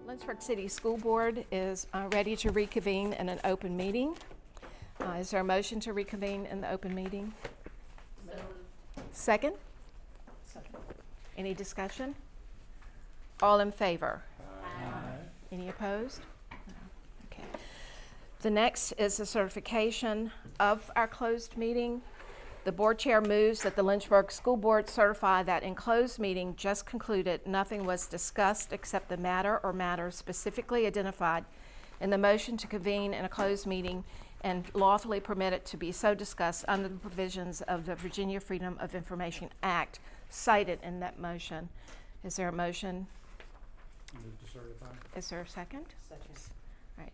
Lynchburg City School Board is ready to reconvene in an open meeting. Is there a motion to reconvene in the open meeting? Second? Second. Any discussion? All in favor? Aye. Any opposed? No. Okay. The next is the certification of our closed meeting. The board chair moves that the Lynchburg School Board certify that in closed meeting just concluded, nothing was discussed except the matter or matters specifically identified in the motion to convene in a closed meeting and lawfully permitted to be so discussed under the provisions of the Virginia Freedom of Information Act cited in that motion. Is there a motion? Move to certify. Is there a second? Second. All right.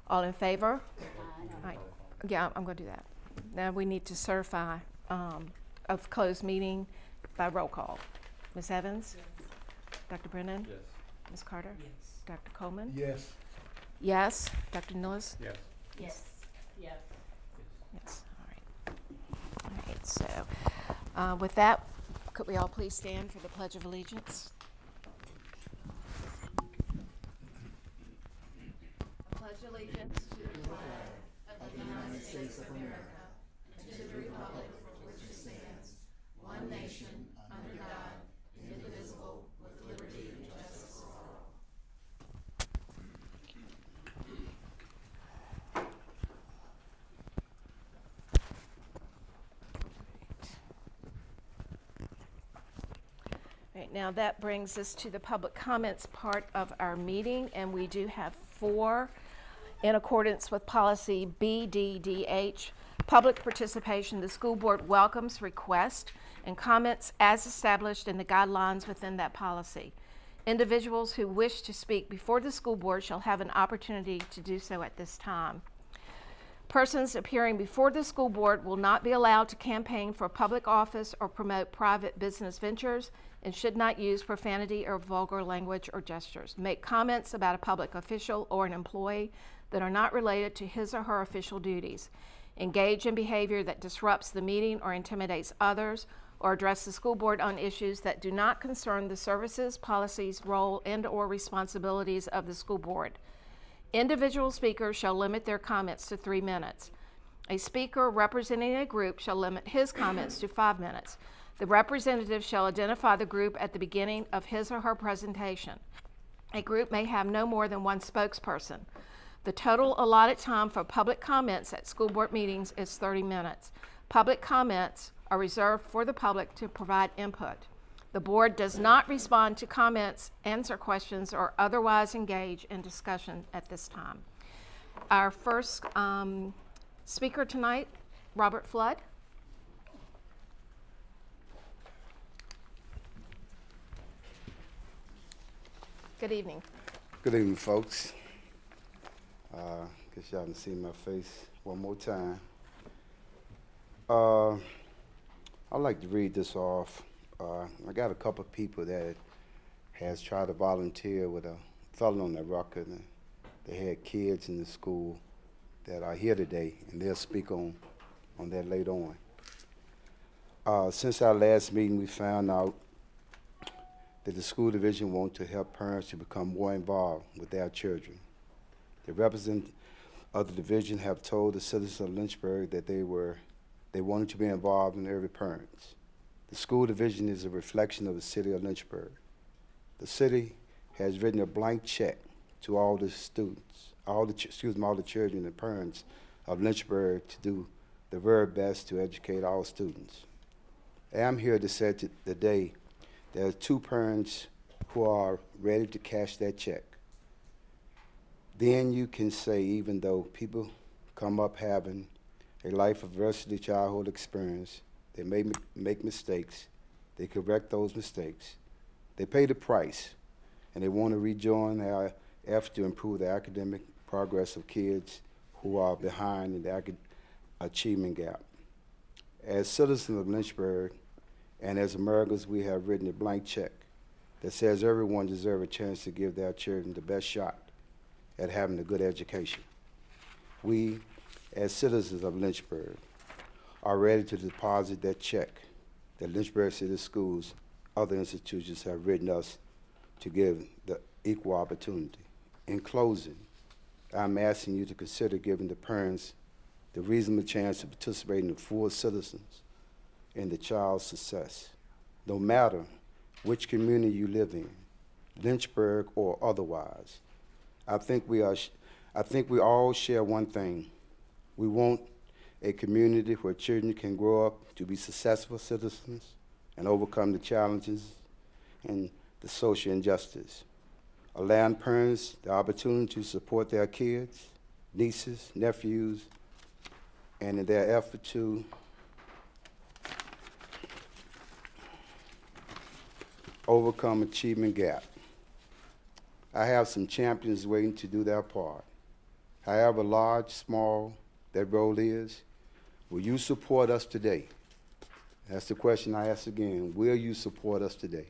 All in favor? All right. Yeah, I'm going to do that. Now we need to certify of closed meeting by roll call. Ms. Evans? Yes. Dr. Brennan? Yes. Ms. Carter? Yes. Dr. Coleman? Yes. Yes. Dr. Nilles? Yes. Yes. Yes. Yes. All right. All right. So with that, could we all please stand for the Pledge of Allegiance? I pledge allegiance to the flag of the United States of America and to the republic for which it stands, one nation, under God, indivisible, with liberty and justice for all. Right, now that brings us to the public comments part of our meeting, and we do have 4 in accordance with policy BDDH, Public participation. The school board welcomes requests and comments as established in the guidelines within that policy. Individuals who wish to speak before the school board shall have an opportunity to do so at this time. Persons appearing before the school board will not be allowed to campaign for public office or promote private business ventures and should not use profanity or vulgar language or gestures. Make comments about a public official or an employee that are not related to his or her official duties. Engage in behavior that disrupts the meeting or intimidates others, or address the school board on issues that do not concern the services, policies, role, and/or responsibilities of the school board. Individual speakers shall limit their comments to 3 minutes. A speaker representing a group shall limit his comments to 5 minutes. The representative shall identify the group at the beginning of his or her presentation. A group may have no more than one spokesperson. The total allotted time for public comments at school board meetings is 30 minutes. Public comments are reserved for the public to provide input. The board does not respond to comments, answer questions, or otherwise engage in discussion at this time. Our first speaker tonight, Robert Flood. Good evening. Good evening, folks. Guess y'all can see my face one more time. I'd like to read this off. I got a couple of people that has tried to volunteer with a fellow on their record. And they had kids in the school that are here today, and they'll speak on that later on. Since our last meeting, we found out that the school division wants to help parents to become more involved with their children. The representatives of the division have told the citizens of Lynchburg that they wanted to be involved in every parents. The school division is a reflection of the city of Lynchburg. The city has written a blank check to all the students, all the children and parents of Lynchburg to do the very best to educate all students. And I'm here to say today there are 2 parents who are ready to cash that check. Then you can say, even though people come up having a life of adversity childhood experience, they may make mistakes, they correct those mistakes, they pay the price, and they want to rejoin their effort to improve the academic progress of kids who are behind in the achievement gap. As citizens of Lynchburg and as Americans, we have written a blank check that says everyone deserves a chance to give their children the best shot at having a good education. We, as citizens of Lynchburg, are ready to deposit that check that Lynchburg City Schools, other institutions have written us to give the equal opportunity. In closing, I'm asking you to consider giving the parents the reasonable chance to participate in the full citizens in the child's success, no matter which community you live in, Lynchburg or otherwise. I think we all share one thing. We want a community where children can grow up to be successful citizens and overcome the challenges and the social injustice, allowing parents the opportunity to support their kids, nieces, nephews, and in their effort to overcome achievement gap. I have some champions waiting to do their part. However large, small that role is, will you support us today? That's the question I ask again. Will you support us today?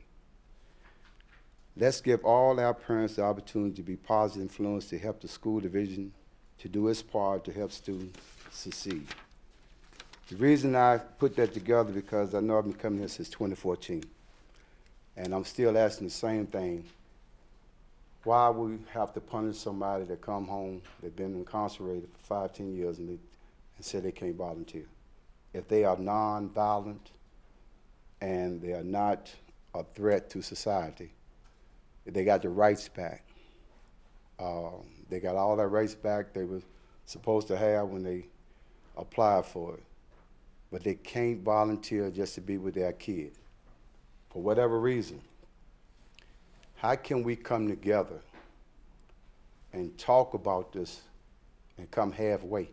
Let's give all our parents the opportunity to be positive influence to help the school division to do its part to help students succeed. The reason I put that together because I know I've been coming here since 2014, and I'm still asking the same thing. Why would we have to punish somebody that come home, they've been incarcerated for 5-10 years, and say they can't volunteer? If they are non-violent and they are not a threat to society, they got their rights back. They got all their rights back they were supposed to have when they applied for it. But they can't volunteer just to be with their kid, for whatever reason. How can we come together and talk about this and come halfway?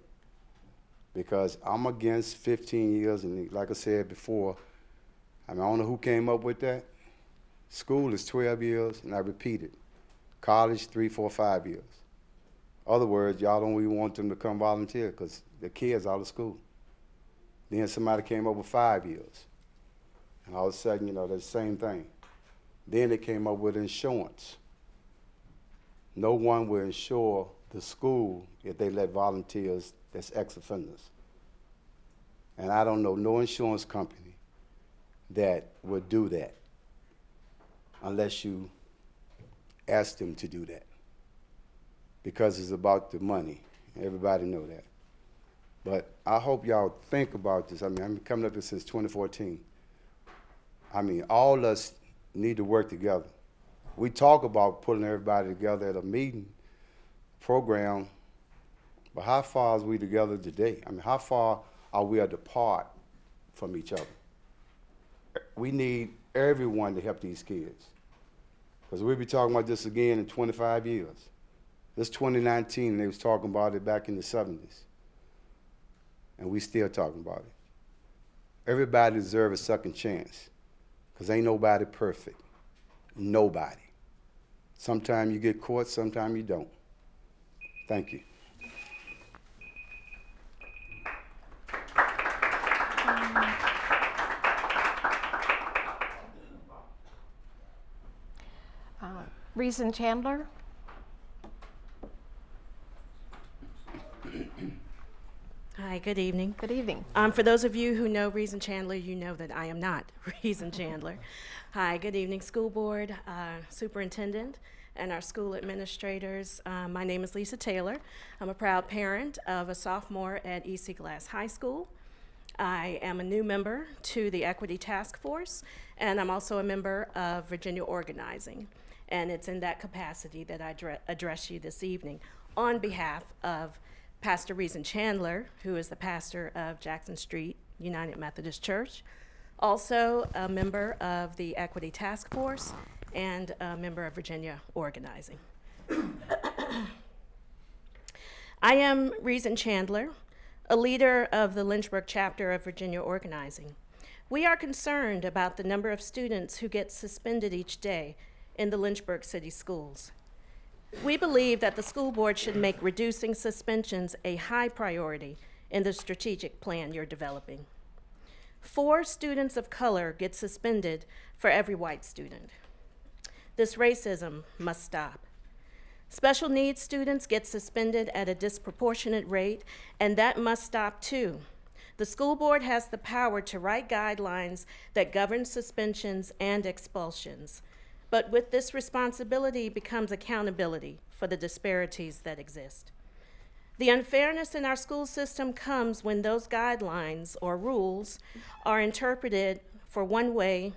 because I'm against 15 years, and like I said before, I don't know who came up with that. School is 12 years, and I repeat it. College, 3, 4, 5 years. Other words, y'all don't even want them to come volunteer because the kids out of school. Then somebody came up with 5 years. And all of a sudden, you know, that's the same thing. Then they came up with insurance. No one will insure the school if they let volunteers that's ex-offenders. And I don't know no insurance company that would do that unless you ask them to do that, because it's about the money. Everybody know that. But I hope y'all think about this. I mean, I've been coming up here since 2014. I mean, all of us need to work together. We talk about putting everybody together at a meeting, program, but how far is we together today? I mean, how far are we apart from each other? We need everyone to help these kids, because we'll be talking about this again in 25 years. This 2019, and they was talking about it back in the 70s, and we still talking about it. Everybody deserves a second chance, because ain't nobody perfect. Nobody. Sometimes you get caught, sometimes you don't. Thank you. Reason Chandler? Hi, good evening. Good evening. For those of you who know Reason Chandler, you know that I am not Reason Chandler. Hi, good evening, school board, superintendent, and our school administrators. My name is Lisa Taylor. I'm a proud parent of a sophomore at E.C. Glass High School. I am a new member to the Equity Task Force, and I'm also a member of Virginia Organizing. And it's in that capacity that I address you this evening on behalf of Pastor Reason Chandler, who is the pastor of Jackson Street United Methodist Church, also a member of the Equity Task Force, and a member of Virginia Organizing. I am Reason Chandler, a leader of the Lynchburg chapter of Virginia Organizing. We are concerned about the number of students who get suspended each day in the Lynchburg City Schools. We believe that the school board should make reducing suspensions a high priority in the strategic plan you're developing. 4 students of color get suspended for every white student. This racism must stop. Special needs students get suspended at a disproportionate rate, and that must stop too. The school board has the power to write guidelines that govern suspensions and expulsions. But with this responsibility becomes accountability for the disparities that exist. The unfairness in our school system comes when those guidelines or rules are interpreted for one way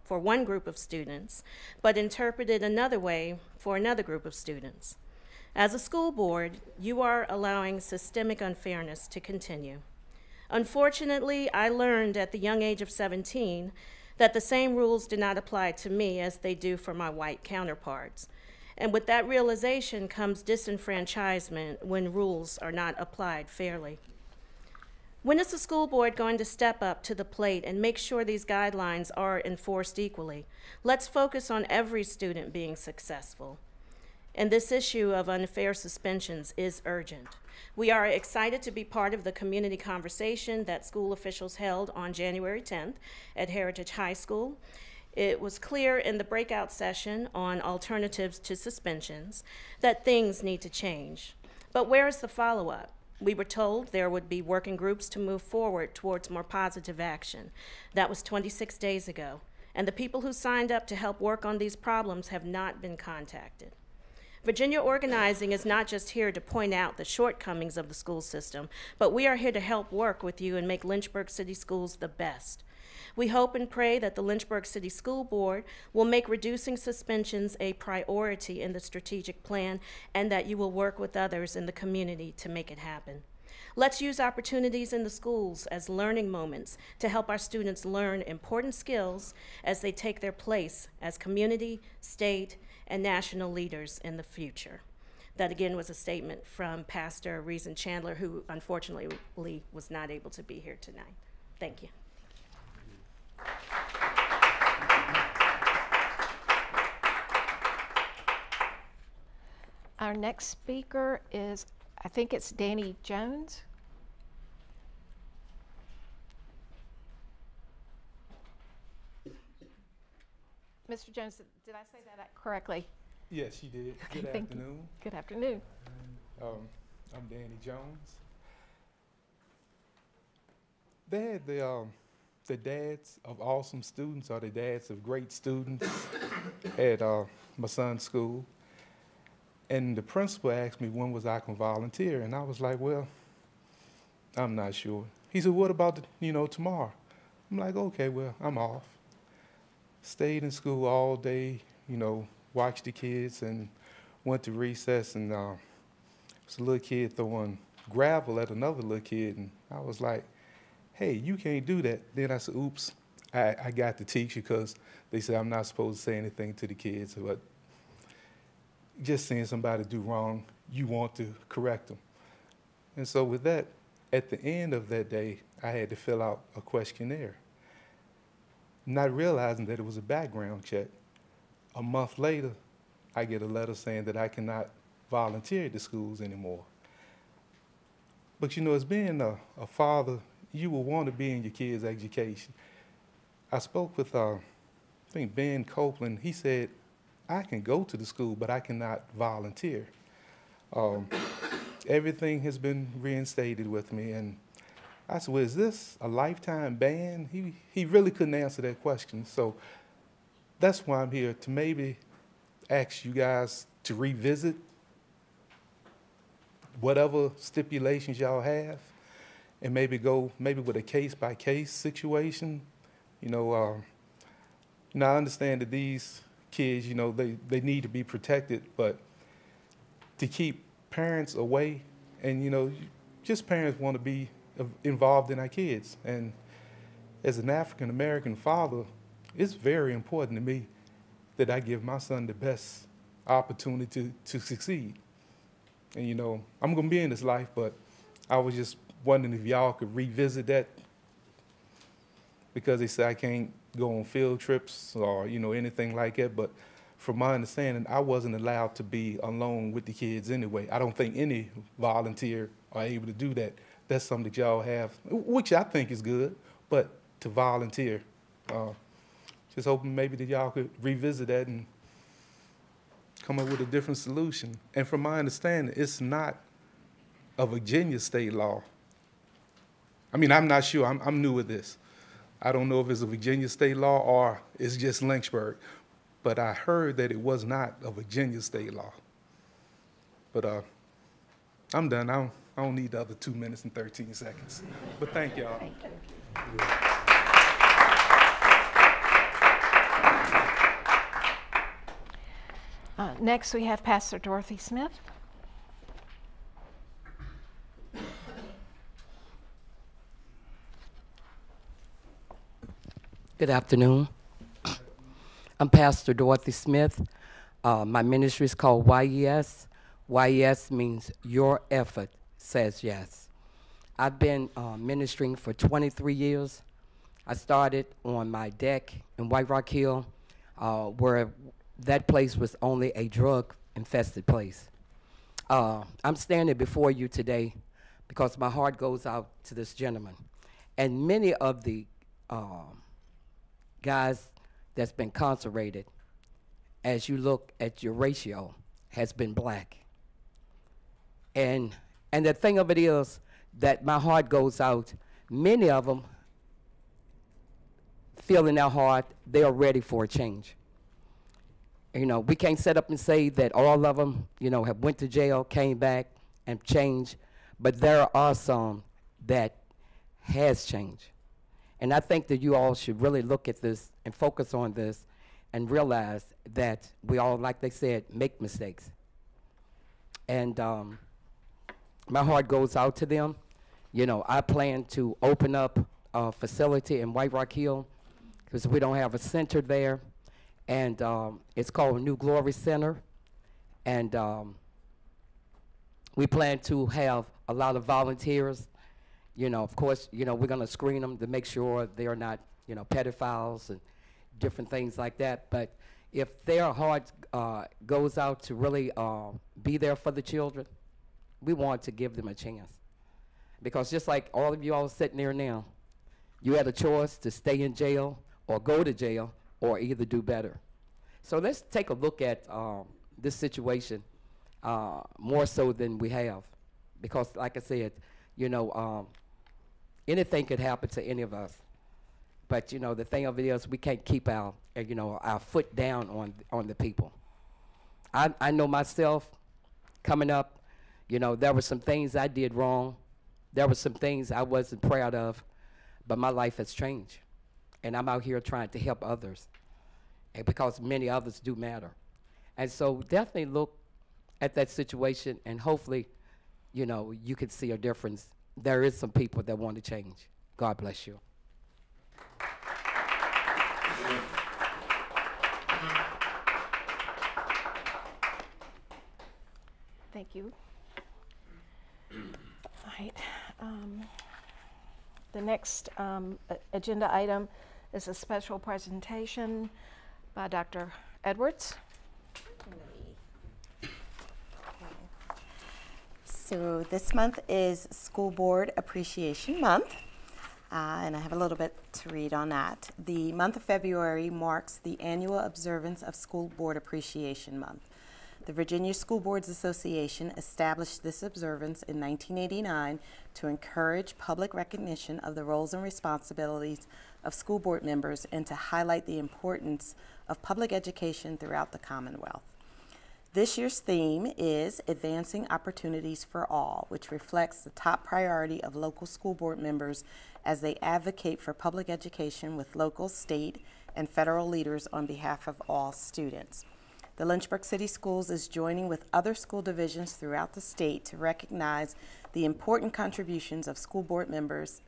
for one group of students, but interpreted another way for another group of students. As a school board, you are allowing systemic unfairness to continue. Unfortunately, I learned at the young age of 17 that the same rules do not apply to me as they do for my white counterparts. And with that realization comes disenfranchisement when rules are not applied fairly. When is the school board going to step up to the plate and make sure these guidelines are enforced equally? Let's focus on every student being successful. And this issue of unfair suspensions is urgent. We are excited to be part of the community conversation that school officials held on January 10th at Heritage High School. It was clear in the breakout session on alternatives to suspensions that things need to change. But where is the follow-up? We were told there would be working groups to move forward towards more positive action. That was 26 days ago, and the people who signed up to help work on these problems have not been contacted. Virginia Organizing is not just here to point out the shortcomings of the school system, but we are here to help work with you and make Lynchburg City Schools the best. We hope and pray that the Lynchburg City School Board will make reducing suspensions a priority in the strategic plan, and that you will work with others in the community to make it happen. Let's use opportunities in the schools as learning moments to help our students learn important skills as they take their place as community, state, and national leaders in the future. That again was a statement from Pastor Reason Chandler, who unfortunately was not able to be here tonight. Thank you. Our next speaker is, I think it's Danny Jones. Mr. Jones, did I say that correctly? Yes, you did. Okay, Good thank you. afternoon. Good afternoon. I'm Danny Jones. They had the dads of awesome students, or the dads of great students at my son's school. And the principal asked me when was I can volunteer, and I was like, well, I'm not sure. He said, what about tomorrow? I'm like, okay, well, I'm off. Stayed in school all day, watched the kids, and went to recess, and there was a little kid throwing gravel at another little kid, and I was like, hey, you can't do that. Then I said, oops, I got the teacher, because they said I'm not supposed to say anything to the kids, but just seeing somebody do wrong, you want to correct them. And so with that, at the end of that day, I had to fill out a questionnaire, not realizing that it was a background check. A month later, I get a letter saying that I cannot volunteer at the schools anymore. But as being a father, you will want to be in your kids' education. I spoke with, I think, Ben Copeland. He said, I can go to the school, but I cannot volunteer. Everything has been reinstated with me, and I said, well, is this a lifetime ban? He really couldn't answer that question. So that's why I'm here, to maybe ask you guys to revisit whatever stipulations y'all have, and maybe go with a case-by-case situation. I understand that these kids, they need to be protected, but to keep parents away, and just parents want to be involved in our kids. And as an African American father, it's very important to me that I give my son the best opportunity to succeed. And I'm gonna be in this life, but I was just wondering if y'all could revisit that, because they say I can't go on field trips or anything like that. But from my understanding, I wasn't allowed to be alone with the kids anyway. I don't think any volunteer are able to do that. That's something that y'all have, which I think is good, but to volunteer. Just hoping maybe that y'all could revisit that and come up with a different solution. And from my understanding, it's not a Virginia state law. I mean, I'm not sure. I'm new with this. I don't know if it's a Virginia state law or it's just Lynchburg. But I heard that it was not a Virginia state law. But I'm done. I don't need the other 2 minutes and 13 seconds. But thank y'all. Thank you. Next, we have Pastor Dorothy Smith. Good afternoon. I'm Pastor Dorothy Smith. My ministry is called YES. YES means Your Effort Says Yes. I've been ministering for 23 years. I started on my deck in White Rock Hill, where that place was only a drug-infested place. I'm standing before you today because my heart goes out to this gentleman. And many of the guys that's been incarcerated, as you look at your ratio, has been black. And the thing of it is that my heart goes out. Many of them feel in their heart they are ready for a change. We can't set up and say that all of them, have went to jail, came back, and changed, but there are some that has changed. And I think that you all should really look at this and focus on this and realize that we all, like they said, make mistakes. And my heart goes out to them. I plan to open up a facility in White Rock Hill because we don't have a center there. And it's called New Glory Center. And We plan to have a lot of volunteers. You know, of course, you know, we're going to screen them to make sure they're not, you know, pedophiles and different things like that. But if their heart goes out to really be there for the children, we want to give them a chance. Because just like all of you all sitting there now, you had a choice to stay in jail or go to jail or either do better. So let's take a look at this situation more so than we have. Because like I said, you know, anything could happen to any of us. But you know, the thing of it is we can't keep our, you know, our foot down on the people. I know myself coming up, you know, there were some things I did wrong. There were some things I wasn't proud of, but my life has changed. And I'm out here trying to help others, and because many others do matter. And so definitely look at that situation, and hopefully, you know, you can see a difference. There is some people that want to change. God bless you. Thank you. All right. The next agenda item is a special presentation by Dr. Edwards. So this month is School Board Appreciation Month, and I have a little bit to read on that. The month of February marks the annual observance of School Board Appreciation Month. The Virginia School Boards Association established this observance in 1989 to encourage public recognition of the roles and responsibilities of school board members and to highlight the importance of public education throughout the Commonwealth. This year's theme is Advancing Opportunities for All, which reflects the top priority of local school board members as they advocate for public education with local, state, and federal leaders on behalf of all students. The Lynchburg City Schools is joining with other school divisions throughout the state to recognize the important contributions of school board members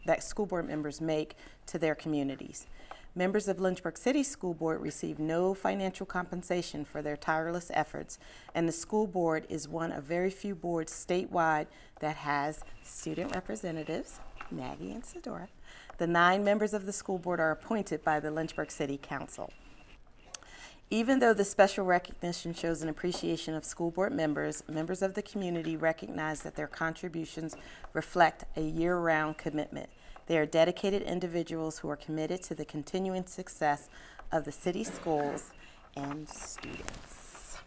make to their communities. Members of Lynchburg City School Board receive no financial compensation for their tireless efforts, and the school board is one of very few boards statewide that has student representatives, Maggie and Sedora. The 9 members of the school board are appointed by the Lynchburg City Council. Even though the special recognition shows an appreciation of school board members, members of the community recognize that their contributions reflect a year-round commitment. They are dedicated individuals who are committed to the continuing success of the city schools and students.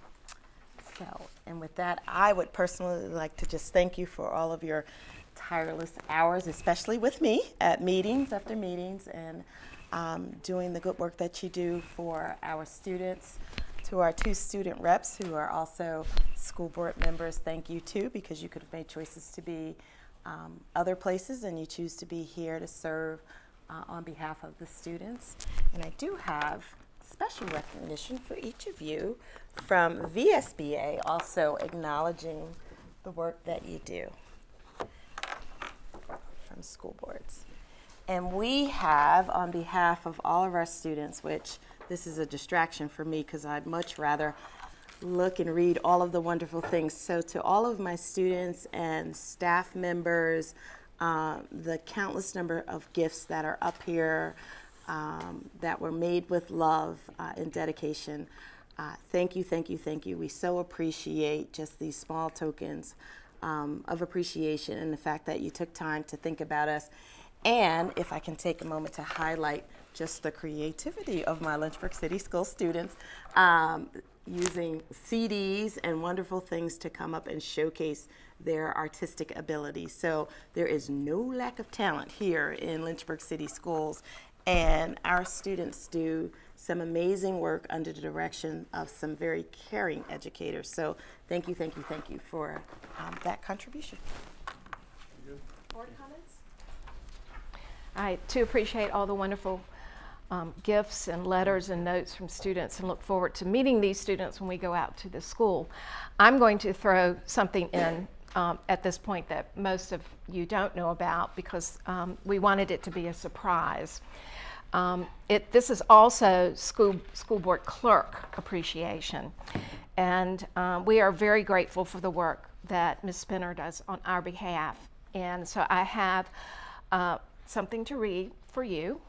So, and with that, I would personally like to just thank you for all of your tireless hours, especially with me at meetings after meetings, and doing the good work that you do for our students. To our 2 student reps who are also school board members, thank you too, because you could have made choices to be other places and you choose to be here to serve on behalf of the students. And I do have special recognition for each of you from VSBA, also acknowledging the work that you do from school boards. And we have, on behalf of all of our students, which this is a distraction for me because I'd much rather look and read all of the wonderful things. So to all of my students and staff members, the countless number of gifts that are up here that were made with love and dedication, thank you, thank you, thank you. We so appreciate just these small tokens of appreciation and the fact that you took time to think about us. And if I can take a moment to highlight just the creativity of my Lynchburg City School students, using CDs and wonderful things to come up and showcase their artistic abilities. So there is no lack of talent here in Lynchburg City Schools, and our students do some amazing work under the direction of some very caring educators. So thank you, thank you, thank you for that contribution. Board comments? I too appreciate all the wonderful gifts and letters and notes from students and look forward to meeting these students when we go out to the school. I'm going to throw something in at this point that most of you don't know about because we wanted it to be a surprise. This is also school board clerk appreciation, and we are very grateful for the work that Ms. Spinner does on our behalf. And so I have something to read for you.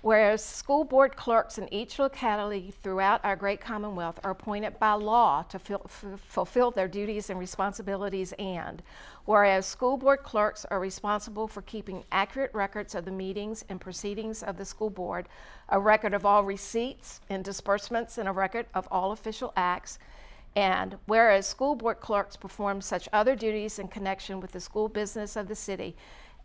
Whereas school board clerks in each locality throughout our great Commonwealth are appointed by law to fulfill their duties and responsibilities, and whereas school board clerks are responsible for keeping accurate records of the meetings and proceedings of the school board, a record of all receipts and disbursements, and a record of all official acts, and whereas school board clerks perform such other duties in connection with the school business of the city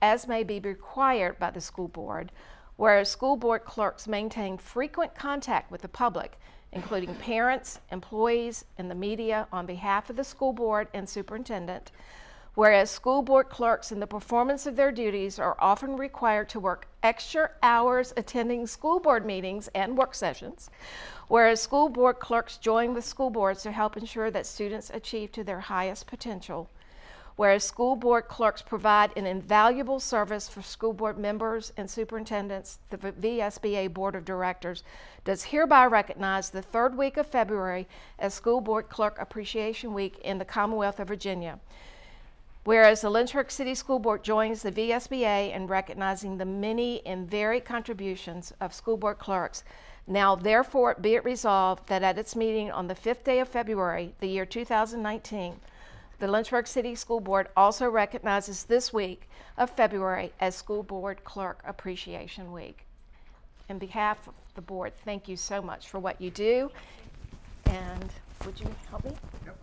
as may be required by the school board, whereas school board clerks maintain frequent contact with the public, including parents, employees, and the media on behalf of the school board and superintendent, whereas school board clerks in the performance of their duties are often required to work extra hours attending school board meetings and work sessions, whereas school board clerks join with school boards to help ensure that students achieve to their highest potential, whereas school board clerks provide an invaluable service for school board members and superintendents, the VSBA Board of Directors does hereby recognize the third week of February as School Board Clerk Appreciation Week in the Commonwealth of Virginia. Whereas the Lynchburg City School Board joins the VSBA in recognizing the many and varied contributions of school board clerks, now therefore be it resolved that at its meeting on the 5th day of February, the year 2019, the Lynchburg City School Board also recognizes this week of February as School Board Clerk Appreciation Week. On behalf of the board, thank you so much for what you do. And would you help me? Yep.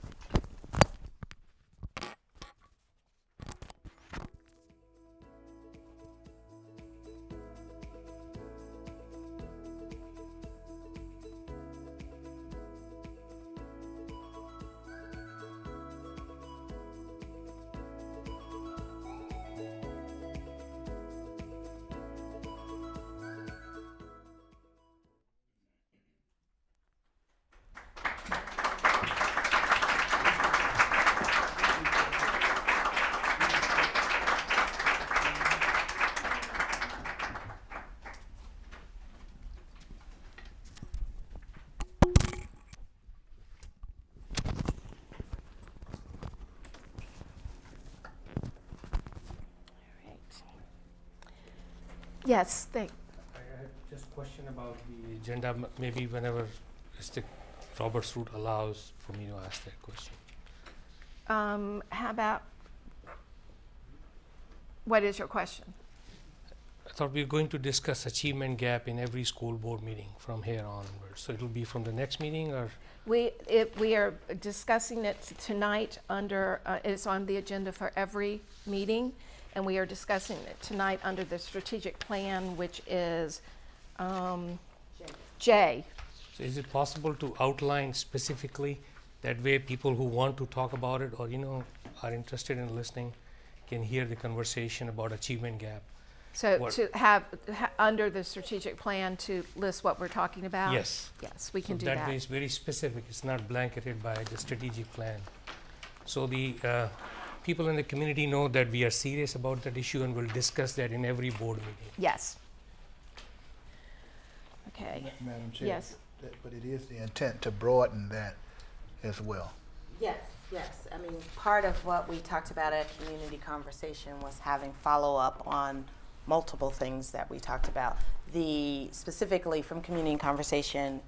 Yes, I had just a question about the agenda, maybe whenever Mr. Robert's route allows for me to ask that question. how about, what is your question? I thought we were going to discuss achievement gap in every school board meeting from here onwards. So it'll be from the next meeting, or? We are discussing it tonight under, it's on the agenda for every meeting, and we are discussing it tonight under the strategic plan, which is J. So is it possible to outline specifically, that way people who want to talk about it or, are interested in listening can hear the conversation about achievement gap? So What- to have, under the strategic plan, to list what we're talking about? Yes. Yes, we So can do that way that. it's very specific, it's not blanketed by the strategic plan. So the people in the community know that we are serious about that issue and we'll discuss that in every board meeting. Yes. Okay, Madam Chair. yes. But it is the intent to broaden that as well. Yes, yes. I mean, part of what we talked about at community conversation was having follow-up on multiple things that we talked about. Specifically from community conversation,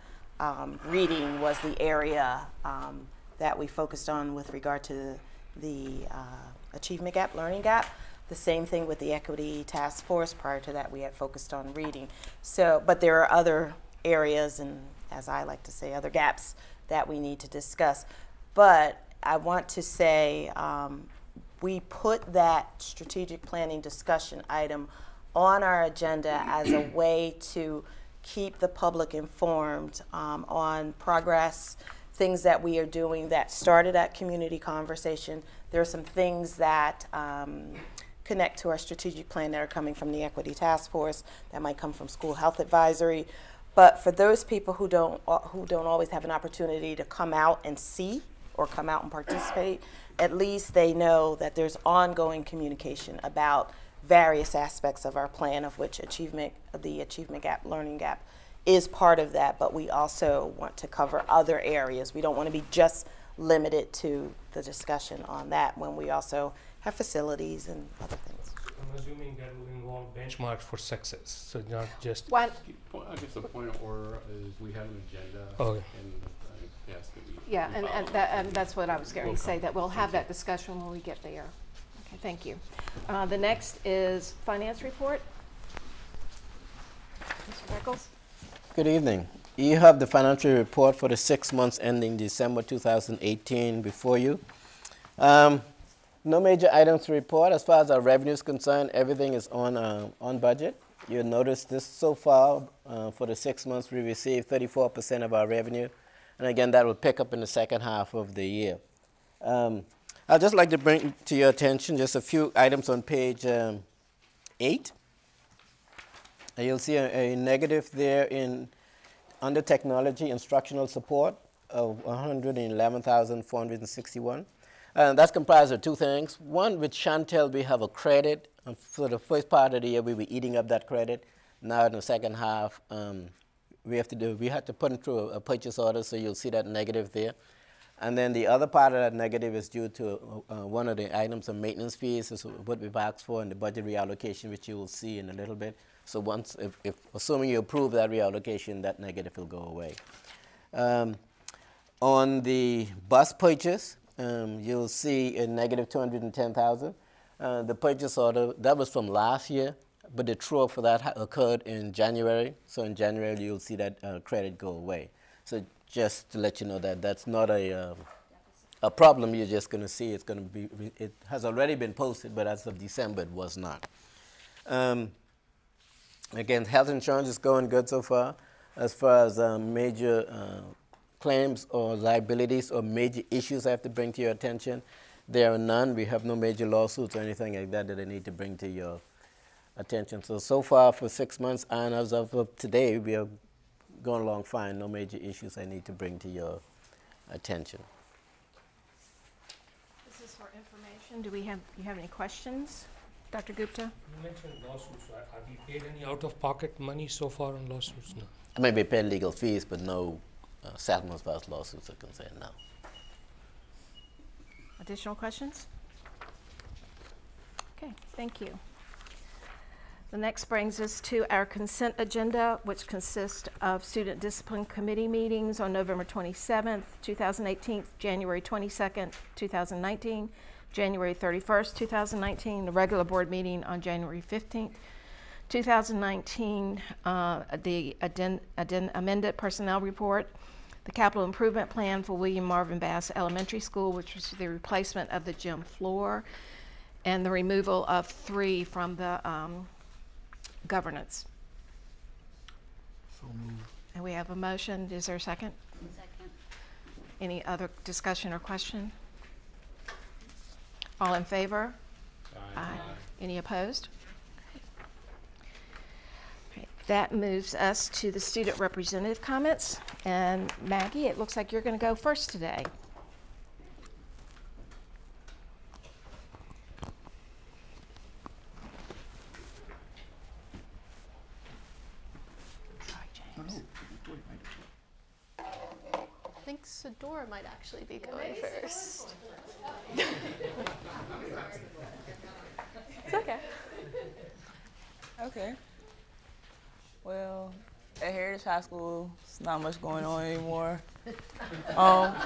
reading was the area that we focused on with regard to the achievement gap, learning gap. The same thing with the equity task force. Prior to that, we had focused on reading. So, but there are other areas, and as I like to say, other gaps that we need to discuss. But I want to say we put that strategic planning discussion item on our agenda as a way to keep the public informed on progress, things that we are doing that started at community conversation. There are some things that connect to our strategic plan that are coming from the Equity Task Force, that might come from School Health Advisory. But for those people who don't always have an opportunity to come out and see or come out and participate, at least they know that there's ongoing communication about various aspects of our plan, of which the achievement gap, learning gap is part of that, but we also want to cover other areas. We don't want to be just limit it to the discussion on that when we also have facilities and other things. I'm assuming that will involve benchmarks for success, so not just. One, I guess the point of order is we have an agenda. Okay. And I ask that we. yeah, we follow and that's what I was going We'll to say, come. that we'll have that discussion when we get there. Okay, thank you. The next is finance report. Mr. Beckles? Good evening. You have the financial report for the 6 months ending December 2018 before you. No major items to report. As far as our revenue is concerned, everything is on budget. You'll notice this so far, for the 6 months, we received 34% of our revenue. And again, that will pick up in the second half of the year. I'd just like to bring to your attention just a few items on page 8. And you'll see a negative there under technology instructional support of $111,461. That's comprised of two things. One, with Chantel, we have a credit. For the first part of the year, we were eating up that credit. Now in the second half, we had to put it through a purchase order, so you'll see that negative there. And then the other part of that negative is due to one of the items of maintenance fees, is what we've asked for in the budget reallocation, which you will see in a little bit. So once, if assuming you approve that reallocation, that negative will go away. On the bus purchase, you'll see a negative $210,000. The purchase order, that was from last year, but the true-up for that occurred in January. So in January, you'll see that credit go away. So just to let you know that that's not a problem you're just going to see. It's going to be, it has already been posted, but as of December, it was not. Again, health insurance is going good so far. As far as major claims or liabilities or major issues I have to bring to your attention, there are none. We have no major lawsuits or anything like that that I need to bring to your attention. So far for 6 months, and as of today, we are going along fine. No major issues I need to bring to your attention. This is for information. Do you have any questions, Dr. Gupta? You mentioned lawsuits. Have you paid any out-of-pocket money so far on lawsuits? No. I mean, we pay legal fees, but no settlements as far as lawsuits are concerned, no. Additional questions? Okay, thank you. The next brings us to our consent agenda, which consists of Student Discipline Committee meetings on November 27th, 2018, January 22nd, 2019, January 31st, 2019, the regular board meeting on January 15th, 2019, the amended personnel report, the capital improvement plan for William Marvin Bass Elementary School, which was the replacement of the gym floor, and the removal of 3 from the governance. So moved. And we have a motion. Is there a second? Second. Any other discussion or question? All in favor? Aye. Any opposed? Okay. That moves us to the student representative comments. And Maggie, it looks like you're going to go first today. Sorry, James. I think Sadora might actually be going first. It's okay. Okay. Well, at Heritage High School, it's not much going on anymore.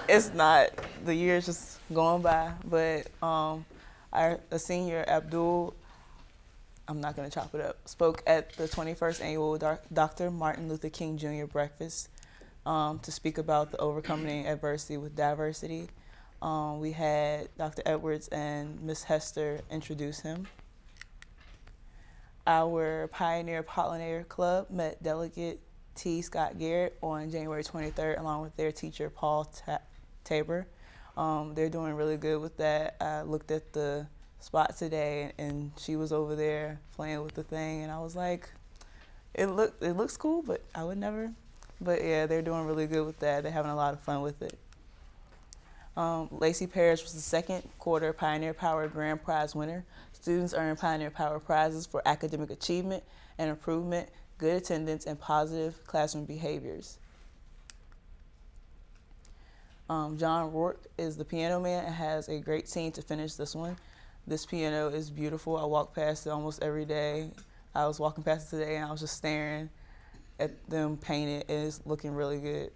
It's not. The year's just going by. But our senior, Abdul, I'm not going to chop it up, spoke at the 21st annual Dr. Martin Luther King Jr. breakfast to speak about the overcoming adversity with diversity. We had Dr. Edwards and Ms. Hester introduce him. Our Pioneer Pollinator Club met Delegate T. Scott Garrett on January 23rd, along with their teacher, Paul Tabor. They're doing really good with that. I looked at the spot today, and she was over there playing with the thing, and I was like, it looks cool, but I would never. But yeah, they're doing really good with that. They're having a lot of fun with it. Lacey Parrish was the second quarter Pioneer Power Grand Prize winner. Students earn Pioneer Power prizes for academic achievement and improvement, good attendance, and positive classroom behaviors. John Rourke is the piano man and has a great team to finish this one. This piano is beautiful. I walk past it almost every day. I was walking past it today and I was just staring at them paint it, and it's looking really good.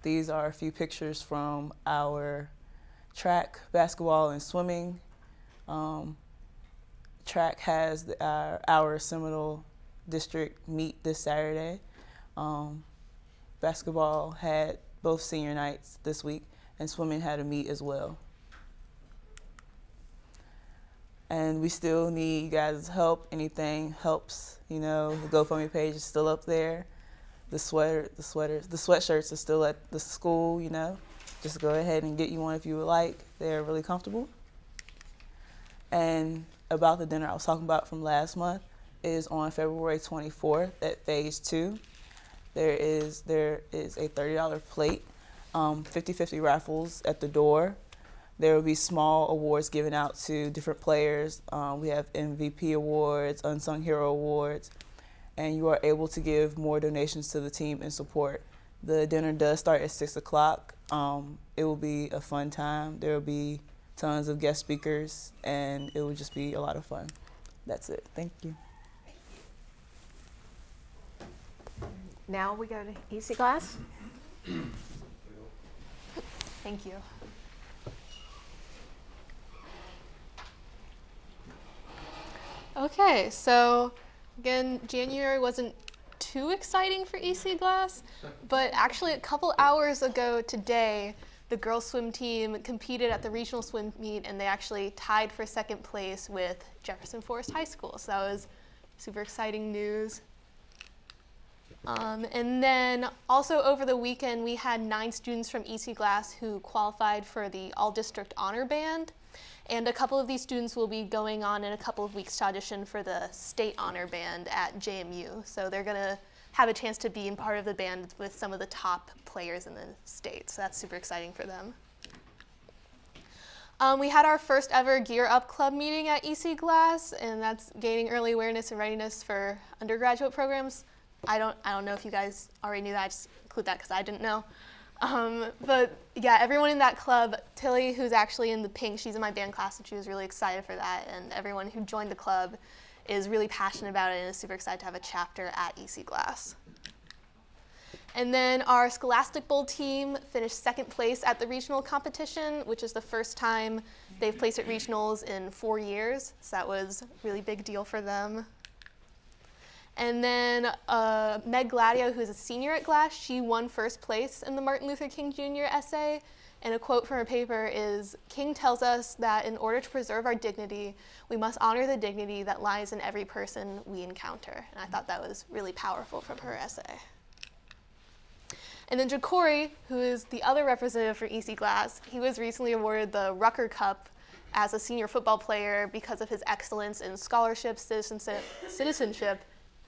These are a few pictures from our track, basketball, and swimming. Track has our Seminole District meet this Saturday. Basketball had both senior nights this week, and swimming had a meet as well. And we still need you guys' help. Anything helps, you know. The GoFundMe page is still up there. The sweatshirts are still at the school, you know. Just go ahead and get you one if you would like. They're really comfortable. And about the dinner I was talking about from last month is on February 24th at Phase 2. There is a $30 plate, 50-50 raffles at the door. There will be small awards given out to different players. We have MVP awards, Unsung Hero awards, and you are able to give more donations to the team in support. The dinner does start at 6 o'clock. It will be a fun time. There will be tons of guest speakers, and it will just be a lot of fun. That's it. Thank you. Now we go to EC Glass. Thank you. Okay, so again, January wasn't too exciting for EC Glass, but actually a couple hours ago today, the girls swim team competed at the regional swim meet, and they actually tied for second place with Jefferson Forest High School. So that was super exciting news. And then also over the weekend, we had 9 students from EC Glass who qualified for the All-District Honor Band. And a couple of these students will be going on in a couple of weeks to audition for the State Honor Band at JMU. So they're going to have a chance to be in part of the band with some of the top players in the state. So that's super exciting for them. We had our first ever Gear Up Club meeting at EC Glass, and that's gaining early awareness and readiness for undergraduate programs. I don't know if you guys already knew that. I just include that because I didn't know. But yeah, everyone in that club, Tilly, who's actually in the pink, she's in my band class, and she was really excited for that. And everyone who joined the club is really passionate about it and is super excited to have a chapter at EC Glass. And then our Scholastic Bowl team finished second place at the regional competition, which is the first time they've placed at regionals in 4 years. So that was a really big deal for them. And then Meg Gladio, who's a senior at Glass, she won first place in the Martin Luther King Jr. essay. And a quote from her paper is, "King tells us that in order to preserve our dignity, we must honor the dignity that lies in every person we encounter." And I thought that was really powerful from her essay. And then Ja'Cory, who is the other representative for EC Glass, he was recently awarded the Rucker Cup as a senior football player because of his excellence in scholarship, citizenship,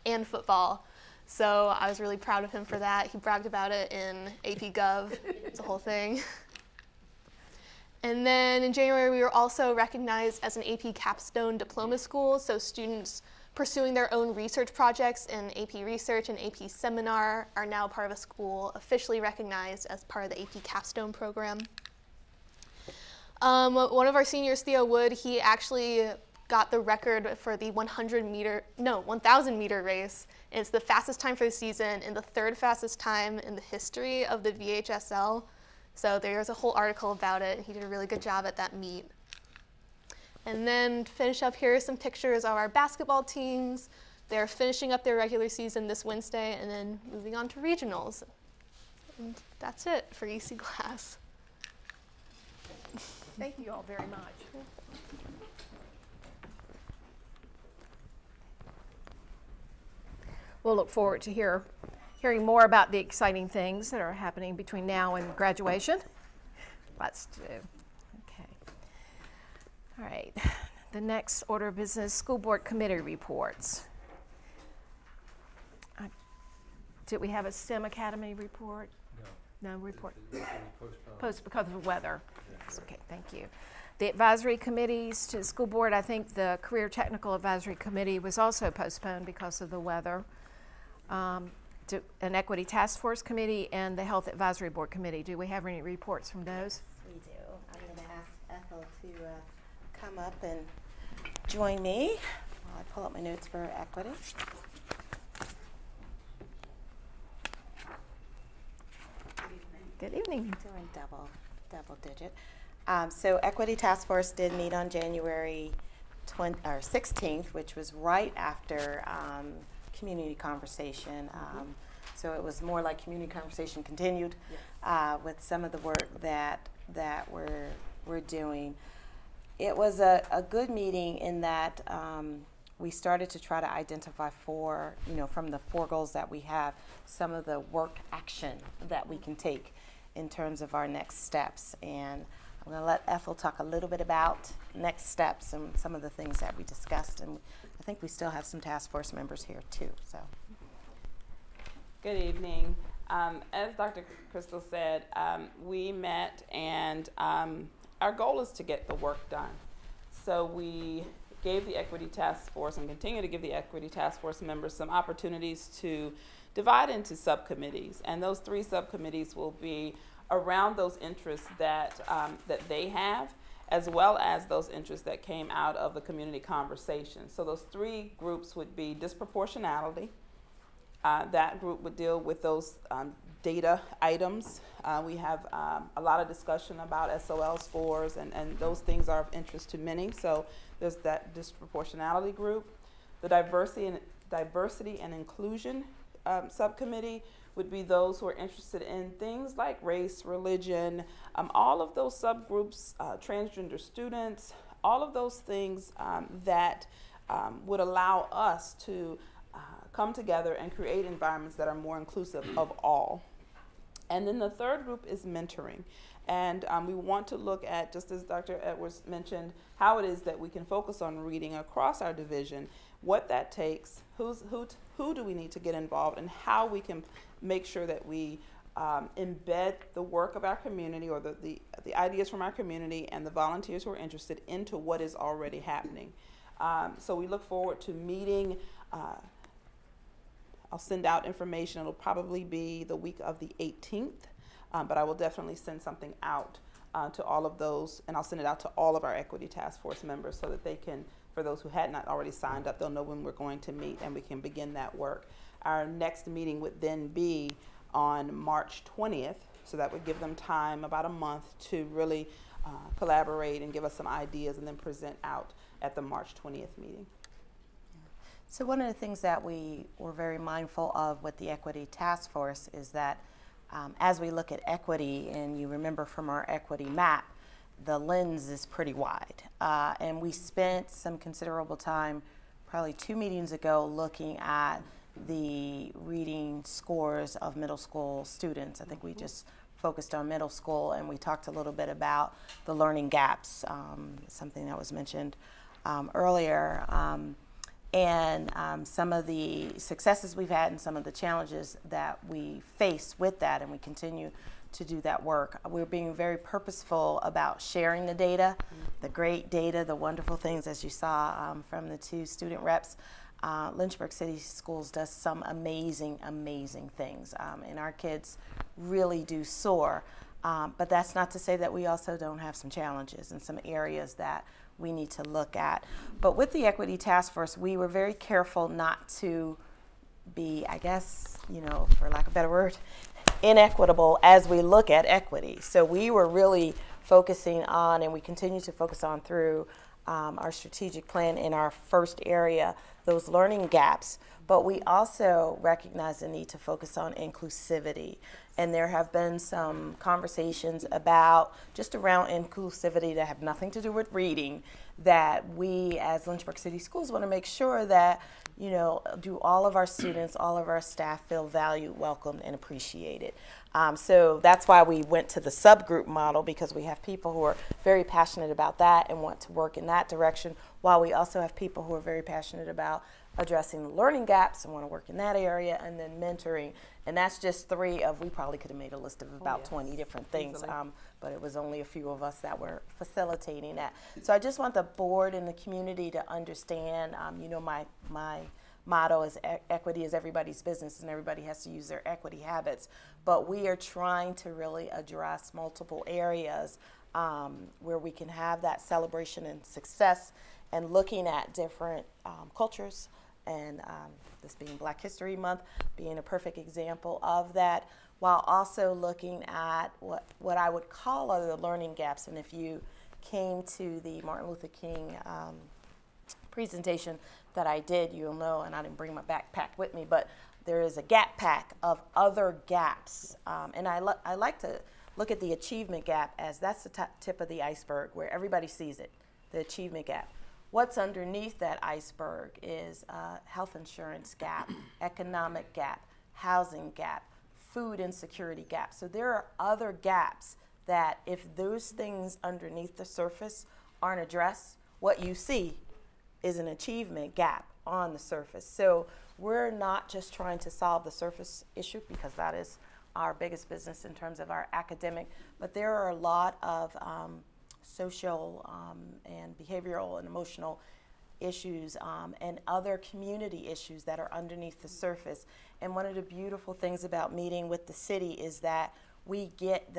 and football. So I was really proud of him for that. He bragged about it in AP Gov. It's a whole thing. And then in January, we were also recognized as an AP capstone diploma school. So students pursuing their own research projects in AP Research and AP Seminar are now part of a school officially recognized as part of the AP capstone program. One of our seniors, Theo Wood, he actually got the record for the 1,000 meter race. It's the fastest time for the season and the 3rd fastest time in the history of the VHSL. So there's a whole article about it. He did a really good job at that meet. And then to finish up, here are some pictures of our basketball teams. They're finishing up their regular season this Wednesday and then moving on to regionals. And that's it for EC Glass. Thank you all very much. We'll look forward to hearing more about the exciting things that are happening between now and graduation. Lots to do. Okay. All right. The next order of business, school board committee reports. Did we have a STEM Academy report? No. No report? Post because of the weather. Yes. Okay, thank you. The advisory committees to the school board, I think the Career Technical Advisory Committee was also postponed because of the weather. an Equity Task Force Committee and the Health Advisory Board Committee. Do we have any reports from those? We do. I'm going to ask Ethel to come up and join me while I pull up my notes for equity. Good evening. Doing double digit. So Equity Task Force did meet on January 16th, which was right after community conversation. So it was more like community conversation continued with some of the work that we're doing. It was a good meeting in that we started to try to identify from the 4 goals that we have, some of the work action that we can take in terms of our next steps. And I'm going to let Ethel talk a little bit about next steps and some of the things that we discussed. And I think we still have some task force members here too. So, good evening. As Dr. Crystal said, we met, and our goal is to get the work done. So we gave the Equity Task Force and continue to give the Equity Task Force members some opportunities to divide into subcommittees, and those 3 subcommittees will be around those interests that they have, as well as those interests that came out of the community conversation. So those 3 groups would be disproportionality. That group would deal with those data items. We have a lot of discussion about SOL scores, and those things are of interest to many. So there's that disproportionality group. The diversity and inclusion subcommittee would be those who are interested in things like race, religion, all of those subgroups, transgender students, all of those things that would allow us to come together and create environments that are more inclusive of all. And then the 3rd group is mentoring. And we want to look at, just as Dr. Edwards mentioned, how it is that we can focus on reading across our division, what that takes, who do we need to get involved, and how we can make sure that we embed the work of our community, or the ideas from our community and the volunteers who are interested into what is already happening. So we look forward to meeting. I'll send out information. It'll probably be the week of the 18th, but I will definitely send something out to all of those, and I'll send it out to all of our Equity Task Force members so that they can, for those who had not already signed up, they'll know when we're going to meet and we can begin that work. Our next meeting would then be on March 20th, so that would give them time, about a month, to really collaborate and give us some ideas and then present out at the March 20th meeting. So one of the things that we were very mindful of with the Equity Task Force is that as we look at equity, and you remember from our equity map, the lens is pretty wide. And we spent some considerable time, probably 2 meetings ago, looking at the reading scores of middle school students. I think we just focused on middle school, and we talked a little bit about the learning gaps, something that was mentioned earlier. And some of the successes we've had and some of the challenges that we face with that, and we continue to do that work. We're being very purposeful about sharing the data, the great data, the wonderful things, as you saw from the 2 student reps. Lynchburg City Schools does some amazing, amazing things, and our kids really do soar. But that's not to say that we also don't have some challenges and some areas that we need to look at. But with the Equity Task Force, we were very careful not to be, I guess, for lack of a better word, inequitable as we look at equity. So we were really focusing on, and we continue to focus on through our strategic plan in our first area, those learning gaps. But we also recognize the need to focus on inclusivity. And there have been some conversations about just around inclusivity that have nothing to do with reading, that we as Lynchburg City Schools want to make sure that, do all of our students, all of our staff feel valued, welcomed, and appreciated. So that's why we went to the subgroup model, because we have people who are very passionate about that and want to work in that direction, while we also have people who are very passionate about addressing the learning gaps and want to work in that area, and then mentoring. And that's just 3 of, we probably could have made a list of about 20 different things, but it was only a few of us that were facilitating that. So I just want the board and the community to understand, my motto is equity is everybody's business and everybody has to use their equity habits. But we are trying to really address multiple areas where we can have that celebration and success, and looking at different cultures, and this being Black History Month being a perfect example of that, while also looking at what I would call are the learning gaps. And if you came to the Martin Luther King presentation that I did, you'll know, and I didn't bring my backpack with me, but there is a gap pack of other gaps. And I like to look at the achievement gap as that's the tip of the iceberg where everybody sees it, the achievement gap. What's underneath that iceberg is health insurance gap, economic gap, housing gap, food insecurity gap. So there are other gaps that if those things underneath the surface aren't addressed, what you see is an achievement gap on the surface. So we're not just trying to solve the surface issue, because that is our biggest business in terms of our academic, but there are a lot of social and behavioral and emotional issues and other community issues that are underneath the surface. And one of the beautiful things about meeting with the city is that we get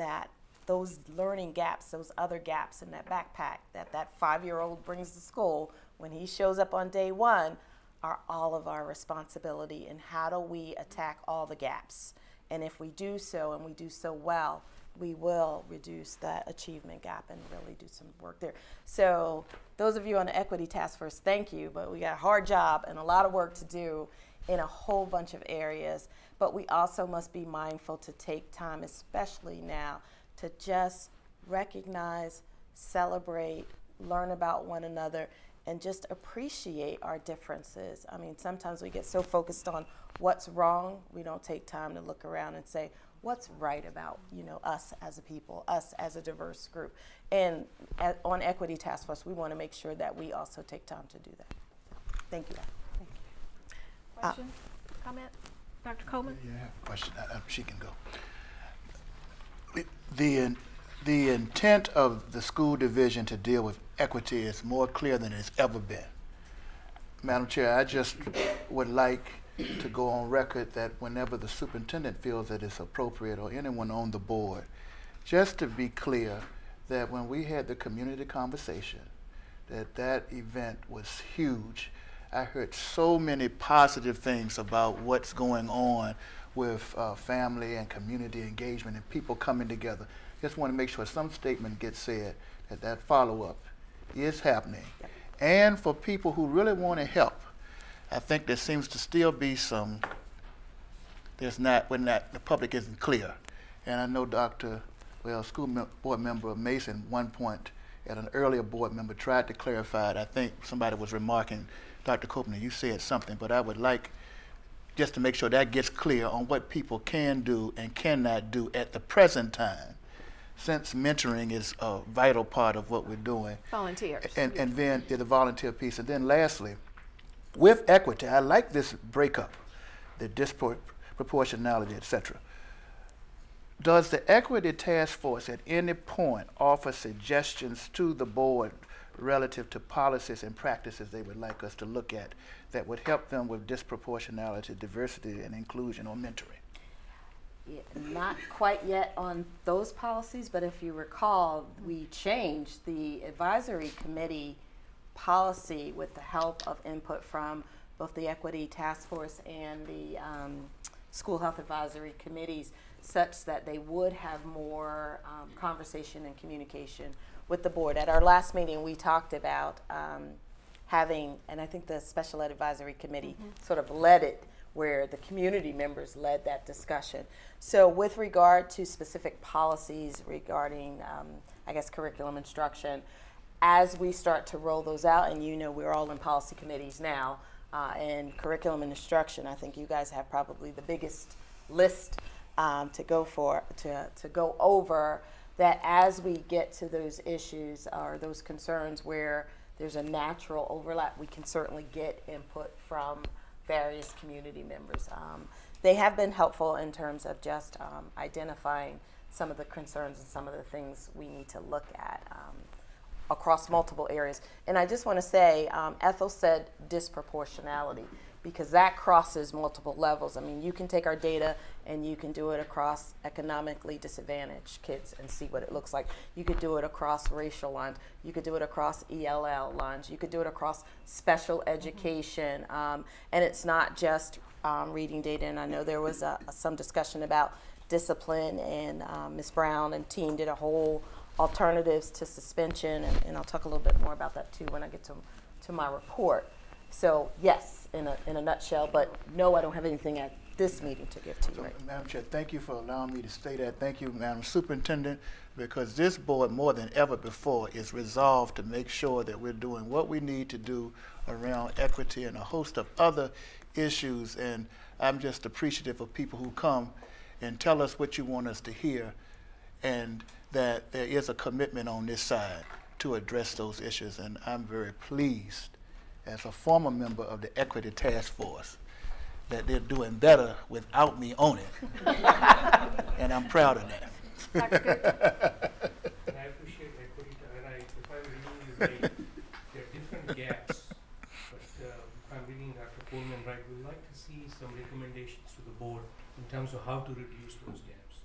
those learning gaps, those other gaps in that backpack that 5-year-old brings to school when he shows up on day one are all of our responsibility, and how do we attack all the gaps? And if we do so, and we do so well, we will reduce that achievement gap and really do some work there. So those of you on the Equity Task Force, thank you, but we got a hard job and a lot of work to do in a whole bunch of areas. But we also must be mindful to take time, especially now, to just recognize, celebrate, learn about one another, and just appreciate our differences. I mean, sometimes we get so focused on what's wrong, we don't take time to look around and say, what's right about, us as a people, us as a diverse group. And on Equity Task Force, we want to make sure that we also take time to do that. Thank you. Thank you. Question, comment? Dr. Coleman? Yeah, I have a question. She can go. The intent of the school division to deal with equity is more clear than it's ever been. Madam Chair, I just would like to go on record that whenever the superintendent feels that it's appropriate, or anyone on the board, just to be clear that when we had the community conversation, that event was huge. I heard so many positive things about what's going on with family and community engagement and people coming together. Just want to make sure some statement gets said that follow-up is happening. Yep. And for people who really want to help, I think there seems to still be some, the public isn't clear. And I know school board member Mason, one point at an earlier board member tried to clarify it. I think somebody was remarking, Dr. Copeland, you said something, but I would like just to make sure that gets clear on what people can do and cannot do at the present time, since mentoring is a vital part of what we're doing. Volunteers. And then the volunteer piece. And then lastly, with equity, I like this breakup, the disproportionality, et cetera. Does the Equity Task Force at any point offer suggestions to the board relative to policies and practices they would like us to look at that would help them with disproportionality, diversity, and inclusion or mentoring? Yeah, not quite yet on those policies, but if you recall, we changed the advisory committee policy with the help of input from both the Equity Task Force and the School Health Advisory Committees, such that they would have more conversation and communication with the board. At our last meeting, we talked about having, and I think the Special Ed Advisory Committee sort of led it, where the community members led that discussion. So with regard to specific policies regarding, I guess, curriculum instruction, as we start to roll those out, and we're all in policy committees now, and curriculum and instruction, I think you guys have probably the biggest list to go over, that as we get to those issues or those concerns where there's a natural overlap, we can certainly get input from various community members. They have been helpful in terms of just identifying some of the concerns and some of the things we need to look at across multiple areas. And I just want to say, Ethel said disproportionality, because that crosses multiple levels. I mean, you can take our data and you can do it across economically disadvantaged kids and see what it looks like. You could do it across racial lines. You could do it across ELL lines. You could do it across special education. And it's not just reading data. And I know there was some discussion about discipline, and Ms. Brown and team did a whole alternatives to suspension, and I'll talk a little bit more about that too when I get to my report. So yes, in a nutshell, but no, I don't have anything at this meeting to give to you. Right? Madam Chair, thank you for allowing me to say that. Thank you, Madam Superintendent, because this board more than ever before is resolved to make sure that we're doing what we need to do around equity and a host of other issues, and I'm just appreciative of people who come and tell us what you want us to hear, and that there is a commitment on this side to address those issues, and I'm very pleased as a former member of the Equity Task Force that they're doing better without me on it. And I'm proud of that. And I appreciate equity, and if I'm reading you right, there are different gaps, but if I'm reading Dr. Coleman right, we'd like to see some recommendations to the board in terms of how to reduce those gaps.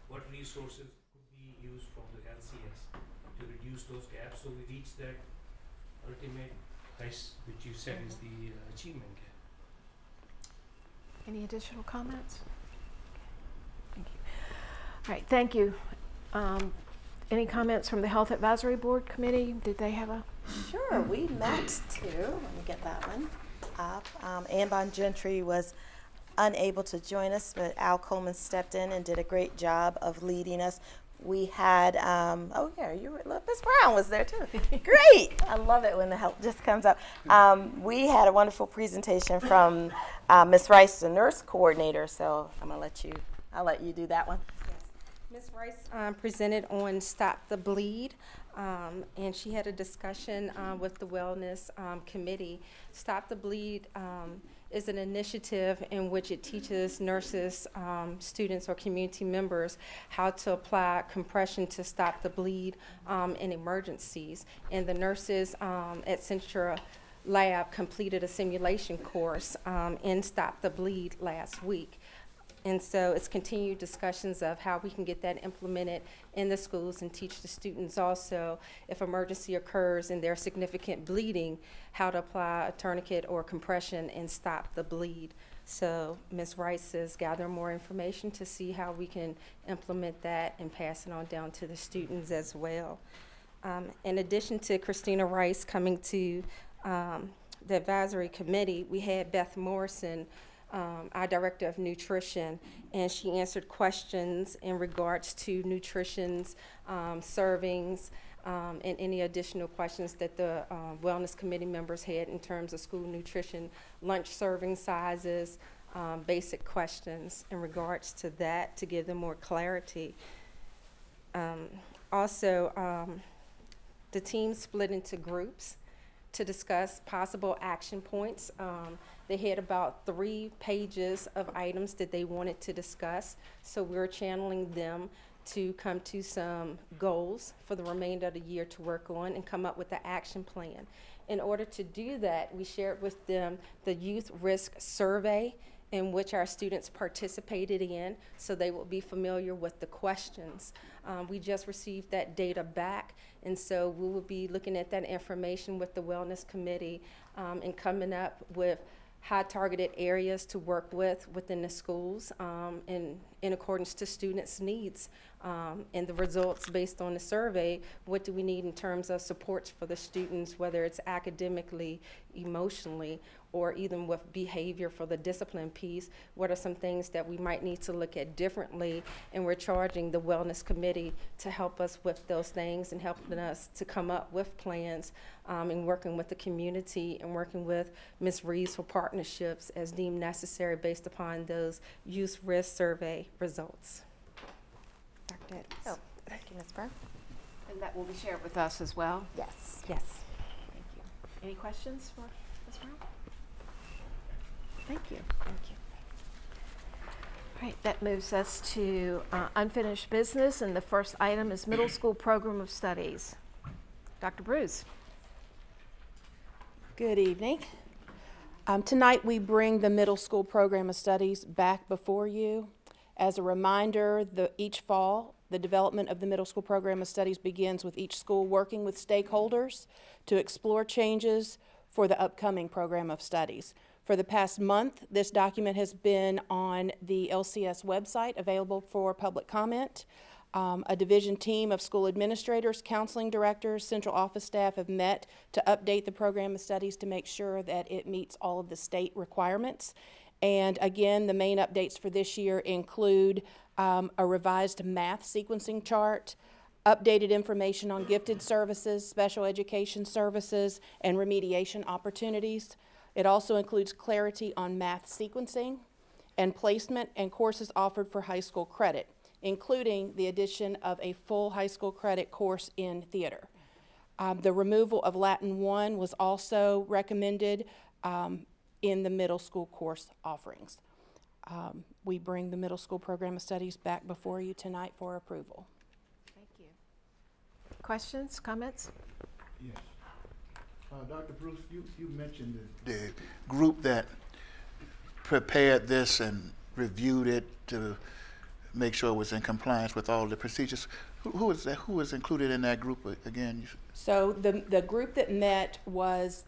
What resources could be used from the LCS to reduce those gaps so we reach that ultimate place which you said is the achievement gap. Any additional comments? Thank you. All right, thank you. Any comments from the Health Advisory Board Committee? Did they have a? Sure, we met too. Let me get that one up. Ann Bon Gentry was unable to join us, but Al Coleman stepped in and did a great job of leading us. We had, oh yeah, Ms. Brown was there too. Great, I love it when the help just comes up. We had a wonderful presentation from Ms. Rice, the nurse coordinator, so I'll let you do that one. Ms. Rice presented on Stop the Bleed, and she had a discussion with the Wellness Committee. Stop the Bleed is an initiative in which it teaches nurses, students, or community members how to apply compression to stop the bleed in emergencies. And the nurses at Centura Lab completed a simulation course in Stop the Bleed last week. And so it's continued discussions of how we can get that implemented in the schools and teach the students also, if emergency occurs and there's significant bleeding, how to apply a tourniquet or compression and stop the bleed. So Ms. Rice is gathering more information to see how we can implement that and pass it on down to the students as well. In addition to Christina Rice coming to the advisory committee, we had Beth Morrison, our director of nutrition, and she answered questions in regards to nutrition's servings and any additional questions that the wellness committee members had in terms of school nutrition, lunch serving sizes, basic questions in regards to that to give them more clarity. Also, the team split into groups to discuss possible action points. They had about 3 pages of items that they wanted to discuss, so we're channeling them to come to some goals for the remainder of the year to work on and come up with an action plan. In order to do that, we shared with them the youth risk survey in which our students participated in, so they will be familiar with the questions. We just received that data back, and so we will be looking at that information with the Wellness Committee and coming up with high targeted areas to work with within the schools in accordance to students' needs. And the results based on the survey, what do we need in terms of supports for the students, whether it's academically, emotionally, or even with behavior for the discipline piece, what are some things that we might need to look at differently? And we're charging the Wellness Committee to help us with those things and helping us to come up with plans and working with the community and working with Ms. Reeves for partnerships as deemed necessary based upon those youth risk survey results. Dr. Adams. Oh, thank you, Ms. Brown. And that will be shared with us as well? Yes. Yes. Thank you. Any questions for Ms. Brown? Thank you. Thank you. All right, that moves us to unfinished business, and the first item is middle school program of studies. Dr. Bruce. Good evening. Tonight we bring the middle school program of studies back before you. As a reminder, each fall, the development of the middle school program of studies begins with each school working with stakeholders to explore changes for the upcoming program of studies. For the past month, this document has been on the LCS website, available for public comment. A division team of school administrators, counseling directors, central office staff have met to update the program of studies to make sure that it meets all of the state requirements. And again, the main updates for this year include a revised math sequencing chart, updated information on gifted services, special education services, and remediation opportunities. It also includes clarity on math sequencing and placement and courses offered for high school credit, including the addition of a full high school credit course in theater. The removal of Latin 1 was also recommended in the middle school course offerings. We bring the middle school program of studies back before you tonight for approval. Thank you. Questions, comments? Yes. Dr. Bruce, you mentioned the group that prepared this and reviewed it to make sure it was in compliance with all the procedures. Who is that? Who was included in that group again? So the group that met was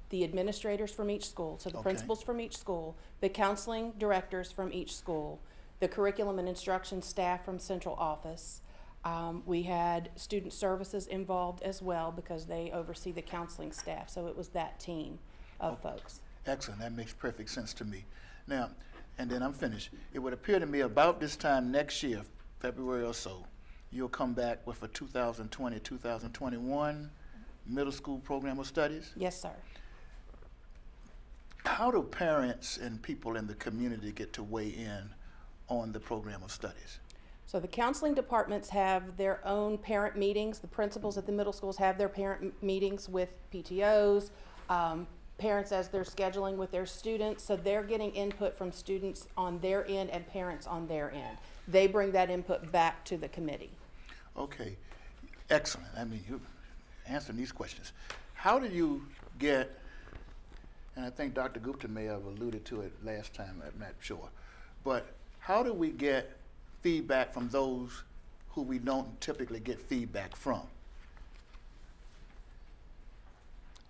the administrators from each school, so the principals from each school, the counseling directors from each school, the curriculum and instruction staff from central office. We had student services involved as well because they oversee the counseling staff, so it was that team of folks. Excellent, that makes perfect sense to me. Now, and then I'm finished. It would appear to me about this time next year, February or so, you'll come back with a 2020-2021 middle school program of studies? Yes, sir. How do parents and people in the community get to weigh in on the program of studies? So the counseling departments have their own parent meetings. The principals at the middle schools have their parent meetings with PTOs, parents as they're scheduling with their students. So they're getting input from students on their end and parents on their end. They bring that input back to the committee. Okay, excellent. I mean, you answering these questions. How do you get, and I think Dr. Gupta may have alluded to it last time, I'm not sure, but how do we get feedback from those who we don't typically get feedback from?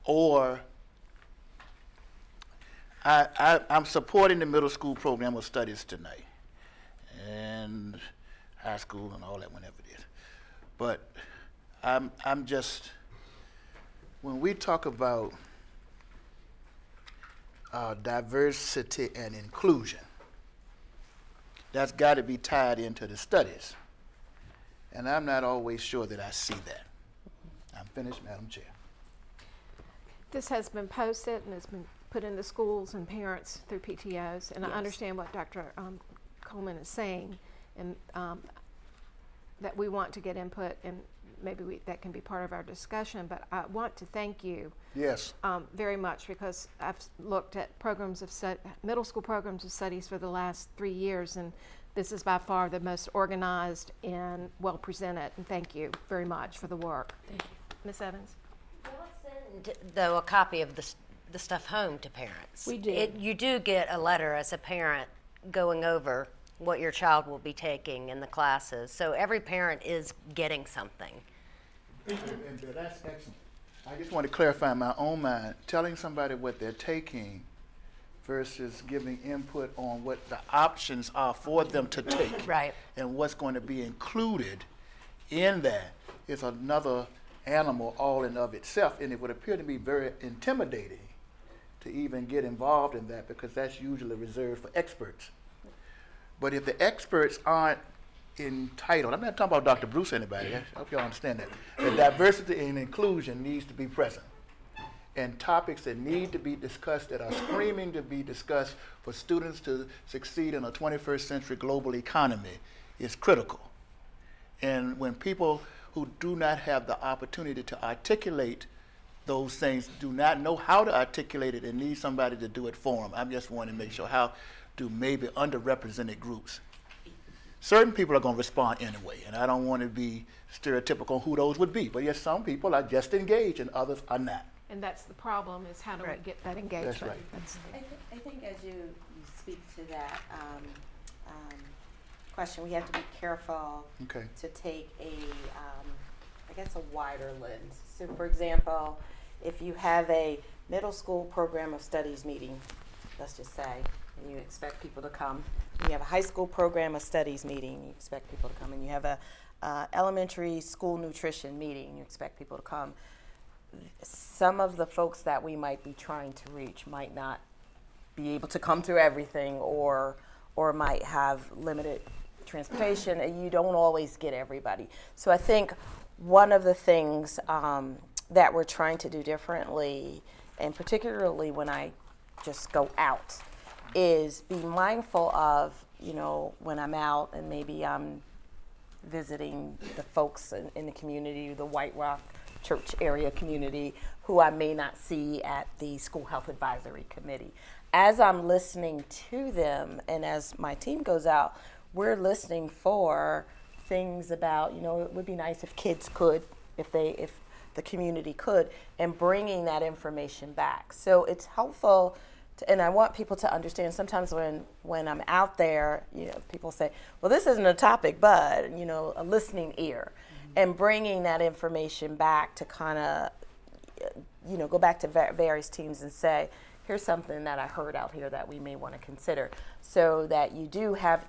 Or I'm supporting the middle school program of studies tonight, and high school and all that whenever it is. But I'm just, when we talk about diversity and inclusion, that's got to be tied into the studies. And I'm not always sure that I see that. I'm finished, Madam Chair. This has been posted and has been put in the schools and parents through PTOs, and yes. I understand what Dr. Coleman is saying, and that we want to get input, and maybe that can be part of our discussion, but I want to thank you yes. Very much, because I've looked at programs of middle school programs of studies for the last 3 years, and this is by far the most organized and well presented, and thank you very much for the work. Thank you. Ms. Evans? Y'all send, though, a copy of the stuff home to parents. We do. You do get a letter as a parent going over what your child will be taking in the classes. So every parent is getting something. And that's excellent. I just want to clarify in my own mind, telling somebody what they're taking versus giving input on what the options are for them to take. Right. And what's going to be included in that is another animal all in of itself, and it would appear to be very intimidating to even get involved in that, because that's usually reserved for experts. But if the experts aren't entitled, I'm not talking about Dr. Bruce or anybody, I hope y'all understand that. The diversity and inclusion needs to be present. And topics that need to be discussed, that are screaming to be discussed for students to succeed in a 21st century global economy, is critical. And when people who do not have the opportunity to articulate those things, do not know how to articulate it, and need somebody to do it for them, I'm just wanting to make sure, how do maybe underrepresented groups? Certain people are going to respond anyway, and I don't want to be stereotypical on who those would be, but yes, some people are just engaged and others are not. And that's the problem, is how do we Right. get that engagement? right. That's- I think as you speak to that question, we have to be careful Okay. to take I guess a wider lens. So for example, if you have a middle school program of studies meeting, let's just say, and you expect people to come, and you have a high school program of studies meeting, you expect people to come, and you have a elementary school nutrition meeting, you expect people to come, some of the folks that we might be trying to reach might not be able to come to everything, or might have limited transportation, and you don't always get everybody. So I think one of the things that we're trying to do differently, and particularly when I just go out, is be mindful of, when I'm out and maybe I'm visiting the folks in the community, the White Rock Church area community, who I may not see at the School Health Advisory Committee. As I'm listening to them, and as my team goes out, we're listening for things about, it would be nice if kids could, if the community could, and bringing that information back. So it's helpful, and I want people to understand, sometimes when I'm out there, people say, well, this isn't a topic, but, a listening ear. And bringing that information back to kind of, go back to various teams and say, here's something that I heard out here that we may want to consider, so that you do have,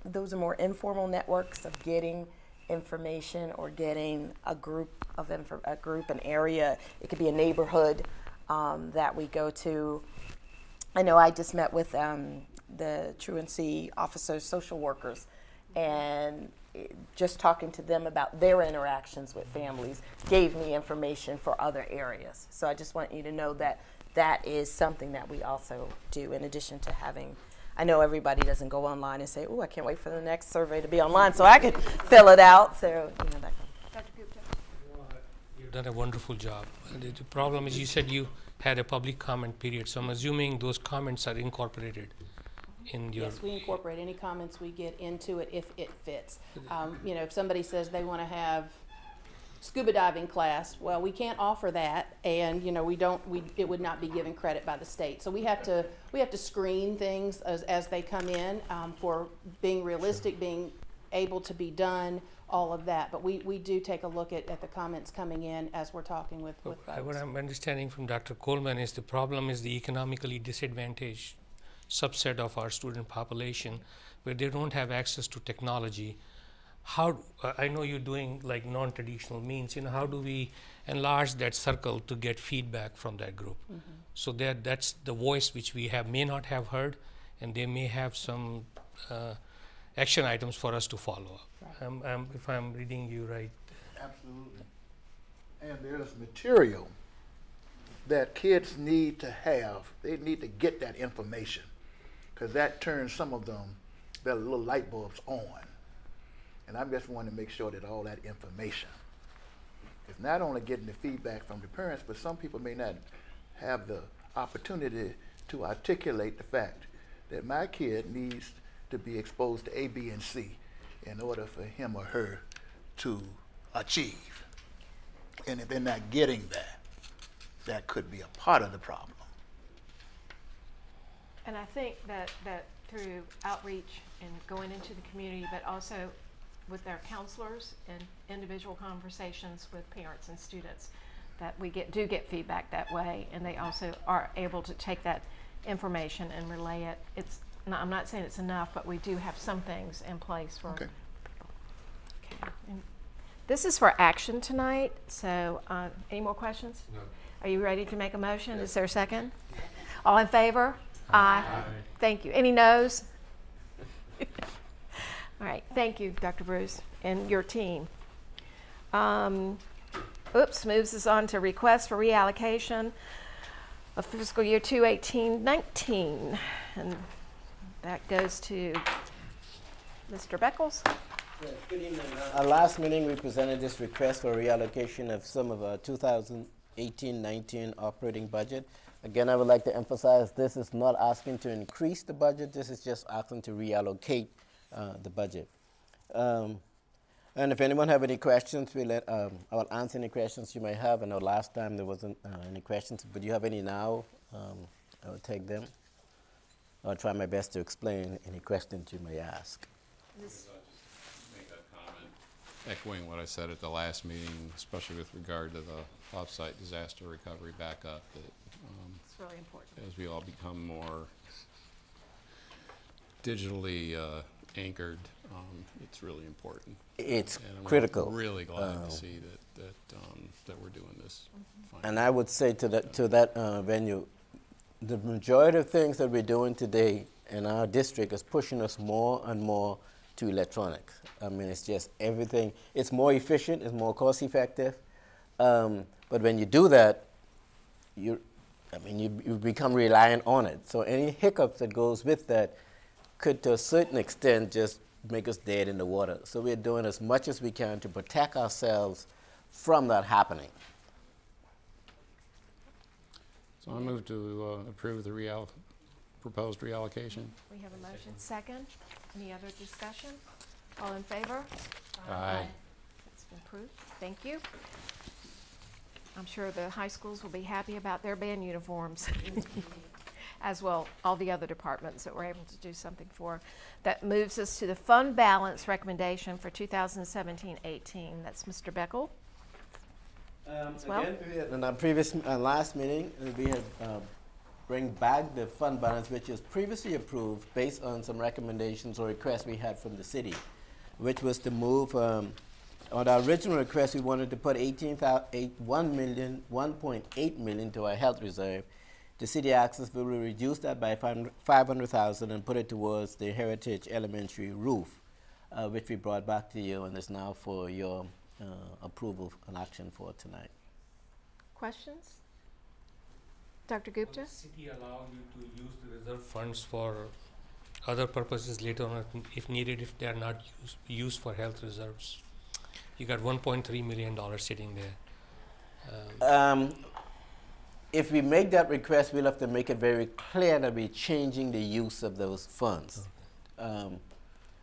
those are more informal networks of getting information, or getting a group, an area. It could be a neighborhood that we go to. I know I just met with the truancy officers, social workers, and just talking to them about their interactions with families gave me information for other areas. So I just want you to know that that is something that we also do, in addition to having, I know everybody doesn't go online and say, oh, I can't wait for the next survey to be online so I can fill it out. So, that kind of. Dr. Gupta? You've done a wonderful job. The problem is, you said you had a public comment period, so I'm assuming those comments are incorporated in your... Yes, we incorporate any comments we get into it if it fits. If somebody says they want to have scuba diving class, well, we can't offer that, and it would not be given credit by the state. So we have to screen things as they come in for being realistic, being able to be done, all of that. But we do take a look at the comments coming in as we're talking with folks. What I'm understanding from Dr. Coleman is the problem is the economically disadvantaged subset of our student population, where they don't have access to technology. How, I know you're doing like non-traditional means, how do we enlarge that circle to get feedback from that group? Mm-hmm. So that's the voice which we may not have heard, and they may have some action items for us to follow up. Right. If I'm reading you right. Absolutely. And there's material that kids need to have. They need to get that information, because that turns some of them, their little light bulbs on. And I just want to make sure that all that information is not only getting the feedback from the parents, but some people may not have the opportunity to articulate the fact that my kid needs to be exposed to A, B, and C in order for him or her to achieve. And if they're not getting that, that could be a part of the problem. And I think that through outreach and going into the community, but also with our counselors and individual conversations with parents and students, that we do get feedback that way, and they also are able to take that information and relay it. I'm not saying it's enough, but we do have some things in place for people. Okay. And this is for action tonight, so any more questions? No. Are you ready to make a motion? Yes. Is there a second? All in favor? Aye. Thank you. Any noes? All right. Thank you, Dr. Bruce, and your team. Moves us on to request for reallocation of fiscal year 2018-19. And that goes to Mr. Beckles. Yes, good evening. Our last meeting, we presented this request for reallocation of some of our 2018-19 operating budget. Again, I would like to emphasize this is not asking to increase the budget. This is just asking to reallocate the budget. And if anyone have any questions, I will answer any questions you may have. I know last time there wasn't any questions, but do you have any now? I will take them. I'll try my best to explain any questions you may ask. Just make a comment, echoing what I said at the last meeting, especially with regard to the offsite disaster recovery backup. That It's really important. as we all become more digitally anchored, it's really important. It's and I'm critical. Really glad to see that we're doing this. And I would say to that venue, the majority of things that we're doing today in our district is pushing us more and more to electronics. I mean, it's just everything. It's more efficient, it's more cost effective. But when you do that, you become reliant on it. So any hiccups that goes with that could, to a certain extent, just make us dead in the water. So we're doing as much as we can to protect ourselves from that happening. So I move to approve the proposed reallocation. We have a motion. Second. Any other discussion? All in favor? Aye. It's been approved. Thank you. I'm sure the high schools will be happy about their band uniforms, as well all the other departments that we're able to do something for. That moves us to the fund balance recommendation for 2017-18. That's Mr. Beckel. Well? Again, in our previous last meeting, we had bring back the fund balance, which was previously approved based on some recommendations or requests we had from the city, which was to move. On our original request, we wanted to put $1.8 million to our health reserve. The city asked us if we would reduce that by $500,000 and put it towards the Heritage Elementary roof, which we brought back to you, and is now for your approval and action for tonight. Questions? Dr. Gupta? Will the city allow you to use the reserve funds for other purposes later on if needed, if they are not used for health reserves? You got $1.3 million sitting there. If we make that request, we'll have to make it very clear that we're changing the use of those funds. I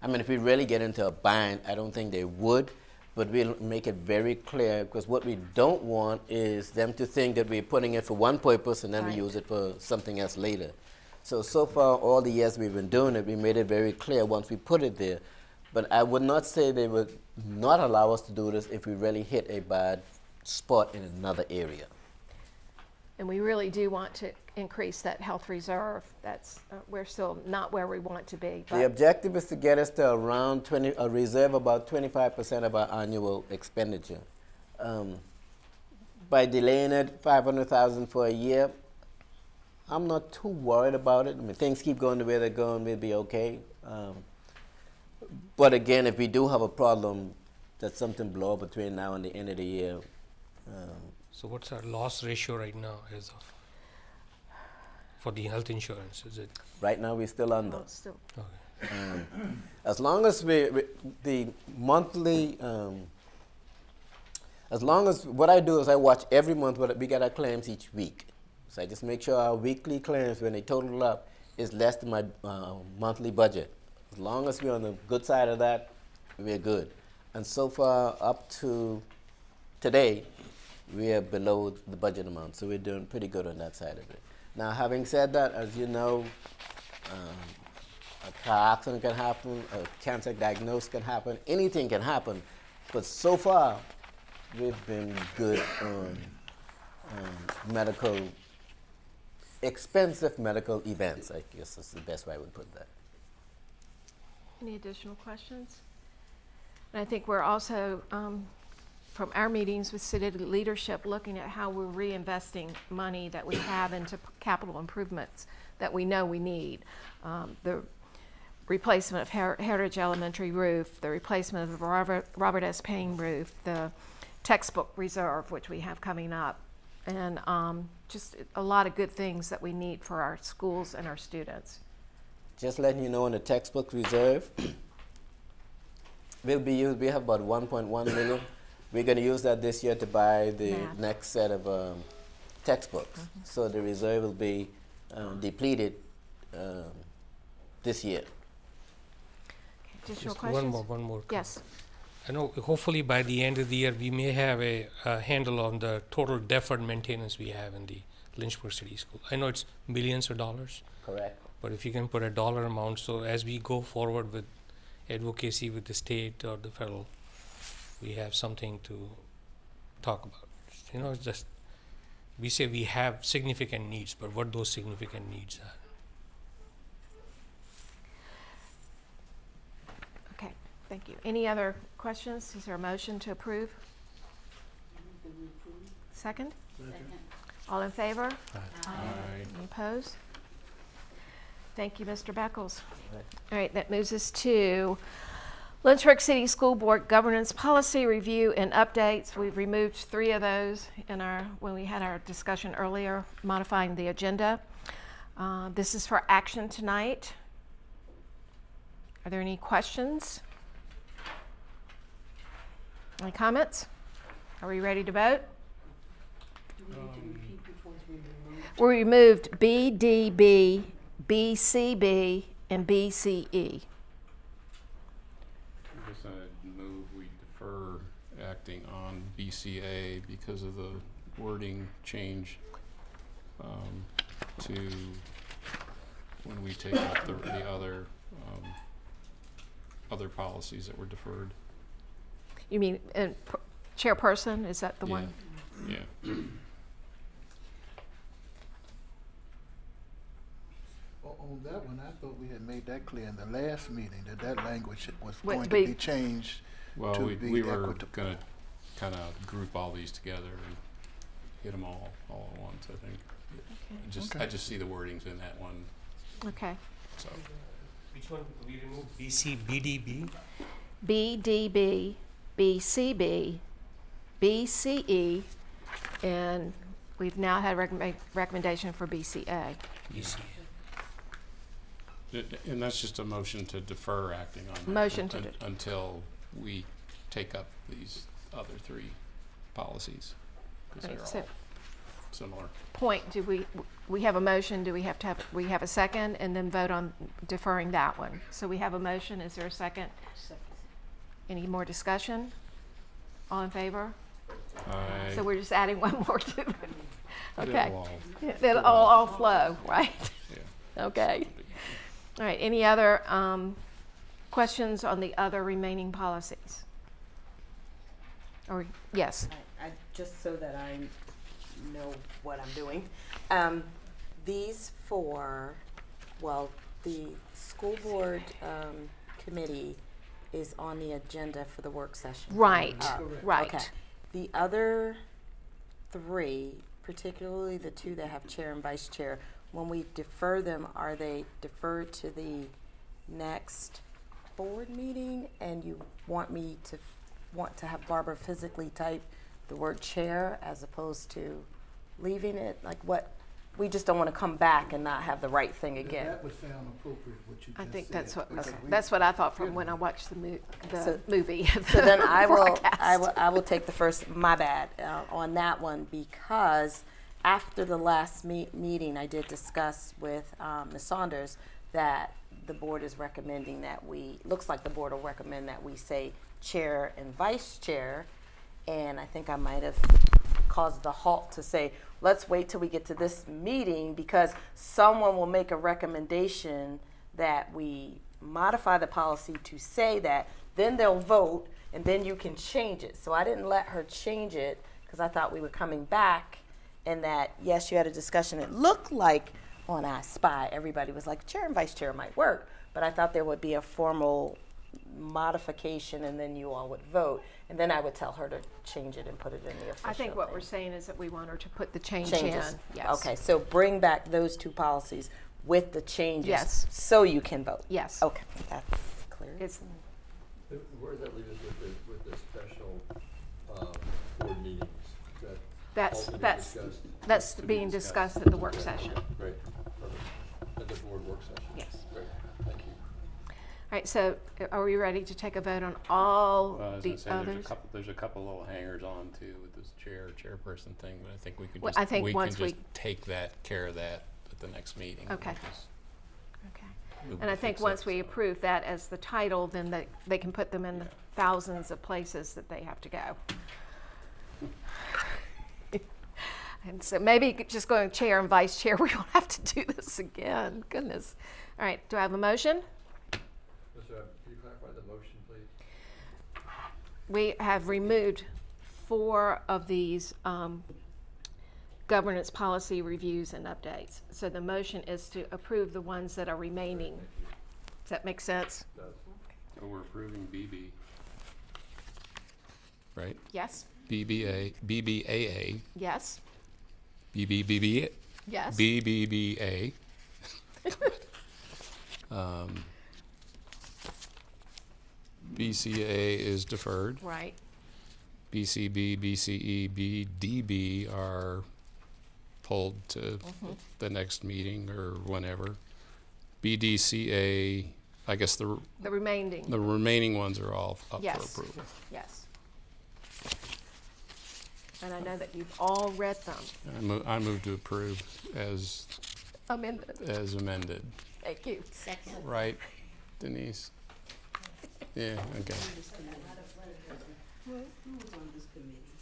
mean, if we really get into a bind, I don't think they would, but we'll make it very clear, because what we don't want is them to think that we're putting it for one purpose and then we use it for something else later. So far, all the years we've been doing it, we made it very clear once we put it there. But I would not say they would not allow us to do this if we really hit a bad spot in another area. And we really do want to increase that health reserve. That's we're still not where we want to be. The objective is to get us to around a reserve about 25% of our annual expenditure. By delaying it $500,000 for a year, I'm not too worried about it. I mean, things keep going the way they're going, we'll be okay. But again, if we do have a problem, that's something blow up between now and the end of the year. So what's our loss ratio right now as of for the health insurance? Is it right now we're still under? Oh, still. Okay. As long as the monthly, as long as what I do is I watch every month what we get our claims each week. So I just make sure our weekly claims, when they total up, is less than my monthly budget. As long as we're on the good side of that, we're good. And so far, up to today, we are below the budget amount, so we're doing pretty good on that side of it. Now, having said that, as you know, a car accident can happen, a cancer diagnosis can happen, anything can happen. But so far, we've been good on expensive medical events, I guess that's the best way I would put that. Any additional questions? And I think we're also, from our meetings with city leadership, looking at how we're reinvesting money that we have into capital improvements that we know we need. The replacement of Heritage Elementary roof, the replacement of the Robert S. Payne roof, the textbook reserve, which we have coming up, and just a lot of good things that we need for our schools and our students. Just letting you know, in the textbook reserve, we have about 1.1 million. We're going to use that this year to buy the next set of textbooks. So the reserve will be depleted this year. Additional questions? One more. Yes. I know hopefully by the end of the year, we may have a handle on the total deferred maintenance we have in the Lynchburg City School. I know it's millions of dollars. Correct. But if you can put a dollar amount, so as we go forward with advocacy with the state or the federal, we have something to talk about. You know, it's just, we say we have significant needs, but what those significant needs are. Okay, thank you. Any other questions? Is there a motion to approve? Second? Second. All in favor? Aye. Any opposed? Thank you, Mr. Beckles. All right, that moves us to Lynchburg City School Board Governance Policy Review and Updates. We've removed 3 of those in when we had our discussion earlier, modifying the agenda. This is for action tonight. Are there any questions? Any comments? Are we ready to vote? We removed BDB, BCB, and BCE. I guess I'd move we defer acting on BCA because of the wording change to when we take up the other policies that were deferred. You mean chairperson? Is that the one? Yeah. On that one, I thought we had made that clear in the last meeting that that language was Wait, going to be changed Well, to we be were equitable. going to kind of group all these together and hit them all at once, I think. Okay. I just see the wordings in that one. Okay. So. Which one we removed? BDB? BDB, BCB, BCE, and we've now had recommendation for BCA. And that's just a motion to defer acting on that Motion to until we take up these other 3 policies, because Right, they're so all similar. Point, do we have a motion, do we have a second, and then vote on deferring that one? So we have a motion, is there a second? Second. Any more discussion? All in favor? Aye. So we're just adding one more to it. Okay. It'll all- It'll all flow, right? Yeah. Okay. All right, any other questions on the other remaining policies? Or, yes? Just so that I know what I'm doing. These 4, well, the school board committee is on the agenda for the work session. Right, right. Okay. The other 3, particularly the 2 that have chair and vice chair, when we defer them, are they deferred to the next board meeting? And you want me to have Barbara physically type the word chair as opposed to leaving it? Like what? We just don't want to come back and not have the right thing again. That would sound appropriate, what you just I think said. that's what I thought from when I watched the movie. So then I will take the first, my bad, on that one, because after the last meeting, I did discuss with Ms. Saunders that the board is recommending that looks like the board will recommend that we say chair and vice chair, and I think I might have caused the halt to say, let's wait till we get to this meeting because someone will make a recommendation that we modify the policy to say that, then they'll vote, and then you can change it. So I didn't let her change it because I thought we were coming back and that, yes, you had a discussion. It looked like on I Spy, everybody was like, chair and vice chair might work, but I thought there would be a formal modification and then you all would vote. And then I would tell her to change it and put it in the official I think what thing. we're saying is that we want her to put the changes Changes. in. Yes. Okay, so bring back those 2 policies with the changes. Yes. So you can vote. Yes. Okay, that's clear. Where does that leave us with the special board meetings? That's being discussed at the work session. Great, perfect. At the board work session. Yes. Great, thank you. All right, so are we ready to take a vote on all the others? There's a couple little hangers on too with this chairperson thing, but I think we could Well, just, I think we once can just we take care of that at the next meeting. Okay. Just Okay. Move And I to think fix once that. we approve that as the title, then they can put them in the thousands of places that they have to go. And so maybe just going chair and vice chair, we don't have to do this again. Goodness. All right, do I have a motion? Mr. Can you clarify the motion, please? We have removed 4 of these governance policy reviews and updates. So the motion is to approve the ones that are remaining. Does that make sense? It does. So we're approving BB, right? Yes. BBAA, Yes. BBBB, Yes. BBBA. BCA is deferred. Right. BCB, BCE, BDB are pulled to the next meeting or whenever. BDCA, I guess the remaining ones are all up Yes. for approval. Yes. And I know that you've all read them. I move to approve as Amended. amended. Thank you. Right, Denise? Yeah, okay.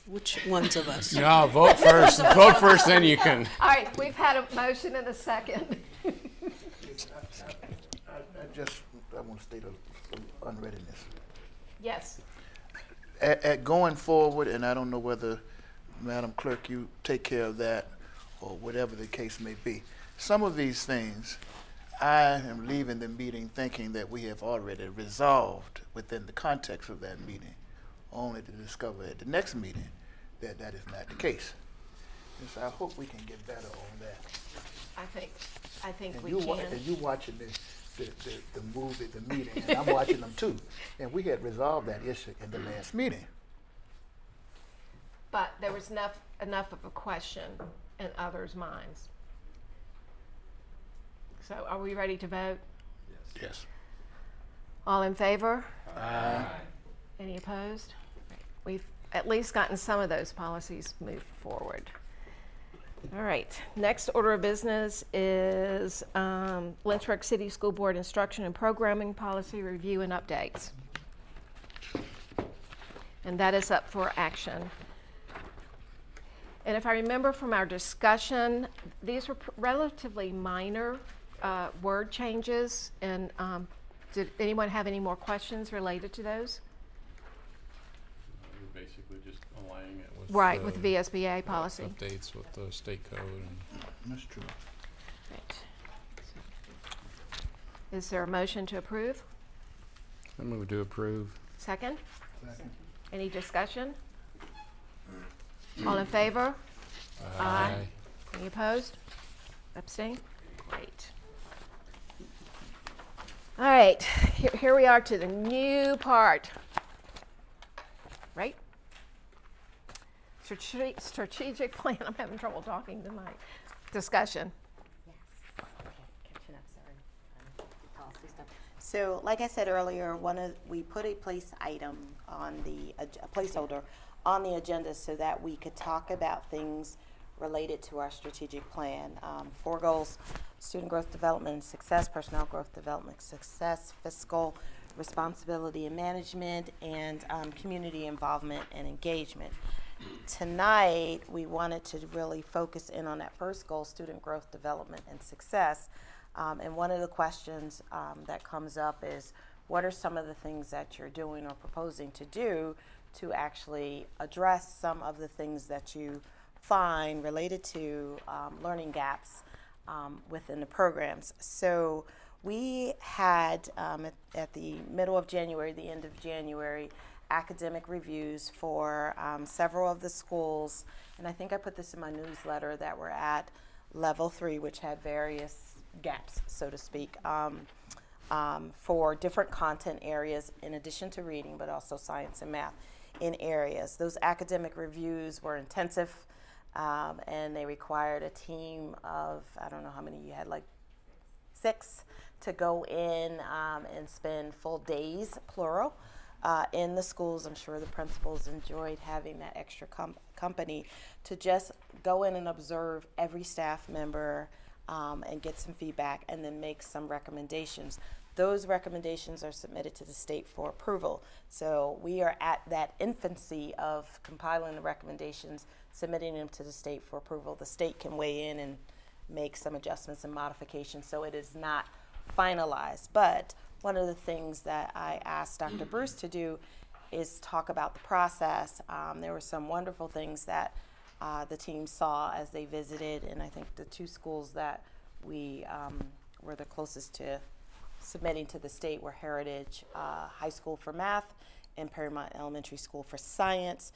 Which ones of us? No, vote first. Vote first, then you can. All right, we've had a motion and a second. I want to state a unreadiness. Yes. At going forward, and I don't know whether, Madam Clerk, you take care of that or whatever the case may be. Some of these things, I am leaving the meeting thinking that we have already resolved within the context of that meeting, only to discover at the next meeting that that is not the case. And so I hope we can get better on that. I think And we you can. and you watching the movie, the meeting, and I'm watching them too. And we had resolved that issue in the last meeting. But there was enough of a question in others' minds. So are we ready to vote? Yes. All in favor? Aye. Any opposed? We've at least gotten some of those policies moved forward. All right, next order of business is Lynchburg City School Board Instruction and Programming Policy Review and Updates. And that is up for action. And if I remember from our discussion, these were relatively minor word changes. And did anyone have any more questions related to those? We're basically just aligning it with Right, with the VSBA policy. Updates with the state code. And that's true. Right. Is there a motion to approve? I move to approve. Second? Second. Any discussion? All in favor? Aye. Any opposed? Abstain? Great. All right, here we are to the new part. Right? Strategic plan. I'm having trouble talking tonight. Discussion. Yes. Okay, catching up, sorry. Policy stuff. So, like I said earlier, we put a placeholder on the agenda so that we could talk about things related to our strategic plan. 4 goals: student growth, development, and success; personnel growth, development, success; fiscal responsibility and management; and community involvement and engagement. Tonight, we wanted to really focus in on that first goal: student growth, development, and success. And one of the questions that comes up is, what are some of the things that you're doing or proposing to do to actually address some of the things that you find related to learning gaps within the programs? So we had at the middle of January, the end of January, academic reviews for several of the schools, and I think I put this in my newsletter, that were at level 3, which had various gaps, so to speak, for different content areas in addition to reading, but also science and math in areas. Those academic reviews were intensive, and they required a team of, I don't know how many you had, like 6, to go in and spend full days, plural, in the schools. I'm sure the principals enjoyed having that extra company to just go in and observe every staff member and get some feedback and then make some recommendations. Those recommendations are submitted to the state for approval. So we are at that infancy of compiling the recommendations, submitting them to the state for approval. The state can weigh in and make some adjustments and modifications, so it is not finalized. But one of the things that I asked Dr. Bruce to do is talk about the process. There were some wonderful things that the team saw as they visited, and I think the two schools that we were the closest to submitting to the state were Heritage High School for math and Perrymont Elementary School for science.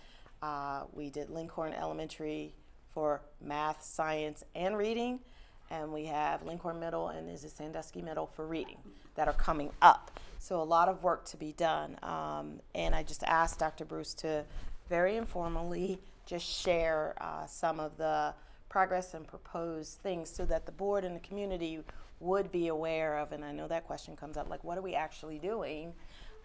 We did Lincoln Elementary for math, science, and reading, and we have Lincoln Middle and is it Sandusky Middle for reading that are coming up. So a lot of work to be done, and I just asked Dr. Bruce to very informally just share some of the progress and proposed things so that the board and the community would be aware of, and I know that question comes up, like what are we actually doing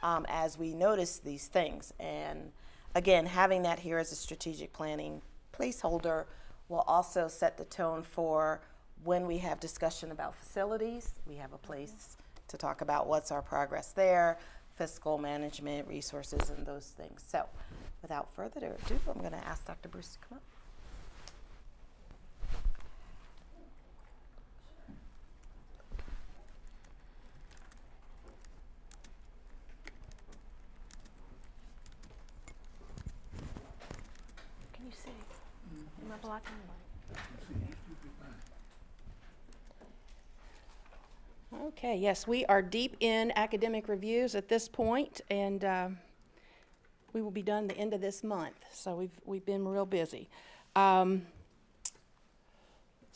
as we notice these things? And again, having that here as a strategic planning placeholder will also set the tone for when we have discussion about facilities. We have a place to talk about what's our progress there, fiscal management, resources, and those things. So without further ado, I'm going to ask Dr. Bruce to come up. Can you see? Am I blocking the light? Okay, yes, we are deep in academic reviews at this point, and we will be done the end of this month, so we've been real busy. So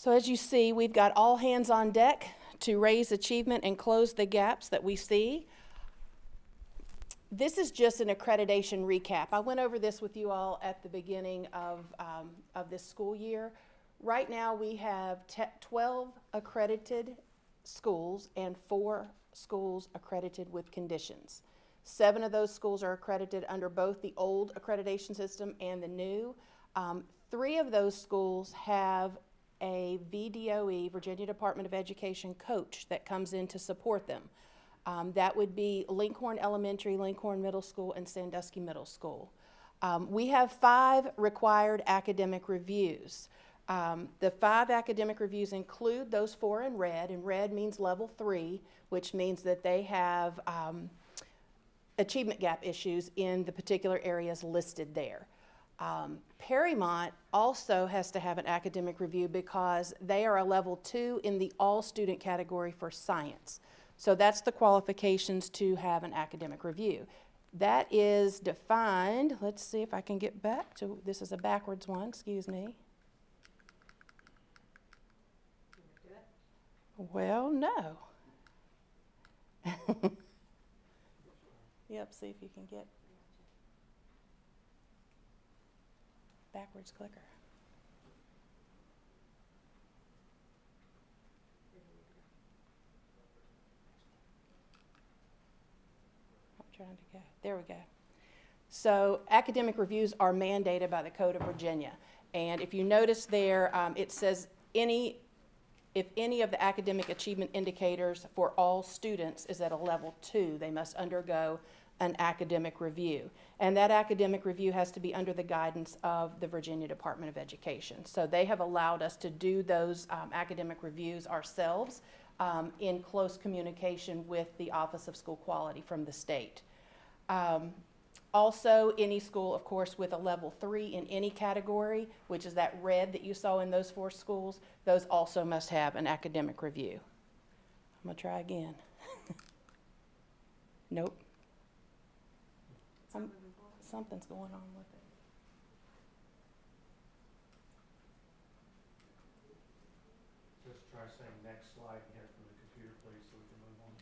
as you see, we've got all hands on deck to raise achievement and close the gaps that we see. This is just an accreditation recap. I went over this with you all at the beginning of this school year. Right now we have 12 accredited schools and 4 schools accredited with conditions. 7 of those schools are accredited under both the old accreditation system and the new. 3 of those schools have a VDOE, Virginia Department of Education coach that comes in to support them. That would be Lincoln Elementary, Lincoln Middle School, and Sandusky Middle School. We have 5 required academic reviews. The 5 academic reviews include those 4 in red, and red means level 3, which means that they have achievement gap issues in the particular areas listed there. Perrymont also has to have an academic review because they are a level 2 in the all student category for science. So that's the qualifications to have an academic review. That is defined, let's see if I can get back to, this is a backwards one, excuse me. Well, no. Yep, see if you can get backwards clicker. I'm trying to go. There we go. So academic reviews are mandated by the Code of Virginia. And if you notice there, it says if any of the academic achievement indicators for all students is at a level 2, they must undergo an academic review. And that academic review has to be under the guidance of the Virginia Department of Education. So they have allowed us to do those academic reviews ourselves in close communication with the Office of School Quality from the state. Also, any school, of course, with a level 3 in any category, which is that red that you saw in those 4 schools, those also must have an academic review. I'm going to try again. Nope. Something's going on with it. Just try saying next slide here from the computer, please, so we can move on.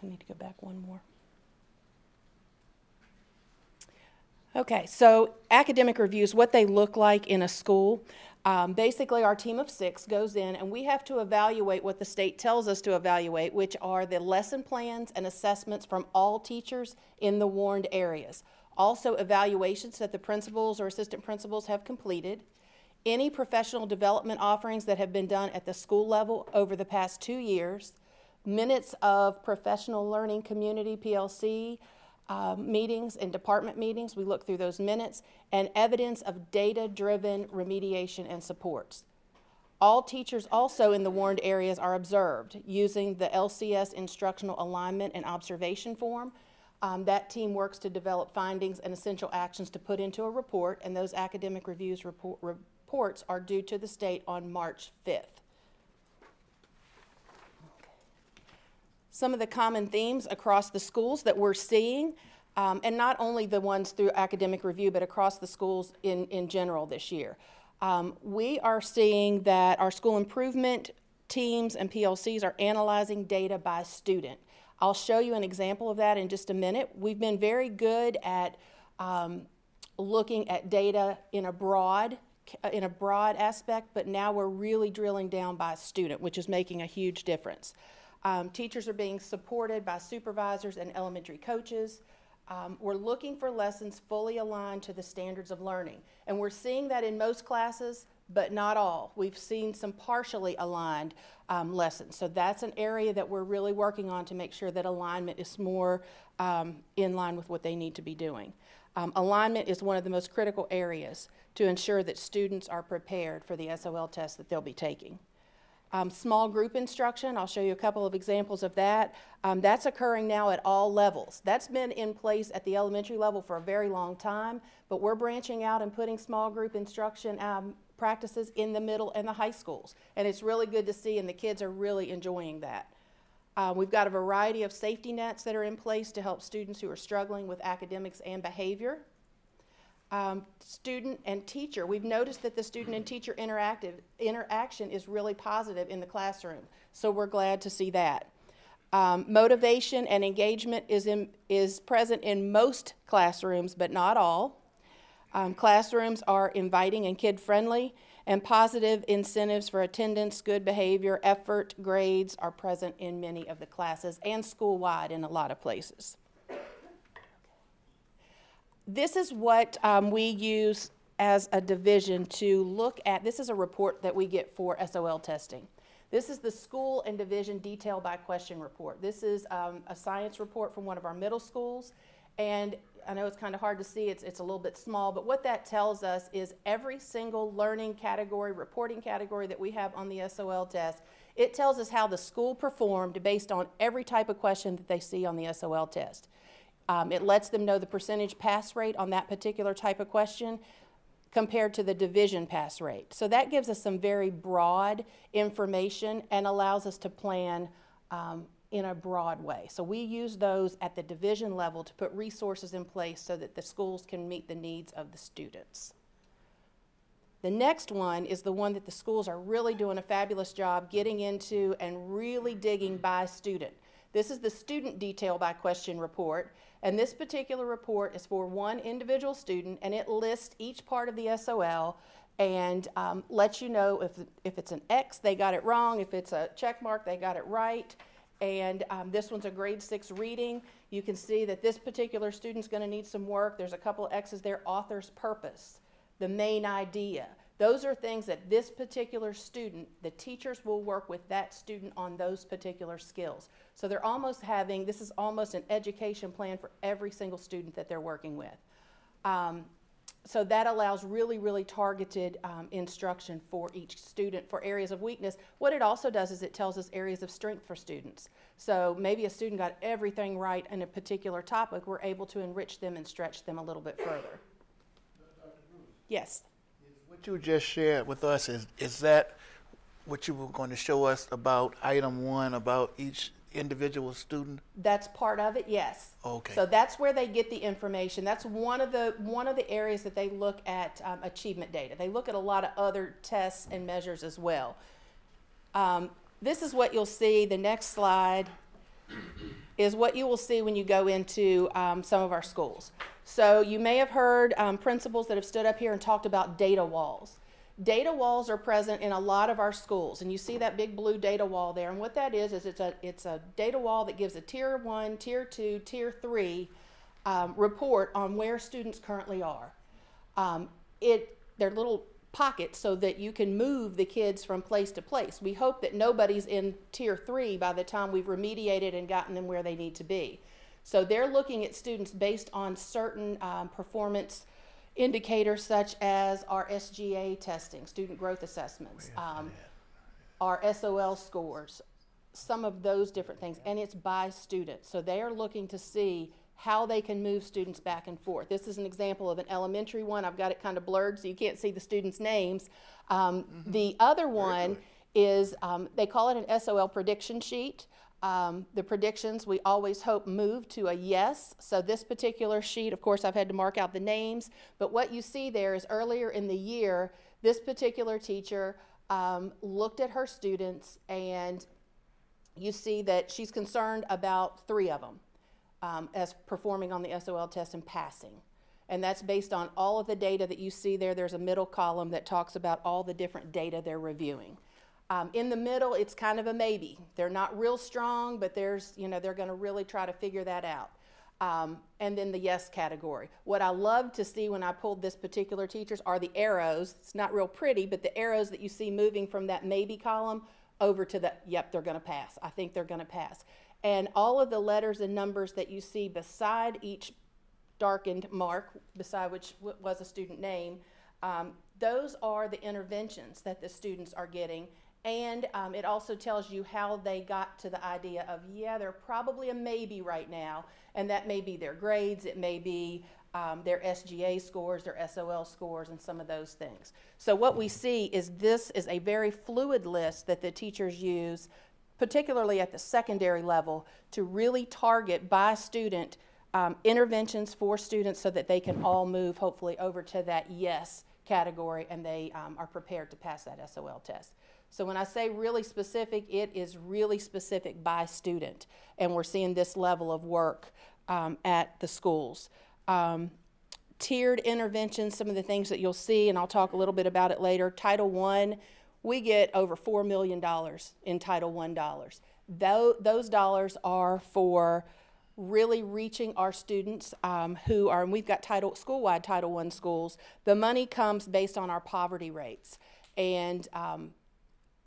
I need to go back one more. Okay, so academic reviews, what they look like in a school. Basically, our team of 6 goes in and we have to evaluate what the state tells us to evaluate, which are the lesson plans and assessments from all teachers in the warned areas. Also, evaluations that the principals or assistant principals have completed, any professional development offerings that have been done at the school level over the past 2 years, minutes of professional learning community, PLC, meetings and department meetings. We look through those minutes, and evidence of data-driven remediation and supports. All teachers also in the warned areas are observed using the LCS instructional alignment and observation form. That team works to develop findings and essential actions to put into a report, and those academic reviews reports are due to the state on March 5th. Some of the common themes across the schools that we're seeing, and not only the ones through academic review, but across the schools in general this year. We are seeing that our school improvement teams and PLCs are analyzing data by student. I'll show you an example of that in just a minute. We've been very good at looking at data in a broad aspect, but now we're really drilling down by student, which is making a huge difference. Teachers are being supported by supervisors and elementary coaches. We're looking for lessons fully aligned to the standards of learning. And we're seeing that in most classes, but not all. We've seen some partially aligned lessons. So that's an area that we're really working on to make sure that alignment is more in line with what they need to be doing. Alignment is one of the most critical areas to ensure that students are prepared for the SOL test that they'll be taking. Small group instruction, I'll show you a couple of examples of that. That's occurring now at all levels. That's been in place at the elementary level for a very long time, but we're branching out and putting small group instruction practices in the middle and the high schools. And it's really good to see, and the kids are really enjoying that. We've got a variety of safety nets that are in place to help students who are struggling with academics and behavior. Student and teacher, we've noticed that the student and teacher interaction is really positive in the classroom, so we're glad to see that. Motivation and engagement is present in most classrooms, but not all. Classrooms are inviting and kid-friendly, and positive incentives for attendance, good behavior, effort, grades are present in many of the classes and school-wide in a lot of places. This is what we use as a division to look at. This is a report that we get for SOL testing. This is the school and division detail by question report. This is a science report from one of our middle schools, and I know it's kind of hard to see, it's a little bit small, but what that tells us is every single learning category, reporting category that we have on the SOL test, it tells us how the school performed based on every type of question that they see on the SOL test. It lets them know the percentage pass rate on that particular type of question compared to the division pass rate. So that gives us some very broad information and allows us to plan in a broad way. So we use those at the division level to put resources in place so that the schools can meet the needs of the students. The next one is the one that the schools are really doing a fabulous job getting into and really digging by student. This is the student detail by question report, and this particular report is for one individual student, and it lists each part of the SOL and lets you know if it's an X, they got it wrong, if it's a check mark, they got it right. And this one's a grade 6 reading. You can see that this particular student's going to need some work. There's a couple of X's there, author's purpose, the main idea. Those are things that this particular student, the teachers will work with that student on those particular skills. So they're almost having, this is almost an education plan for every single student that they're working with. So that allows really, really targeted instruction for each student for areas of weakness. What it also does is it tells us areas of strength for students. So maybe a student got everything right in a particular topic, we're able to enrich them and stretch them a little bit further. Yes? What you just shared with us, is that what you were going to show us about item 1, about each individual student? That's part of it, yes. Okay. So that's where they get the information. That's one of the areas that they look at achievement data. They look at a lot of other tests and measures as well. This is what you'll see. The next slide is what you will see when you go into some of our schools. So you may have heard principals that have stood up here and talked about data walls. Data walls are present in a lot of our schools, and you see that big blue data wall there. And what that is it's a data wall that gives a tier 1, tier 2, tier 3 report on where students currently are. They're little pockets so that you can move the kids from place to place. We hope that nobody's in tier 3 by the time we've remediated and gotten them where they need to be. So they're looking at students based on certain performance indicators such as our SGA testing, student growth assessments, our SOL scores, some of those different things, and it's by student. So they are looking to see how they can move students back and forth. This is an example of an elementary one. I've got it kind of blurred so you can't see the students' names. The other one is, they call it an SOL prediction sheet. The predictions we always hope move to a yes. So this particular sheet, of course, I've had to mark out the names, but what you see there is earlier in the year, this particular teacher looked at her students, and you see that she's concerned about 3 of them as performing on the SOL test and passing. And that's based on all of the data that you see there. There's a middle column that talks about all the different data they're reviewing. In the middle, it's kind of a maybe. They're not real strong, but there's, you know, they're going to really try to figure that out. And then the yes category. What I love to see when I pulled this particular teachers are the arrows. It's not real pretty, but the arrows that you see moving from that maybe column over to the, yep, they're going to pass. I think they're going to pass. And all of the letters and numbers that you see beside each darkened mark, beside which was a student name, those are the interventions that the students are getting. And it also tells you how they got to the idea of, yeah, they're probably a maybe right now, and that may be their grades, it may be their SGA scores, their SOL scores, and some of those things. So what we see is this is a very fluid list that the teachers use, particularly at the secondary level, to really target by student interventions for students so that they can all move, hopefully, over to that yes category, and they are prepared to pass that SOL test. So when I say really specific, it is really specific by student, and we're seeing this level of work at the schools. Tiered interventions, some of the things that you'll see, and I'll talk a little bit about it later. Title I, we get over $4 million in Title I dollars. Those dollars are for really reaching our students who are, and we've got school-wide Title I schools. The money comes based on our poverty rates, and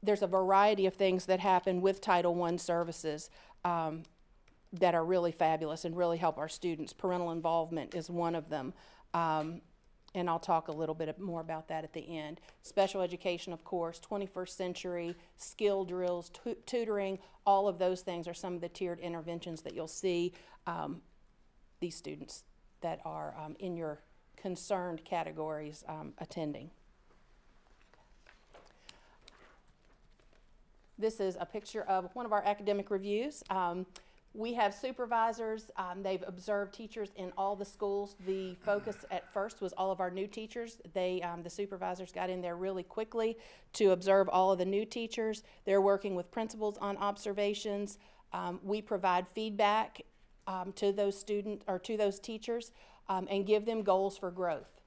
there's a variety of things that happen with Title I services that are really fabulous and really help our students. Parental involvement is one of them, and I'll talk a little bit more about that at the end. Special education, of course, 21st century, skill drills, tutoring, all of those things are some of the tiered interventions that you'll see these students that are in your concerned categories attending. This is a picture of one of our academic reviews. We have supervisors. They've observed teachers in all the schools. The focus at first was all of our new teachers. The supervisors got in there really quickly to observe all of the new teachers. They're working with principals on observations. We provide feedback to those students or to those teachers and give them goals for growth.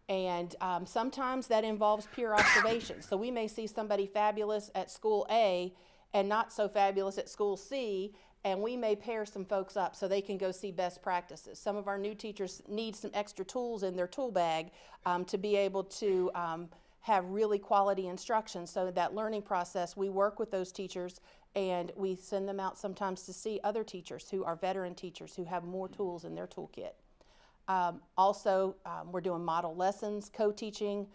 And sometimes that involves peer observation. So we may see somebody fabulous at school A and not so fabulous at school C, and we may pair some folks up so they can go see best practices. Some of our new teachers need some extra tools in their tool bag to be able to have really quality instruction. So that learning process, we work with those teachers and we send them out sometimes to see other teachers who are veteran teachers who have more tools in their toolkit. Also, we're doing model lessons, co-teaching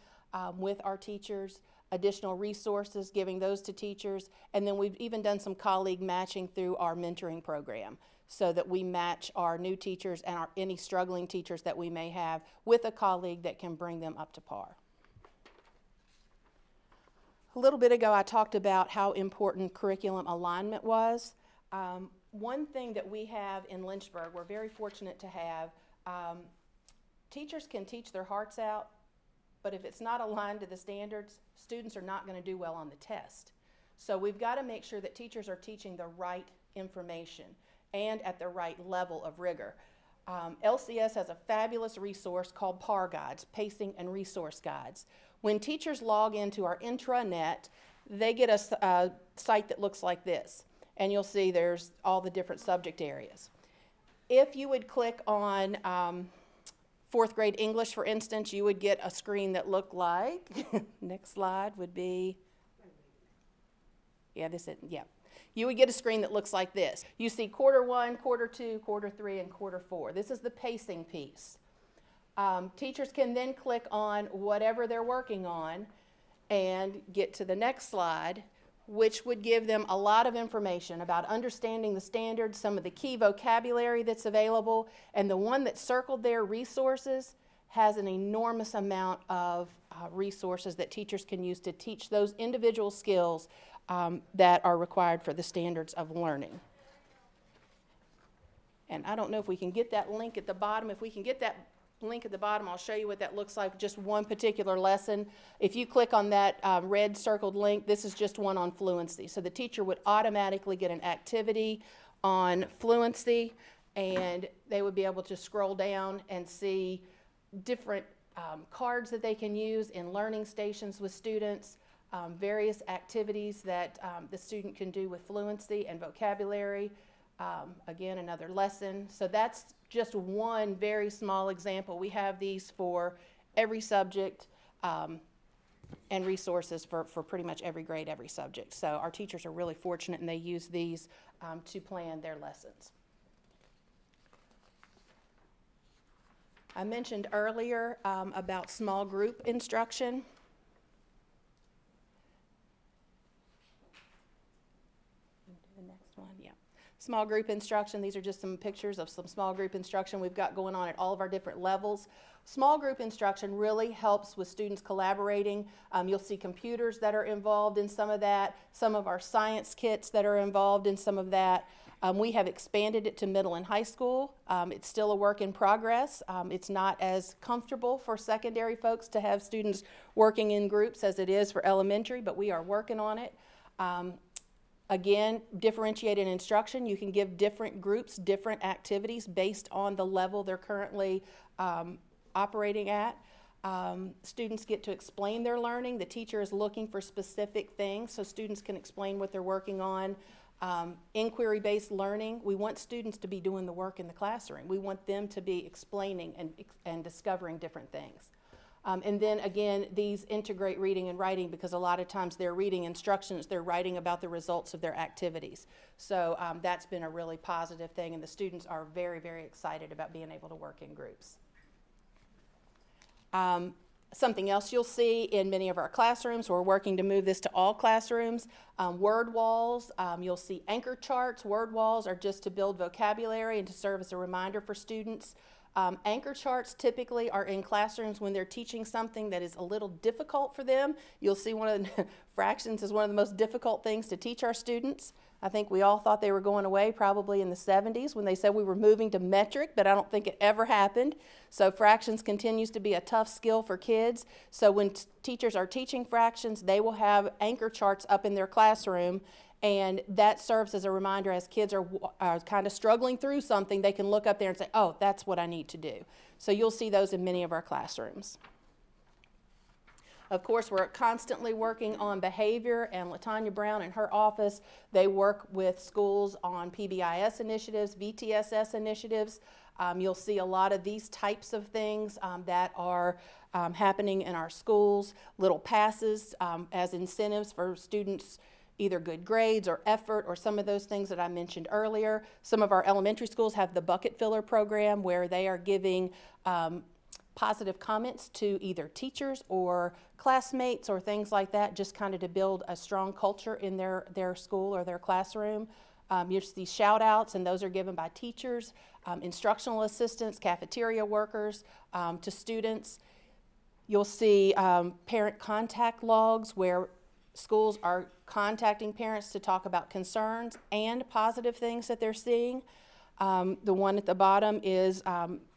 with our teachers, additional resources, giving those to teachers, and then we've even done some colleague matching through our mentoring program so that we match our new teachers and any struggling teachers that we may have with a colleague that can bring them up to par. A little bit ago, I talked about how important curriculum alignment was. One thing that we have in Lynchburg, we're very fortunate to have, teachers can teach their hearts out, but if it's not aligned to the standards, students are not going to do well on the test. So we've got to make sure that teachers are teaching the right information and at the right level of rigor. LCS has a fabulous resource called PAR Guides, Pacing and Resource Guides. When teachers log into our intranet, they get a site that looks like this, and you'll see there's all the different subject areas. If you would click on 4th grade English, for instance, you would get a screen that looked like, next slide would be, yeah, you would get a screen that looks like this. You see quarter 1, quarter 2, quarter 3, and quarter 4. This is the pacing piece. Teachers can then click on whatever they're working on and get to the next slide, which would give them a lot of information about understanding the standards, some of the key vocabulary that's available, and the one that's circled there, resources, has an enormous amount of resources that teachers can use to teach those individual skills that are required for the standards of learning. And I don't know if we can get that link at the bottom. If we can get that link at the bottom, I'll show you what that looks like, just one particular lesson. If you click on that red circled link, this is just one on fluency. So the teacher would automatically get an activity on fluency, and they would be able to scroll down and see different cards that they can use in learning stations with students, various activities that the student can do with fluency and vocabulary. Again, another lesson. So that's just one very small example. We have these for every subject and resources for pretty much every grade, every subject. So our teachers are really fortunate, and they use these to plan their lessons. I mentioned earlier about small group instruction. The next one, yeah. Small group instruction, these are just some pictures of some small group instruction we've got going on at all of our different levels. Small group instruction really helps with students collaborating. You'll see computers that are involved in some of that, some of our science kits that are involved in some of that. We have expanded it to middle and high school. It's still a work in progress. It's not as comfortable for secondary folks to have students working in groups as it is for elementary, but we are working on it. Again, differentiated instruction. You can give different groups different activities based on the level they're currently operating at. Students get to explain their learning. The teacher is looking for specific things so students can explain what they're working on. Inquiry-based learning. We want students to be doing the work in the classroom. We want them to be explaining and discovering different things. And then again, these integrate reading and writing, because a lot of times they're reading instructions, they're writing about the results of their activities. So that's been a really positive thing, and the students are very, very excited about being able to work in groups. Something else you'll see in many of our classrooms, we're working to move this to all classrooms, word walls. You'll see anchor charts. Word walls are just to build vocabulary and to serve as a reminder for students. Anchor charts typically are in classrooms when they're teaching something that is a little difficult for them. You'll see one of the fractions is one of the most difficult things to teach our students. I think we all thought they were going away probably in the 70s when they said we were moving to metric, but I don't think it ever happened. So fractions continues to be a tough skill for kids. So when teachers are teaching fractions, they will have anchor charts up in their classroom, and that serves as a reminder as kids are kind of struggling through something, they can look up there and say, oh, that's what I need to do. So you'll see those in many of our classrooms. Of course, we're constantly working on behavior, and LaTanya Brown and her office, they work with schools on PBIS initiatives, VTSS initiatives. You'll see a lot of these types of things that are happening in our schools. Little passes as incentives for students, either good grades or effort or some of those things that I mentioned earlier. Some of our elementary schools have the bucket filler program where they are giving positive comments to either teachers or classmates or things like that, just kind of to build a strong culture in their school or their classroom. You see shout outs, and those are given by teachers, instructional assistants, cafeteria workers, to students. You'll see parent contact logs where schools are contacting parents to talk about concerns and positive things that they're seeing. The one at the bottom is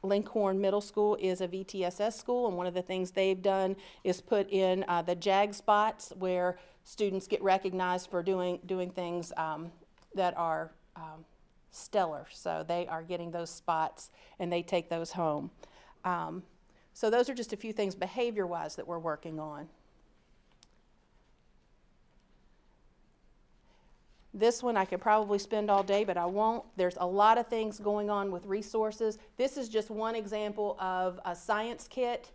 Lincoln Middle School is a VTSS school, and one of the things they've done is put in the JAG spots where students get recognized for doing things that are stellar. So they are getting those spots, and they take those home. So those are just a few things behavior-wise that we're working on. This one I could probably spend all day, but I won't. There's a lot of things going on with resources. This is just one example of a science kit.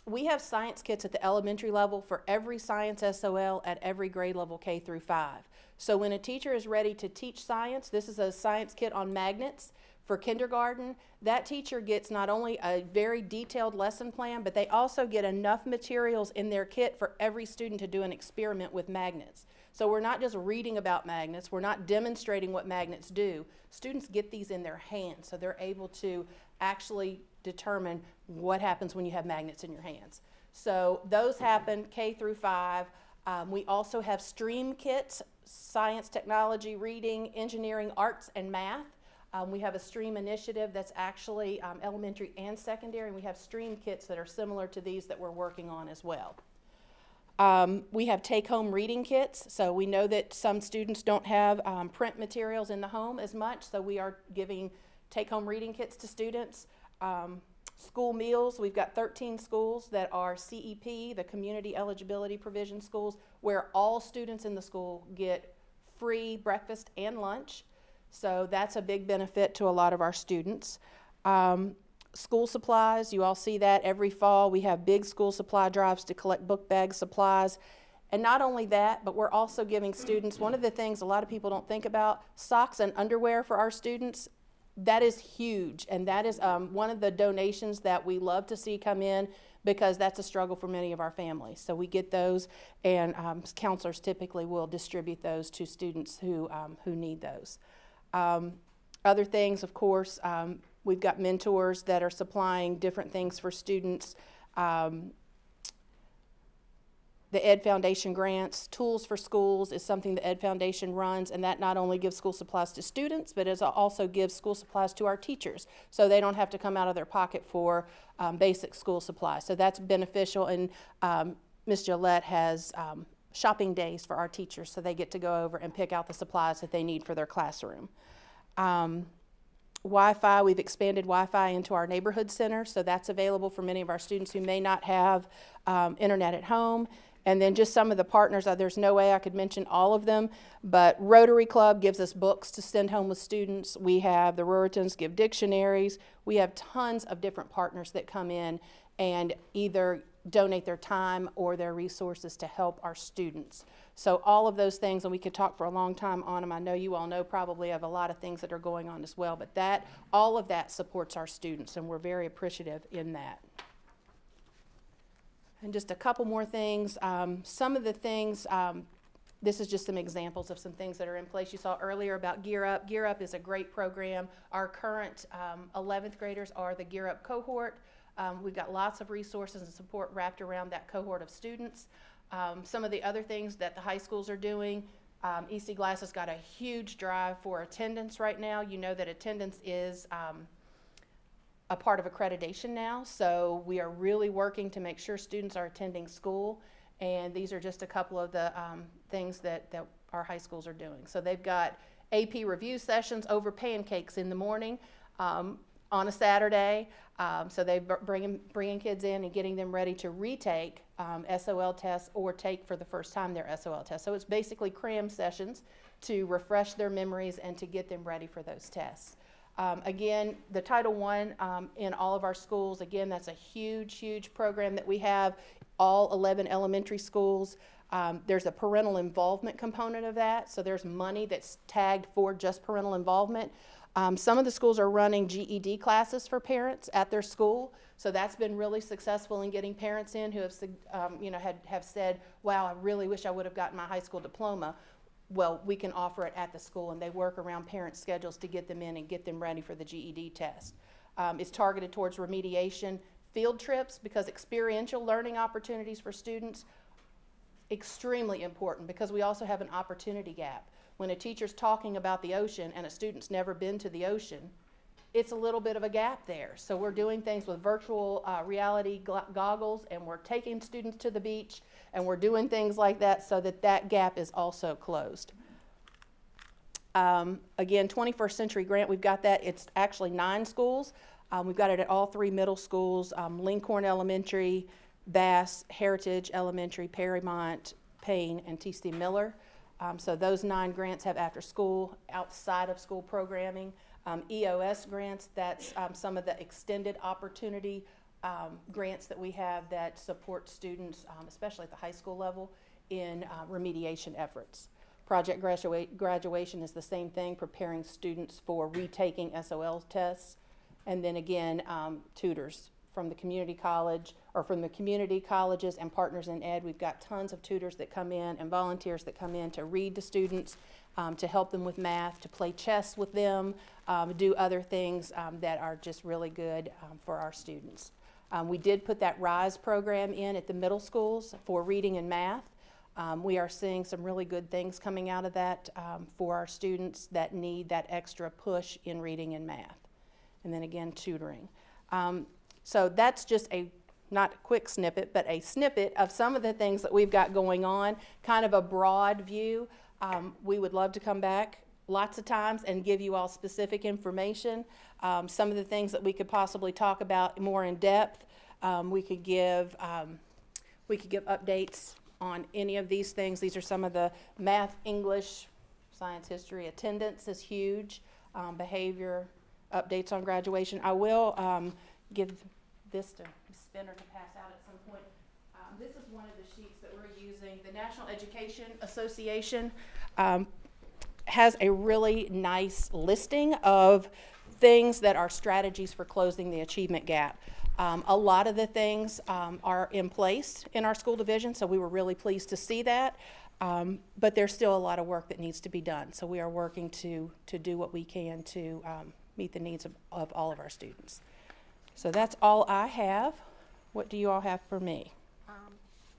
We have science kits at the elementary level for every science SOL at every grade level K through 5. So when a teacher is ready to teach science, this is a science kit on magnets for kindergarten. That teacher gets not only a very detailed lesson plan, but they also get enough materials in their kit for every student to do an experiment with magnets. So we're not just reading about magnets, we're not demonstrating what magnets do. Students get these in their hands, so they're able to actually determine what happens when you have magnets in your hands. So those happen K through 5. We also have STREAM kits, science, technology, reading, engineering, arts, and math. We have a STREAM initiative that's actually elementary and secondary, and we have STREAM kits that are similar to these that we're working on as well. We have take-home reading kits, so we know that some students don't have print materials in the home as much, so we are giving take-home reading kits to students. School meals, we've got 13 schools that are CEP, the Community Eligibility Provision schools, where all students in the school get free breakfast and lunch. So that's a big benefit to a lot of our students. School supplies, you all see that every fall. We have big school supply drives to collect book bags, supplies. And not only that, but we're also giving students, one of the things a lot of people don't think about, socks and underwear for our students. That is huge, and that is one of the donations that we love to see come in, because that's a struggle for many of our families. So we get those, and counselors typically will distribute those to students who need those. Other things, of course, we've got mentors that are supplying different things for students. The Ed Foundation grants, Tools for Schools is something the Ed Foundation runs, and that not only gives school supplies to students, but it also gives school supplies to our teachers, so they don't have to come out of their pocket for basic school supplies. So that's beneficial, and Ms. Gillette has shopping days for our teachers, so they get to go over and pick out the supplies that they need for their classroom. Wi-Fi, we've expanded Wi-Fi into our neighborhood center, so that's available for many of our students who may not have internet at home. And then just some of the partners, there's no way I could mention all of them, but Rotary Club gives us books to send home with students. We have the Ruritans give dictionaries. We have tons of different partners that come in and either donate their time or their resources to help our students. So all of those things, and we could talk for a long time on them. I know you all know probably of a lot of things that are going on as well, but all of that supports our students, and we're very appreciative in that. And just a couple more things. Some of the things, this is just some examples of some things that are in place. You saw earlier about Gear Up. Gear Up is a great program. Our current 11th graders are the Gear Up cohort. We've got lots of resources and support wrapped around that cohort of students. Some of the other things that the high schools are doing, EC Glass has got a huge drive for attendance right now. You know that attendance is a part of accreditation now, so we are really working to make sure students are attending school, and these are just a couple of the things that our high schools are doing. So they've got AP review sessions over pancakes in the morning on a Saturday, so they're bringing kids in and getting them ready to retake SOL tests or take for the first time their SOL tests. So it's basically cram sessions to refresh their memories and to get them ready for those tests. Again, the Title I in all of our schools, again, that's a huge, huge program that we have, all 11 elementary schools. There's a parental involvement component of that, so there's money that's tagged for just parental involvement. Some of the schools are running GED classes for parents at their school, so that's been really successful in getting parents in who have, have said, wow, I really wish I would have gotten my high school diploma. Well, we can offer it at the school, and they work around parents' schedules to get them in and get them ready for the GED test. It's targeted towards remediation, field trips, because experiential learning opportunities for students, extremely important, because we also have an opportunity gap. When a teacher's talking about the ocean and a student's never been to the ocean, it's a little bit of a gap there. So we're doing things with virtual reality goggles, and we're taking students to the beach, and we're doing things like that so that that gap is also closed. Again, 21st Century Grant, we've got that. It's actually 9 schools. We've got it at all 3 middle schools, Lincoln Elementary, Bass, Heritage Elementary, Perrymont, Payne, and T.C. Miller. So those 9 grants have after school, outside of school programming. EOS grants, that's some of the extended opportunity grants that we have that support students, especially at the high school level, in remediation efforts. Project Graduation is the same thing, preparing students for retaking SOL tests. And then again, tutors from the community college, or from the community colleges and Partners in Ed. We've got tons of tutors that come in and volunteers that come in to read to students, to help them with math, to play chess with them, do other things that are just really good for our students. We did put that RISE program in at the middle schools for reading and math. We are seeing some really good things coming out of that for our students that need that extra push in reading and math. And then again, tutoring. So that's just not a quick snippet, but a snippet of some of the things that we've got going on, kind of a broad view. We would love to come back lots of times and give you all specific information. Some of the things that we could possibly talk about more in depth. We could give updates on any of these things. These are some of the math, English, science, history. Attendance is huge. Behavior, updates on graduation. I will give this to Spinner to pass out at some point. This is one of the sheets that we're using. The National Education Association has a really nice listing of things that are strategies for closing the achievement gap. A lot of the things are in place in our school division, so we were really pleased to see that. But there's still a lot of work that needs to be done. So we are working to do what we can to meet the needs of all of our students. So that's all I have. What do you all have for me?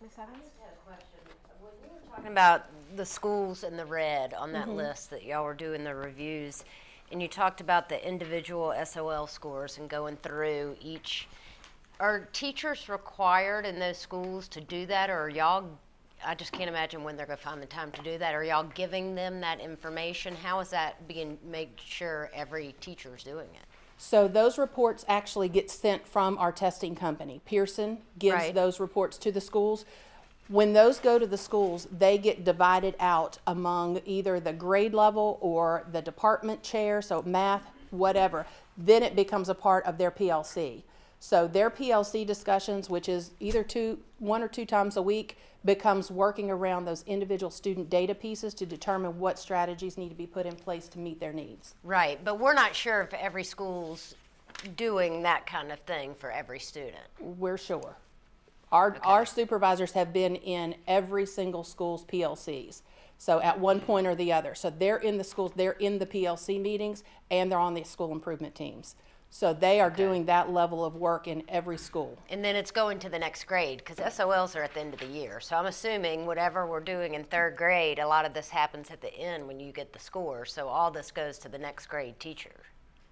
Ms. Evans? I just had a question. When you were talking about the schools in the red on that list that y'all were doing the reviews, and you talked about the individual SOL scores and going through each, are teachers required in those schools to do that, or are y'all, I just can't imagine when they're going to find the time to do that. Are y'all giving them that information? How is that being made sure every teacher is doing it? So those reports actually get sent from our testing company. Pearson gives those reports to the schools. When those go to the schools, they get divided out among either the grade level or the department chair, so math, whatever. Then it becomes a part of their PLC. So their PLC discussions, which is either 1 or 2 times a week, becomes working around those individual student data pieces to determine what strategies need to be put in place to meet their needs. Right, but we're not sure if every school's doing that kind of thing for every student. We're sure. Our supervisors have been in every single school's PLCs. So at one point or the other. So they're in the schools, they're in the PLC meetings, and they're on the school improvement teams. So they are doing that level of work in every school. And then it's going to the next grade, because SOLs are at the end of the year. So I'm assuming whatever we're doing in 3rd grade, a lot of this happens at the end when you get the score. So all this goes to the next grade teacher.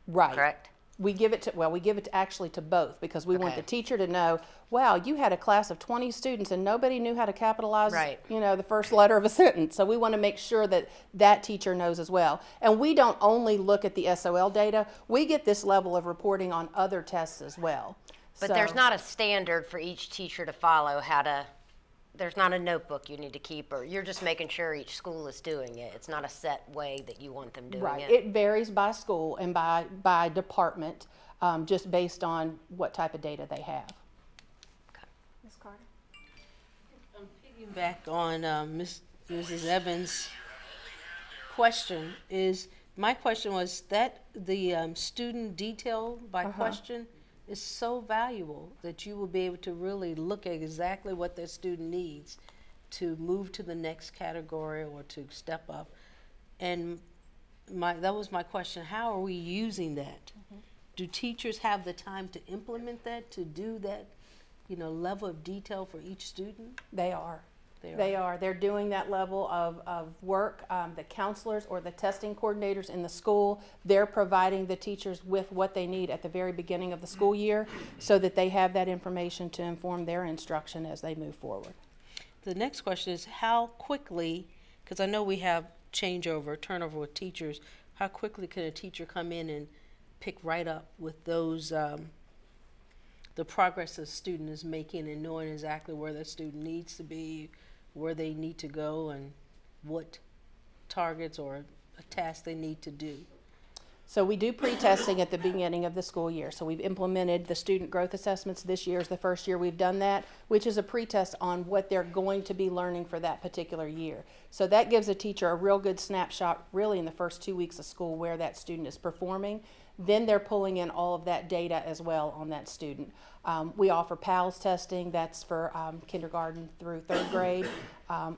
Right. Correct? We give it to actually to both, because we want the teacher to know, wow, you had a class of 20 students and nobody knew how to capitalize, the first letter of a sentence. So we want to make sure that that teacher knows as well. And we don't only look at the SOL data, we get this level of reporting on other tests as well. But there's not a standard for each teacher to follow how to, there's not a notebook you need to keep, or you're just making sure each school is doing it. It's not a set way that you want them doing it. It varies by school and by department, just based on what type of data they have. Ms. Carter? Piggyback on Mrs. Evans' question my question was that the student detail by question is so valuable that you will be able to really look at exactly what that student needs to move to the next category or to step up. And that was my question. How are we using that? Do teachers have the time to implement that, to do that, level of detail for each student? They are. They are. They're doing that level of work. The counselors or the testing coordinators in the school, they're providing the teachers with what they need at the very beginning of the school year so that they have that information to inform their instruction as they move forward. The next question is how quickly, because I know we have turnover with teachers, how quickly can a teacher come in and pick right up with those, the progress the student is making and knowing exactly where the student needs to be, where they need to go, and what targets or a task they need to do? So we do pre-testing at the beginning of the school year. So we've implemented the student growth assessments. This year is the first year we've done that, which is a pre-test on what they're going to be learning for that particular year. So that gives a teacher a real good snapshot really in the first 2 weeks of school where that student is performing. Then they're pulling in all of that data as well on that student. We offer PALS testing, that's for kindergarten through 3rd grade,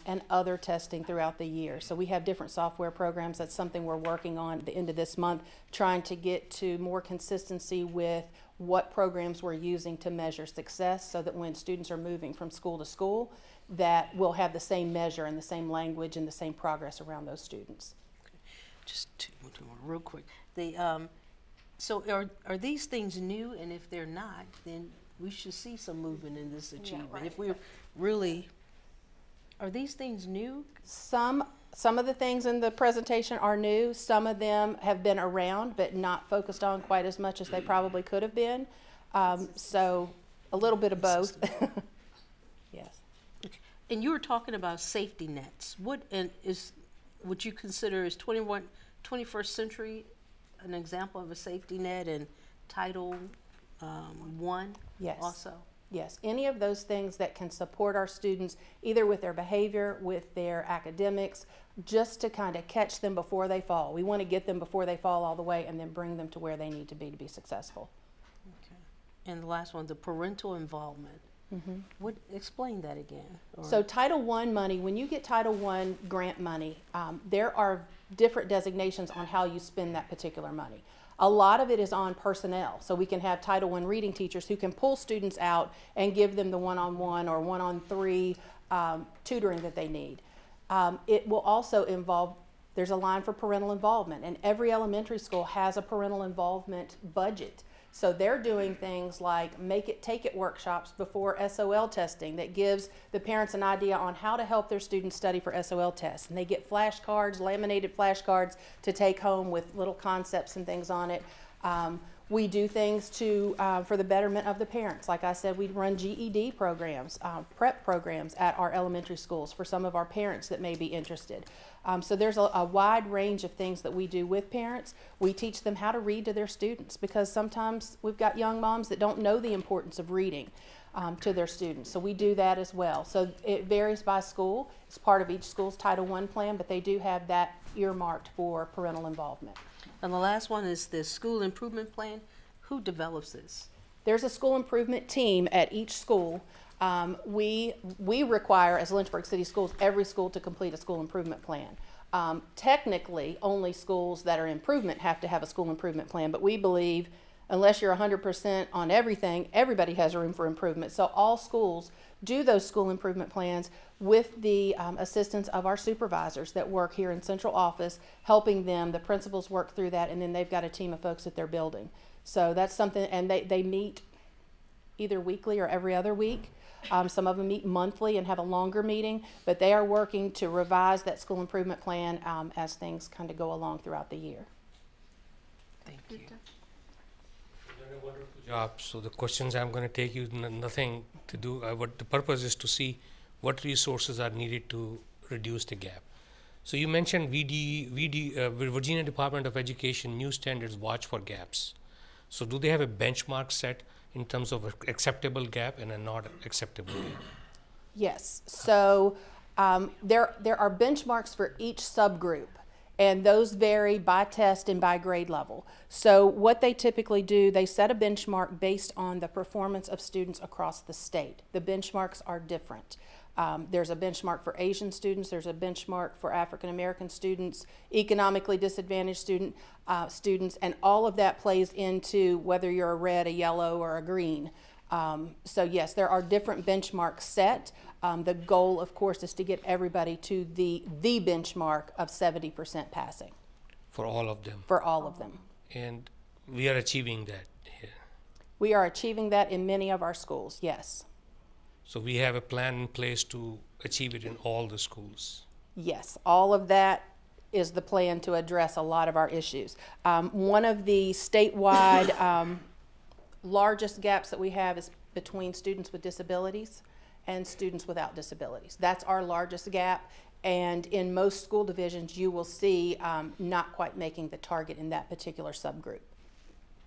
and other testing throughout the year. So we have different software programs. That's something we're working on at the end of this month, trying to get to more consistency with what programs we're using to measure success, so that when students are moving from school to school, that we'll have the same measure and the same language and the same progress around those students. Just two more real quick. So are these things new? And if they're not, then we should see some movement in this achievement. Yeah, right. If we're really, are these things new? Some of the things in the presentation are new. Some of them have been around but not focused on quite as much as they probably could have been. So a little bit of both. Yes. And you were talking about safety nets. What would you consider is 21st century an example of a safety net, and Title I Yes. also? Yes, any of those things that can support our students either with their behavior, with their academics, just to kind of catch them before they fall. We want to get them before they fall all the way and then bring them to where they need to be successful. Okay. And the last one, the parental involvement. Mm-hmm. Explain that again. So Title I money, when you get Title I grant money, there are different designations on how you spend that particular money. A lot of it is on personnel. So we can have Title I reading teachers who can pull students out and give them the one-on-one or one-on-3 tutoring that they need. It will also involve, there's a line for parental involvement, and every elementary school has a parental involvement budget. So they're doing things like take it workshops before SOL testing that gives the parents an idea on how to help their students study for SOL tests. And they get flashcards, laminated flashcards to take home with little concepts and things on it. We do things for the betterment of the parents. Like I said, we run GED programs, prep programs at our elementary schools for some of our parents that may be interested. So there's a wide range of things that we do with parents. We teach them how to read to their students, because sometimes we've got young moms that don't know the importance of reading to their students. So we do that as well. So it varies by school. It's part of each school's Title I plan, but they do have that earmarked for parental involvement. And the last one is the school improvement plan. Who develops this? There's a school improvement team at each school. We require, as Lynchburg City Schools, every school to complete a school improvement plan. Technically, only schools that are improvement have to have a school improvement plan, but we believe unless you're 100% on everything, everybody has room for improvement. So all schools do those school improvement plans with the assistance of our supervisors that work here in central office, helping them. The principals work through that, and then they've got a team of folks at their building. So that's something, and they meet either weekly or every other week. Some of them meet monthly and have a longer meeting, but they are working to revise that school improvement plan as things kind of go along throughout the year. Thank you. A wonderful job. So the questions I'm going to take you nothing to do. What the purpose is to see what resources are needed to reduce the gap. So you mentioned Virginia Department of Education new standards watch for gaps. So do they have a benchmark set in terms of acceptable gap and a not acceptable gap? Yes. So there are benchmarks for each subgroup, and those vary by test and by grade level. So what they typically do, they set a benchmark based on the performance of students across the state. The benchmarks are different. There's a benchmark for Asian students, there's a benchmark for African American students, economically disadvantaged students, and all of that plays into whether you're a red, a yellow, or a green. So yes, there are different benchmarks set. The goal, of course, is to get everybody to the benchmark of 70% passing. For all of them? For all of them. And we are achieving that here? We are achieving that in many of our schools, yes. So we have a plan in place to achieve it in all the schools? Yes, all of that is the plan to address a lot of our issues. One of the statewide largest gaps that we have is between students with disabilities and students without disabilities. That's our largest gap, And in most school divisions, you will see not quite making the target in that particular subgroup.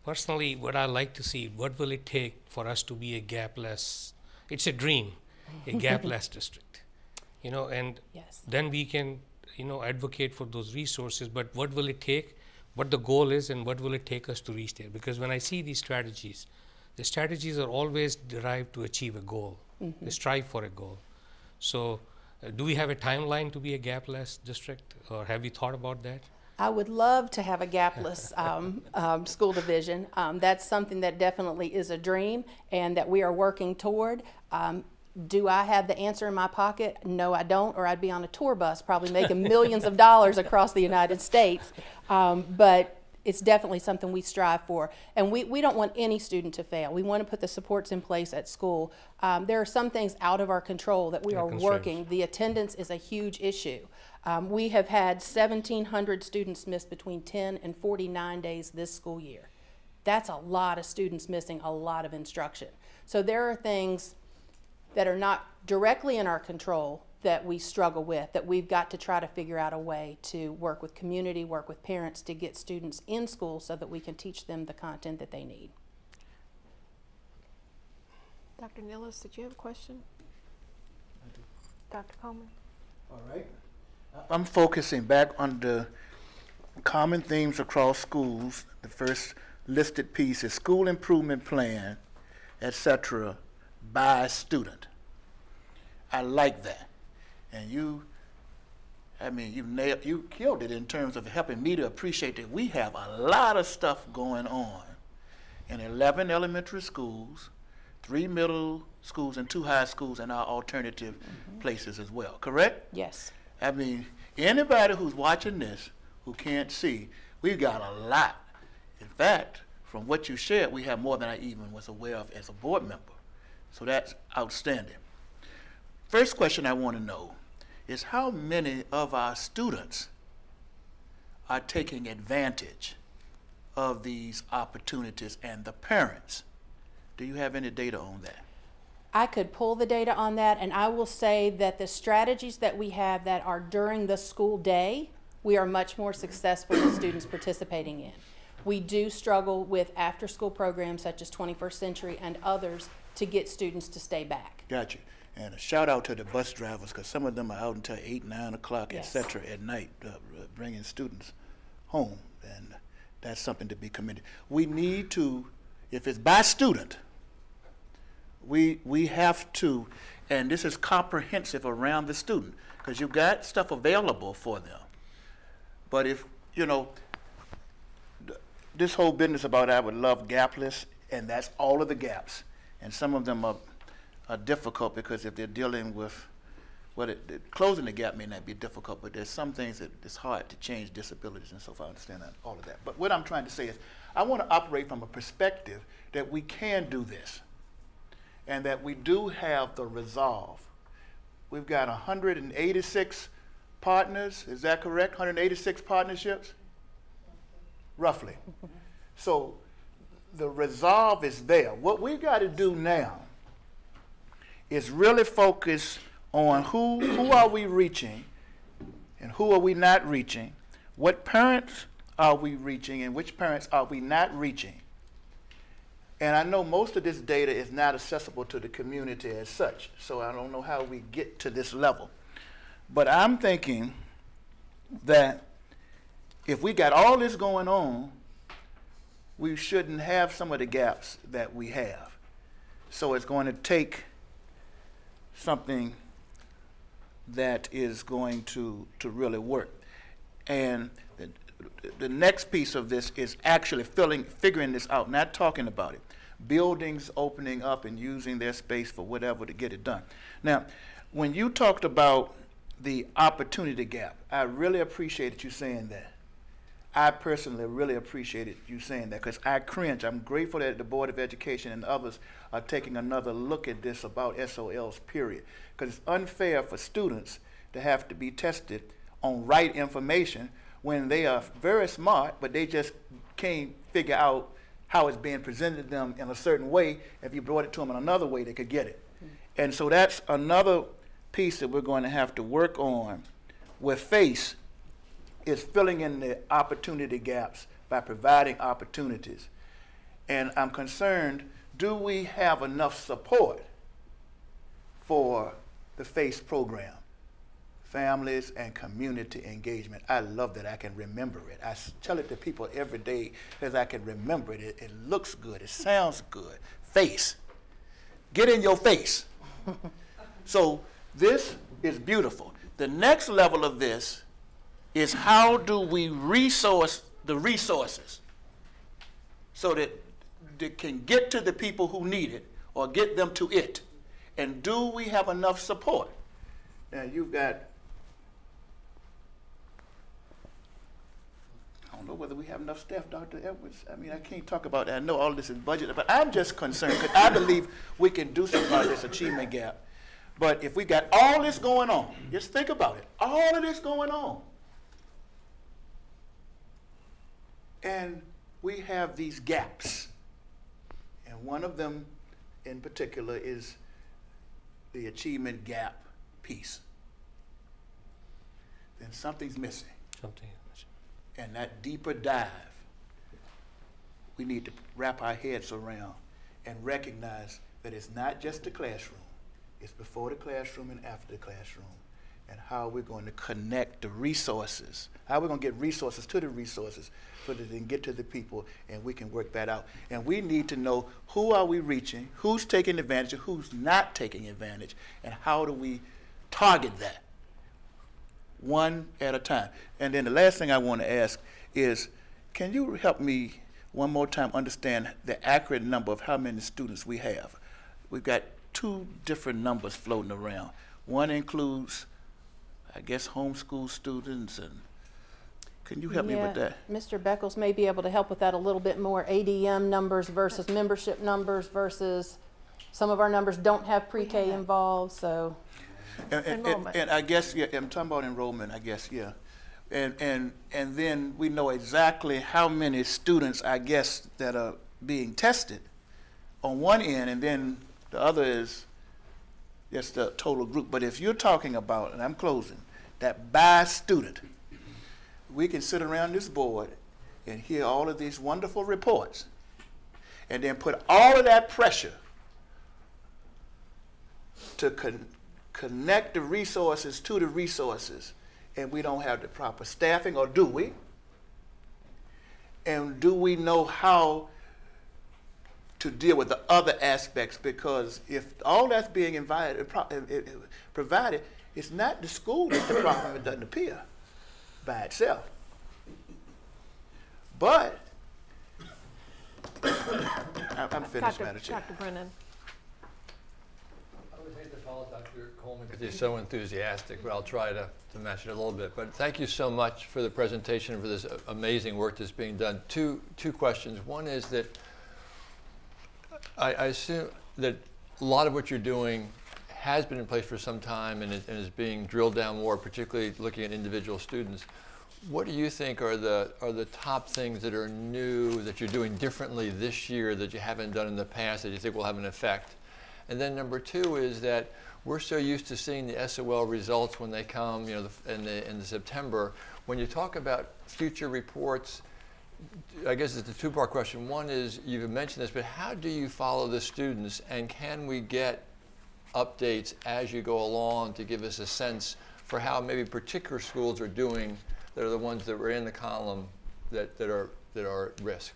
Personally, what I like to see, what will it take for us to be a gapless, it's a dream, a gapless district, you know, and yes. Then we can, you know, advocate for those resources, but what will it take, what the goal is, and what will it take us to reach there? Because when I see these strategies, the strategies are always derived to achieve a goal. They strive for a goal. So do we have a timeline to be a gapless district, or have you thought about that? I would love to have a gapless school division. That's something that definitely is a dream and that we are working toward. Do I have the answer in my pocket? No, I don't, or I'd be on a tour bus probably making millions of dollars across the United States. But it's definitely something we strive for. And we don't want any student to fail. We want to put the supports in place at school. There are some things out of our control that we are working. The attendance is a huge issue. We have had 1,700 students miss between 10 and 49 days this school year. That's a lot of students missing a lot of instruction. So there are things that are not directly in our control that we struggle with, that we've got to try to figure out a way to work with community, work with parents to get students in school so that we can teach them the content that they need. Dr. Nillis, did you have a question? I do. Dr. Coleman? All right. I'm focusing back on the common themes across schools. The first listed piece is school improvement plan, etc., by student. I like that. And you killed it in terms of helping me to appreciate that we have a lot of stuff going on in 11 elementary schools, 3 middle schools, and 2 high schools, and our alternative places as well, correct? Yes. I mean, anybody who's watching this who can't see, we've got a lot. In fact, from what you shared, we have more than I even was aware of as a board member. So that's outstanding. First question I want to know is how many of our students are taking advantage of these opportunities, and the parents? Do you have any data on that? I could pull the data on that, and I will say that the strategies that we have that are during the school day, we are much more successful with students participating in. We do struggle with after-school programs such as 21st Century and others to get students to stay back. Gotcha. And a shout out to the bus drivers, because some of them are out until 8, 9 o'clock, Yes. et cetera, at night, bringing students home, and that's something to be commended. We need to, if it's by student, we have to, and this is comprehensive around the student, because you've got stuff available for them. But if, you know, this whole business about I would love gapless, and that's all of the gaps, and some of them are difficult because if they're dealing with, closing the gap may not be difficult, but there's some things that it's hard to change, disabilities and so forth. I understand that, all of that. But what I'm trying to say is I want to operate from a perspective that we can do this and that we do have the resolve. We've got 186 partners, is that correct? 186 partnerships? Roughly. So the resolve is there. What we got to do now is really focus on who are we reaching and who are we not reaching, what parents are we reaching and which parents are we not reaching. And I know most of this data is not accessible to the community as such, so I don't know how we get to this level. But I'm thinking that if we got all this going on, we shouldn't have some of the gaps that we have. So it's going to take something that is going to really work. And the next piece of this is actually figuring this out, not talking about it. Buildings opening up and using their space for whatever to get it done. Now, when you talked about the opportunity gap, I really appreciated you saying that. I personally really appreciated you saying that because I cringe. I'm grateful that the Board of Education and others are taking another look at this about SOLs, period. Because it's unfair for students to have to be tested on right information when they are very smart, but they just can't figure out how it's being presented to them in a certain way. If you brought it to them in another way, they could get it. And so that's another piece that we're going to have to work on with FACE is filling in the opportunity gaps by providing opportunities. And I'm concerned, do we have enough support for the FACE program? Families and community engagement. I love that I can remember it. I tell it to people every day because I can remember it. It looks good. It sounds good. FACE. Get in your face. So this is beautiful. The next level of this is how do we resource the resources so that they can get to the people who need it or get them to it. And do we have enough support? Now you've got, I don't know whether we have enough staff, Dr. Edwards. I mean, I can't talk about that. I know all this is budgeted, but I'm just concerned because I believe we can do something about this achievement gap. But if we got all this going on, just think about it, all of this going on, and we have these gaps, and one of them in particular is the achievement gap piece, then something's missing. Something is missing. And that deeper dive, we need to wrap our heads around and recognize that it's not just the classroom, it's before the classroom and after the classroom, and how we're going to connect the resources, how we're going to get resources to the resources so that they can get to the people and we can work that out. And we need to know who are we reaching, who's taking advantage, who's not taking advantage, and how do we target that one at a time. And then the last thing I want to ask is, can you help me one more time understand the accurate number of how many students we have? We've got two different numbers floating around. One includes, I guess, homeschool students, and can you help me with that? Mr. Beckles may be able to help with that a little bit more. ADM numbers versus membership numbers versus some of our numbers don't have pre-K involved, so. And I guess, yeah, I'm talking about enrollment, I guess, yeah. And then we know exactly how many students, I guess, that are being tested on one end, and then the other is just the total group. But if you're talking about, and I'm closing, that by student, we can sit around this board and hear all of these wonderful reports and then put all of that pressure to connect the resources to the resources, and we don't have the proper staffing, or do we? And do we know how to deal with the other aspects? Because if all that's being provided, it's not the school that's the problem, it doesn't appear by itself. But, I'm finished, Madam Chair. Dr. Brennan. I would hate to follow Dr. Coleman because he's so enthusiastic, but I'll try to match it a little bit. But thank you so much for the presentation and for this amazing work that's being done. Two questions. One is that I assume that a lot of what you're doing has been in place for some time and is being drilled down more, particularly looking at individual students. What do you think are the top things that are new that you're doing differently this year that you haven't done in the past that you think will have an effect? And then number two is that we're so used to seeing the SOL results when they come, you know, in the September. When you talk about future reports, I guess it's a two-part question. One is, you've mentioned this, but how do you follow the students, and can we get updates as you go along to give us a sense for how maybe particular schools are doing that are the ones that were in the column that are at risk?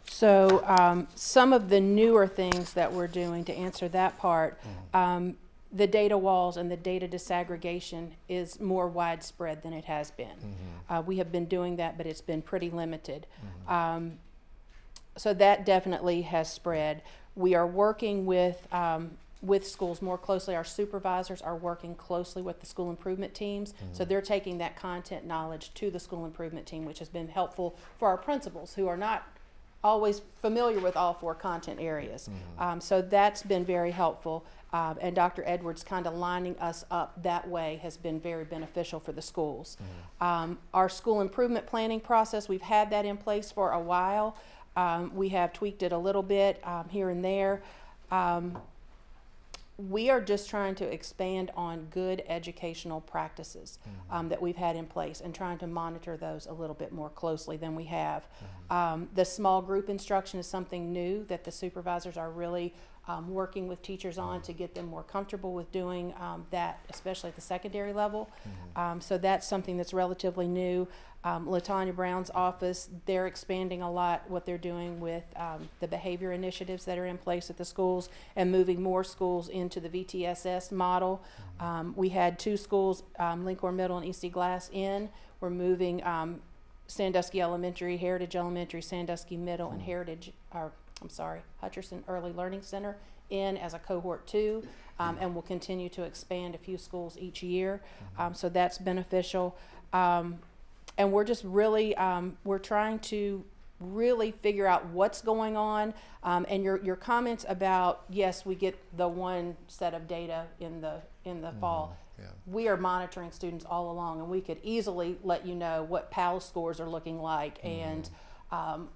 So some of the newer things that we're doing to answer that part, the data walls and the data disaggregation is more widespread than it has been. We have been doing that, but it's been pretty limited. So that definitely has spread. We are working with schools more closely. Our supervisors are working closely with the school improvement teams. So they're taking that content knowledge to the school improvement team, which has been helpful for our principals who are not always familiar with all 4 content areas. So that's been very helpful. And Dr. Edwards kind of lining us up that way has been very beneficial for the schools. Our school improvement planning process, we've had that in place for a while. We have tweaked it a little bit here and there. we are just trying to expand on good educational practices that we've had in place and trying to monitor those a little bit more closely than we have. The small group instruction is something new that the supervisors are really working with teachers on to get them more comfortable with doing that, especially at the secondary level. So that's something that's relatively new. LaTanya Brown's office, they're expanding a lot what they're doing with the behavior initiatives that are in place at the schools and moving more schools into the VTSS model. We had 2 schools, Lincoln Middle and EC Glass in. We're moving Sandusky Elementary, Heritage Elementary, Sandusky Middle, and Hutcherson Early Learning Center in as a cohort 2, and we'll continue to expand a few schools each year. So that's beneficial. And we're just really, we're trying to really figure out what's going on. And your comments about, yes, we get the one set of data in the fall. Yeah. We are monitoring students all along, and we could easily let you know what PAL scores are looking like and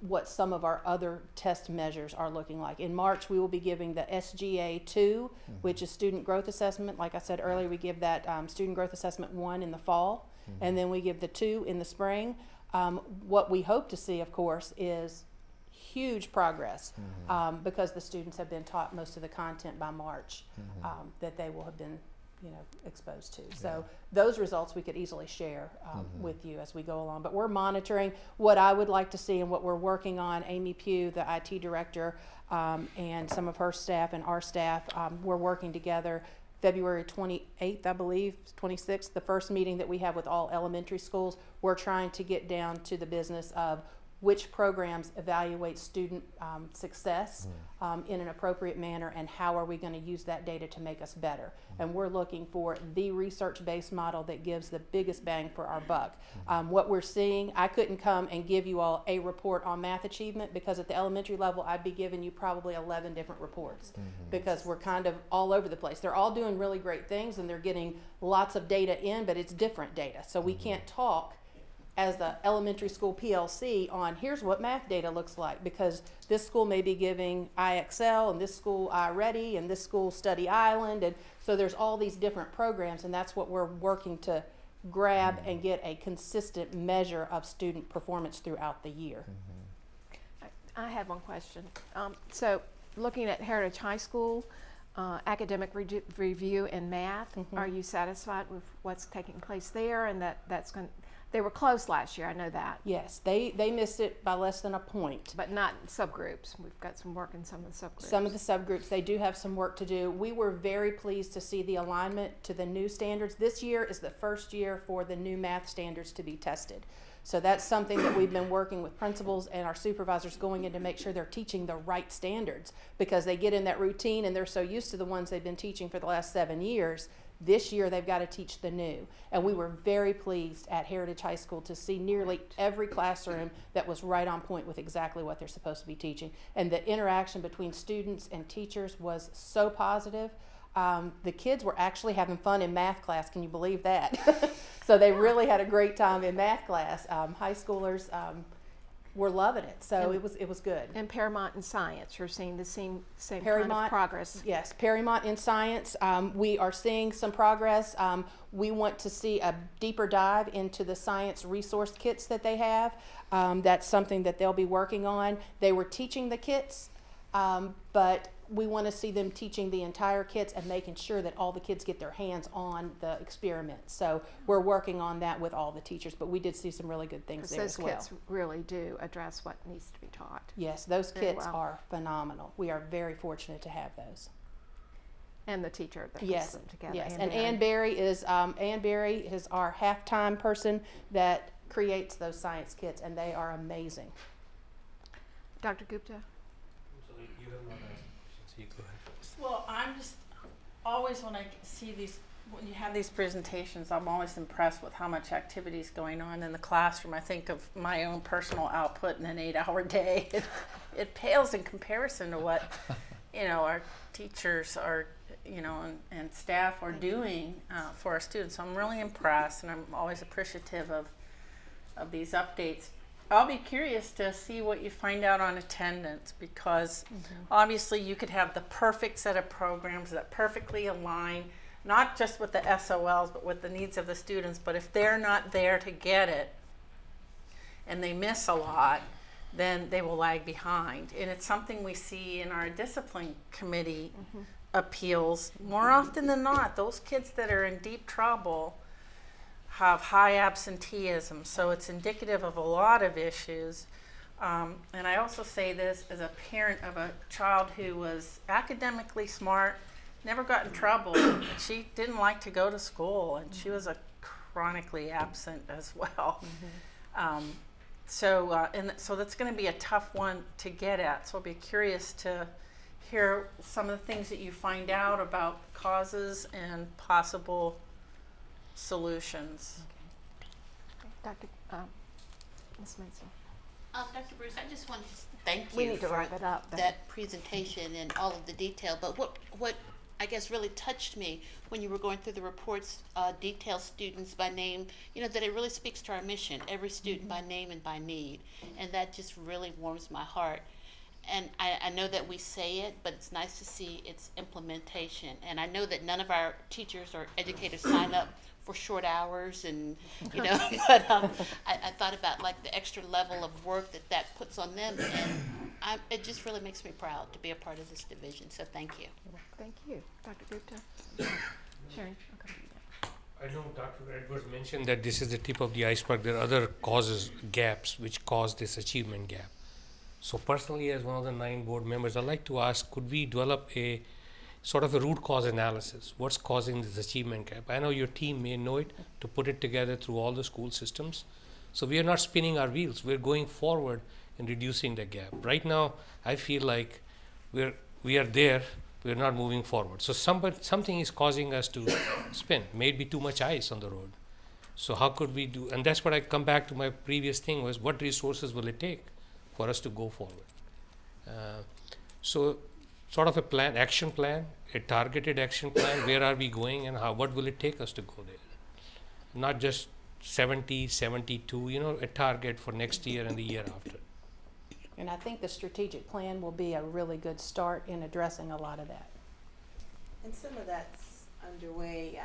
what some of our other test measures are looking like. In March, we will be giving the SGA2, which is Student Growth Assessment. Like I said earlier, we give that Student Growth Assessment 1 in the fall, and then we give the 2 in the spring. What we hope to see, of course, is huge progress because the students have been taught most of the content by March that they will have been exposed to. So those results we could easily share with you as we go along. But we're monitoring what I would like to see and what we're working on. Amy Pugh, the IT director, and some of her staff and our staff, we're working together. February 28th, I believe, 26th, the first meeting that we have with all elementary schools, we're trying to get down to the business of which programs evaluate student success in an appropriate manner, and how are we going to use that data to make us better. And we're looking for the research-based model that gives the biggest bang for our buck. What we're seeing, I couldn't come and give you all a report on math achievement, because at the elementary level I'd be giving you probably 11 different reports because we're kind of all over the place. They're all doing really great things and they're getting lots of data in, but it's different data. So we can't talk as the elementary school PLC on here's what math data looks like, because this school may be giving IXL and this school iReady and this school Study Island, and so there's all these different programs, and that's what we're working to grab and get a consistent measure of student performance throughout the year. I have one question. So looking at Heritage High School, academic review in math, are you satisfied with what's taking place there, and that's going? They were close last year, I know that. Yes, they missed it by less than a point. But not subgroups. We've got some work in some of the subgroups. Some of the subgroups, they do have some work to do. We were very pleased to see the alignment to the new standards. This year is the first year for the new math standards to be tested. So that's something that we've been working with principals and our supervisors going in to make sure they're teaching the right standards, because they get in that routine and they're so used to the ones they've been teaching for the last 7 years. This year they've got to teach the new. And we were very pleased at Heritage High School to see nearly every classroom that was right on point with exactly what they're supposed to be teaching. And the interaction between students and teachers was so positive. The kids were actually having fun in math class, can you believe that? So they really had a great time in math class. High schoolers were loving it, so it was good. And Paramount in science, you're seeing the same kind of progress. Yes, Paramount in science, we are seeing some progress. We want to see a deeper dive into the science resource kits that they have. That's something that they'll be working on. They were teaching the kits, but we want to see them teaching the entire kits and making sure that all the kids get their hands on the experiments. So we're working on that with all the teachers, but we did see some really good things there as well. Those kits really do address what needs to be taught. Yes, those kits are phenomenal. We are very fortunate to have those. And the teacher that puts them together. Yes, and Ann Berry is our half-time person that creates those science kits, and they are amazing. Dr. Gupta? You have not answered. So you go ahead first. Well, I'm just always, when I see these, when you have these presentations, I'm always impressed with how much activity is going on in the classroom. I think of my own personal output in an 8-hour day. It pales in comparison to what, our teachers are, and staff are doing for our students. So I'm really impressed, and I'm always appreciative of these updates. I'll be curious to see what you find out on attendance, because obviously you could have the perfect set of programs that perfectly align, not just with the SOLs, but with the needs of the students. But if they're not there to get it and they miss a lot, then they will lag behind. And it's something we see in our discipline committee appeals. More often than not, those kids that are in deep trouble have high absenteeism, so it's indicative of a lot of issues. And I also say this as a parent of a child who was academically smart, never got in trouble. She didn't like to go to school, and she was a chronically absent as well. So that's going to be a tough one to get at. So I'll be curious to hear some of the things that you find out about causes and possible solutions. Dr. Ms. Mason. Dr. Bruce, I just wanted to thank We you need to for wrap it up, then. that presentation and all of the detail. But what I guess really touched me when you were going through the reports, detail students by name, you know, that it really speaks to our mission, every student by name and by need. And that just really warms my heart. And I know that we say it, but it's nice to see its implementation. And I know that none of our teachers or educators sign up for short hours, and you know, but I thought about like the extra level of work that puts on them, and it just really makes me proud to be a part of this division. So thank you. Thank you, Dr. Gupta. Sharon, I'll come to you. I know Dr. Edwards mentioned that this is the tip of the iceberg. There are other causes, gaps, which cause this achievement gap. So personally, as one of the 9 board members, I'd like to ask, could we develop a sort of a root cause analysis? What's causing this achievement gap? I know your team may know it, to put it together through all the school systems. So we are not spinning our wheels. We're going forward and reducing the gap. Right now, I feel like we are there, we're not moving forward. So something is causing us to spin, maybe too much ice on the road. So how could we do, and that's what I come back to my previous thing was, what resources will it take for us to go forward? So sort of a plan, action plan, a targeted action plan, where are we going and what will it take us to go there? Not just 70, 72, you know, a target for next year and the year after. And I think the strategic plan will be a really good start in addressing a lot of that. And some of that's underway.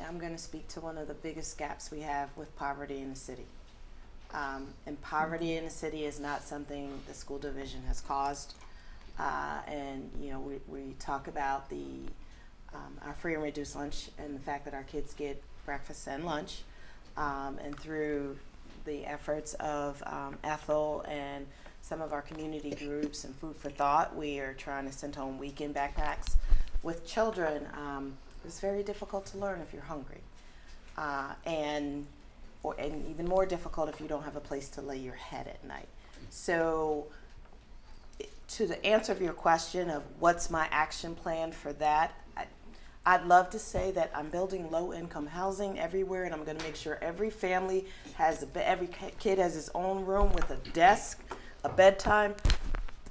I'm going to speak to one of the biggest gaps we have with poverty in the city. And poverty in the city is not something the school division has caused. And you know, we talk about our free and reduced lunch and the fact that our kids get breakfast and lunch. And through the efforts of Ethel and some of our community groups and Food for Thought, we are trying to send home weekend backpacks with children. It's very difficult to learn if you're hungry. And even more difficult if you don't have a place to lay your head at night. So to the answer of your question of what's my action plan for that, I'd love to say that I'm building low-income housing everywhere, and I'm going to make sure every family has, every kid has his own room with a desk, a bedtime.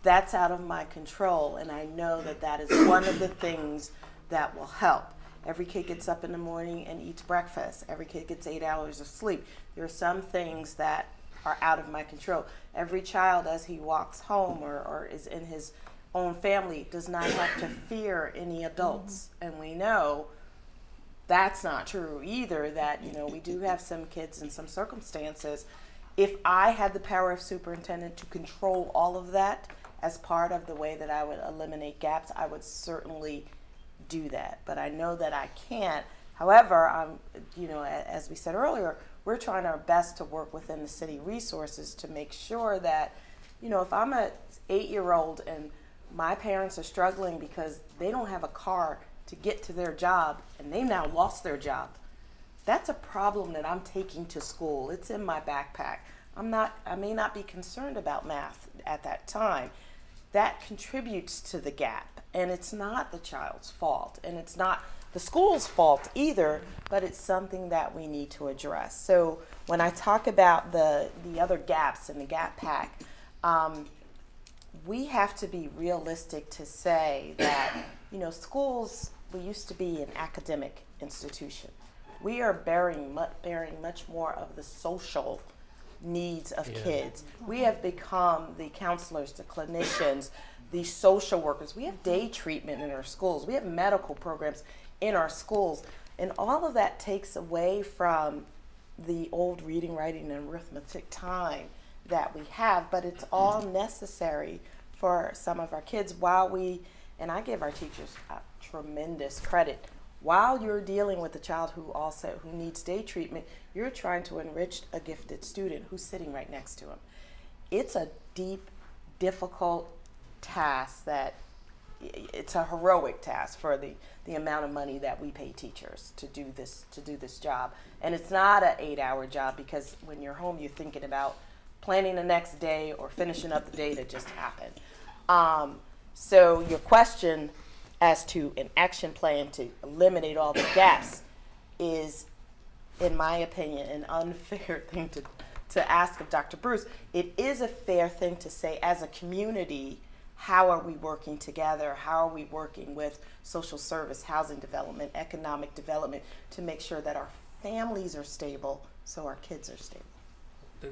That's out of my control, and I know that that is one of the things that will help. Every kid gets up in the morning and eats breakfast. Every kid gets 8 hours of sleep. There are some things that are out of my control. Every child, as he walks home or is in his own family, does not have to fear any adults. And we know that's not true either, that, you know, we do have some kids in some circumstances. If I had the power of superintendent to control all of that as part of the way that I would eliminate gaps, I would certainly do that. But I know that I can't. However, you know, as we said earlier, we're trying our best to work within the city resources to make sure that, you know, if I'm an 8-year-old and my parents are struggling because they don't have a car to get to their job and they now lost their job, that's a problem that I'm taking to school. It's in my backpack. I may not be concerned about math at that time. That contributes to the gap, and it's not the child's fault, and it's not the school's fault either, but it's something that we need to address. So when I talk about the other gaps in the gap pack, we have to be realistic to say that, you know, schools, we used to be an academic institution. We are bearing much more of the social needs of kids. We have become the counselors, the clinicians, the social workers. We have day treatment in our schools. We have medical programs in our schools. And all of that takes away from the old reading, writing, and arithmetic time that we have, but it's all necessary for some of our kids while we, and I give our teachers tremendous credit, while you're dealing with a child who needs day treatment, you're trying to enrich a gifted student who's sitting right next to him. It's a deep, difficult task it's a heroic task for the amount of money that we pay teachers to do this job. And it's not an 8-hour job, because when you're home, you're thinking about planning the next day or finishing up the day that just happened. So your question as to an action plan to eliminate all the gaps is, in my opinion, an unfair thing to ask of Dr. Bruce. It is a fair thing to say, as a community, how are we working together? How are we working with social service, housing development, economic development to make sure that our families are stable so our kids are stable? The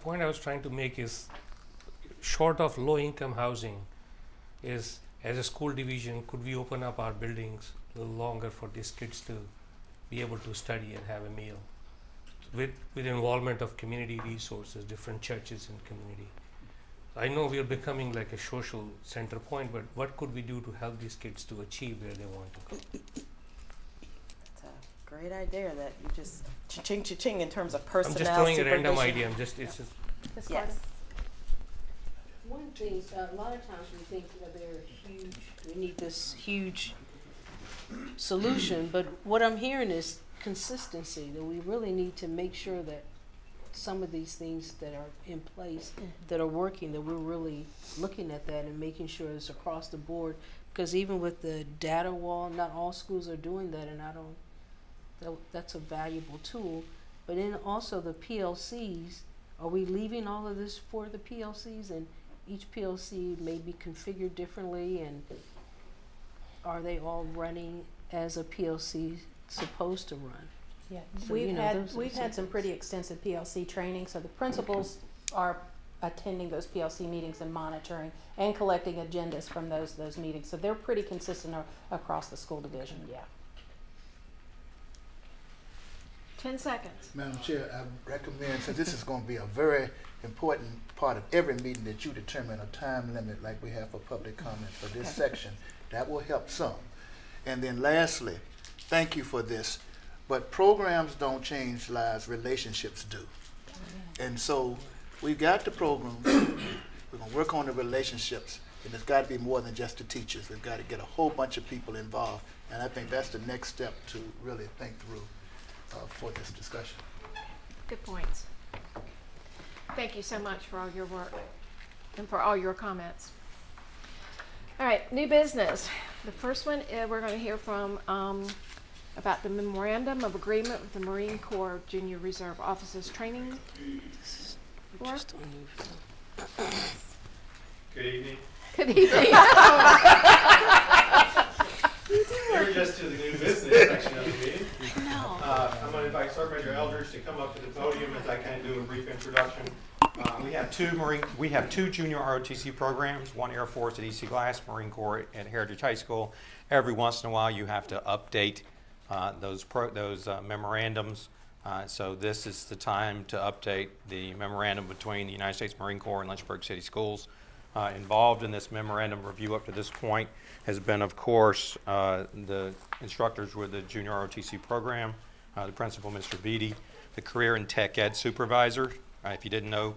point I was trying to make is, short of low-income housing, is as a school division, could we open up our buildings a little longer for these kids to be able to study and have a meal with involvement of community resources, different churches and community. I know we are becoming like a social center point, but what could we do to help these kids to achieve where they want to go? That's a great idea that you just cha-ching, cha-ching in terms of personnel. I'm just throwing a random supervision. idea. It's just Yes. One thing, a lot of times we think that we need this huge solution, but what I'm hearing is consistency, that we really need to make sure that some of these things that are in place, that are working, that we're really looking at that and making sure it's across the board. Because even with the data wall, not all schools are doing that, and that's a valuable tool. But then also the PLCs, are we leaving all of this for the PLCs, and each PLC may be configured differently, and are they all running as a PLC supposed to run? Yeah, So, we've those had some pretty extensive PLC training, so the principals are attending those PLC meetings and monitoring and collecting agendas from those meetings. So they're pretty consistent across the school division. Yeah. 10 seconds. Madam Chair, I recommend, since this is going to be a very important part of every meeting, that you determine a time limit like we have for public comments for this section. That will help some. And then lastly, thank you for this, but programs don't change lives, relationships do. And so we've got the program, we're going to work on the relationships, and it's got to be more than just the teachers. We've got to get a whole bunch of people involved, and I think that's the next step to really think through for this discussion. Good points. Thank you so much for all your work and for all your comments. All right, new business. The first one, we're going to hear from about the Memorandum of Agreement with the Marine Corps Junior Reserve Officers Training Corps. Good evening. Good evening. We're just to the new business section of the meeting. No. I'm going to invite Sergeant Major Eldridge to come up to the podium as I kind of do a brief introduction. We have two junior ROTC programs, one Air Force at EC Glass, Marine Corps at Heritage High School. Every once in a while you have to update those memorandums. So this is the time to update the memorandum between the United States Marine Corps and Lynchburg City Schools. Involved in this memorandum review up to this point has been, of course, the instructors with the junior ROTC program, the principal, Mr. Beatty, the career and tech ed supervisor. If you didn't know,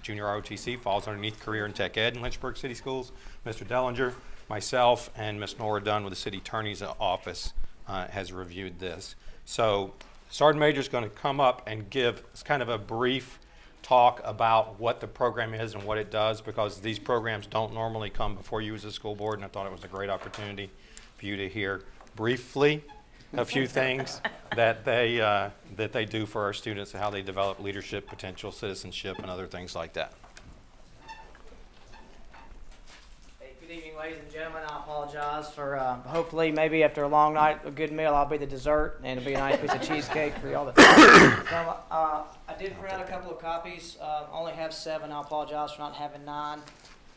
junior ROTC falls underneath career and tech ed in Lynchburg City Schools. Mr. Dellinger, myself, and Ms. Nora Dunn with the city attorney's office has reviewed this. So Sergeant Major is going to come up and give kind of a brief talk about what the program is and what it does, because these programs don't normally come before you as a school board, and I thought it was a great opportunity for you to hear briefly a few things that they do for our students and how they develop leadership, potential, citizenship, and other things like that. Hey, good evening, ladies and gentlemen. I apologize for hopefully maybe after a long night, a good meal, I'll be the dessert, and it'll be a nice piece of cheesecake for y'all to. I I did print out a couple of copies. Only have 7. I apologize for not having 9.